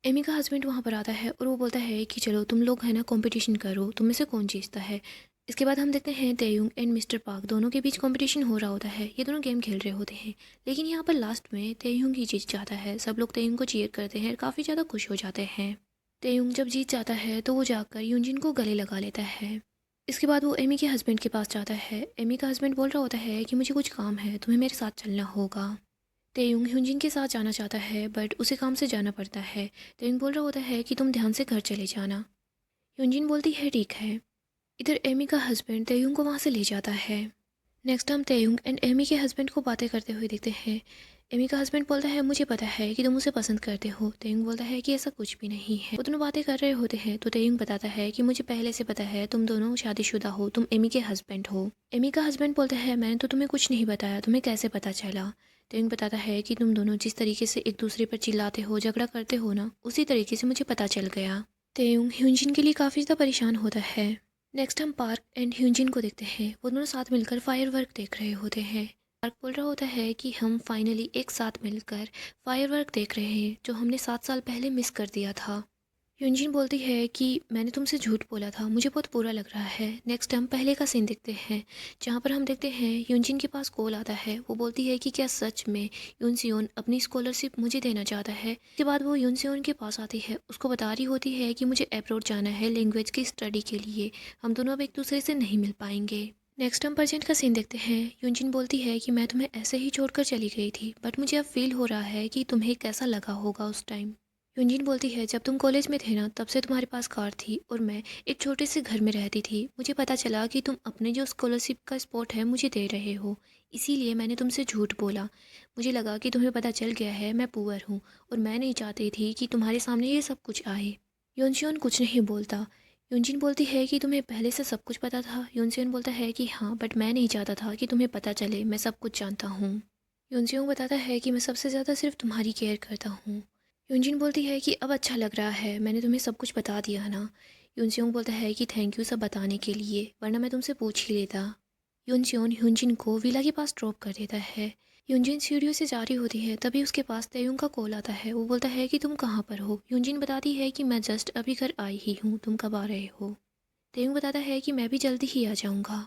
एमी का हस्बैंड वहाँ पर आता है और वो बोलता है कि चलो तुम लोग है ना कंपटीशन करो, तुम में से कौन जीतता है। इसके बाद हम देखते हैं तेयुंग एंड मिस्टर पार्क दोनों के बीच कंपटीशन हो रहा होता है। ये दोनों गेम खेल रहे होते हैं, लेकिन यहाँ पर लास्ट में तेयुंग ही जीत जाता है। सब लोग तेयुंग को चीयर करते हैं और काफ़ी ज़्यादा खुश हो जाते हैं। तेयुंग जब जीत जाता है तो वो जाकर यूनजिन को गले लगा लेता है। इसके बाद वो एमी के हस्बैंड के पास जाता है। एमी का हस्बैंड बोल रहा होता है कि मुझे कुछ काम है, तुम्हें मेरे साथ चलना होगा। तेयुंग ह्यूनजिन के साथ जाना चाहता है बट उसे काम से जाना पड़ता है। तेयुंग बोल रहा होता है कि तुम ध्यान से घर चले जाना। ह्यूनजिन बोलती है ठीक है। इधर एमी का हस्बैंड तेयुंग को वहाँ से ले जाता है। नेक्स्ट हम तेयुंग एंड एमी के हस्बैंड को बातें करते हुए देखते हैं। एमी का हस्बैंड बोलता है मुझे पता है कि तुम उसे पसंद करते हो। तेयुंग बोलता है कि ऐसा कुछ भी नहीं है। वो दोनों बातें कर रहे होते हैं तो तेयुंग बताता है कि मुझे पहले से पता है तुम दोनों शादीशुदा हो, तुम एमी के हस्बैंड हो। एमी का हस्बैंड बोलता है मैंने तो तुम्हें कुछ नहीं बताया, तुम्हें कैसे पता चला। तेयुंग बताता है कि तुम दोनों जिस तरीके से एक दूसरे पर चिल्लाते हो, झगड़ा करते हो ना, उसी तरीके से मुझे पता चल गया। तेयुंग ह्यूनजिन के लिए काफ़ी ज़्यादा परेशान होता है। नेक्स्ट हम पार्क एंड ह्यूनजिन को देखते हैं। वो दोनों साथ मिलकर फायरवर्क देख रहे होते हैं। पार्क बोल रहा होता है कि हम फाइनली एक साथ मिलकर फायरवर्क देख रहे हैं जो हमने 7 साल पहले मिस कर दिया था। ह्यूनजिन बोलती है कि मैंने तुमसे झूठ बोला था, मुझे बहुत बुरा लग रहा है। नेक्स्ट हम पहले का सीन देखते हैं जहाँ पर हम देखते हैं ह्यूनजिन के पास कॉल आता है। वो बोलती है कि क्या सच में यूनसियोन अपनी स्कॉलरशिप मुझे देना चाहता है। इसके बाद वो यूनसियोन के पास आती है, उसको बता रही होती है कि मुझे अब्रॉड जाना है लैंग्वेज की स्टडी के लिए, हम दोनों अब एक दूसरे से नहीं मिल पाएंगे। नेक्स्ट हम प्रेजेंट का सीन देखते हैं। यूनजिन बोलती है कि मैं तुम्हें ऐसे ही छोड़कर चली गई थी बट मुझे अब फील हो रहा है कि तुम्हें कैसा लगा होगा उस टाइम। यूनजिन बोलती है जब तुम कॉलेज में थे ना तब से तुम्हारे पास कार थी और मैं एक छोटे से घर में रहती थी। मुझे पता चला कि तुम अपने जो स्कॉलरशिप का स्पॉट है मुझे दे रहे हो, इसीलिए मैंने तुमसे झूठ बोला। मुझे लगा कि तुम्हें पता चल गया है मैं पुअर हूँ और मैं नहीं चाहती थी कि तुम्हारे सामने ये सब कुछ आए। योनशियोन कुछ नहीं बोलता। यूनजिन बोलती है कि तुम्हें पहले से सब कुछ पता था। योनशियोन बोलता है कि हाँ बट मैं नहीं चाहता था कि तुम्हें पता चले, मैं सब कुछ जानता हूँ। योनसियोंग बताता है कि मैं सबसे ज़्यादा सिर्फ तुम्हारी केयर करता हूँ। यूनजिन बोलती है कि अब अच्छा लग रहा है, मैंने तुम्हें सब कुछ बता दिया ना। यूनसियोंग बोलता है कि थैंक यू सब बताने के लिए, वरना मैं तुमसे पूछ ही लेता। यूनसियोन ह्यूनजिन को विला के पास ड्रॉप कर देता है। यूनजिन सीढ़ियों से जा रही होती है तभी उसके पास तेयुंग का कॉल आता है। वो बोलता है कि तुम कहाँ पर हो। यूनजिन बताती है कि मैं जस्ट अभी घर आई ही हूँ, तुम कब आ रहे हो। तेयुंग बताता है कि मैं भी जल्दी ही आ जाऊँगा।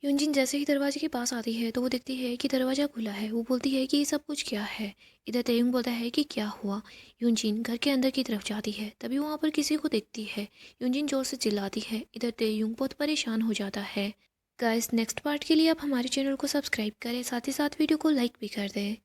यूनजिन जैसे ही दरवाजे के पास आती है तो वो देखती है कि दरवाज़ा खुला है। वो बोलती है कि ये सब कुछ क्या है। इधर तेयुंग बोलता है कि क्या हुआ। यूनजिन घर के अंदर की तरफ जाती है तभी वहाँ पर किसी को देखती है। यूनजिन जोर से चिल्लाती है। इधर तेयुंग बहुत परेशान हो जाता है। गाइस नेक्स्ट पार्ट के लिए आप हमारे चैनल को सब्सक्राइब करें, साथ ही साथ वीडियो को लाइक भी कर दें।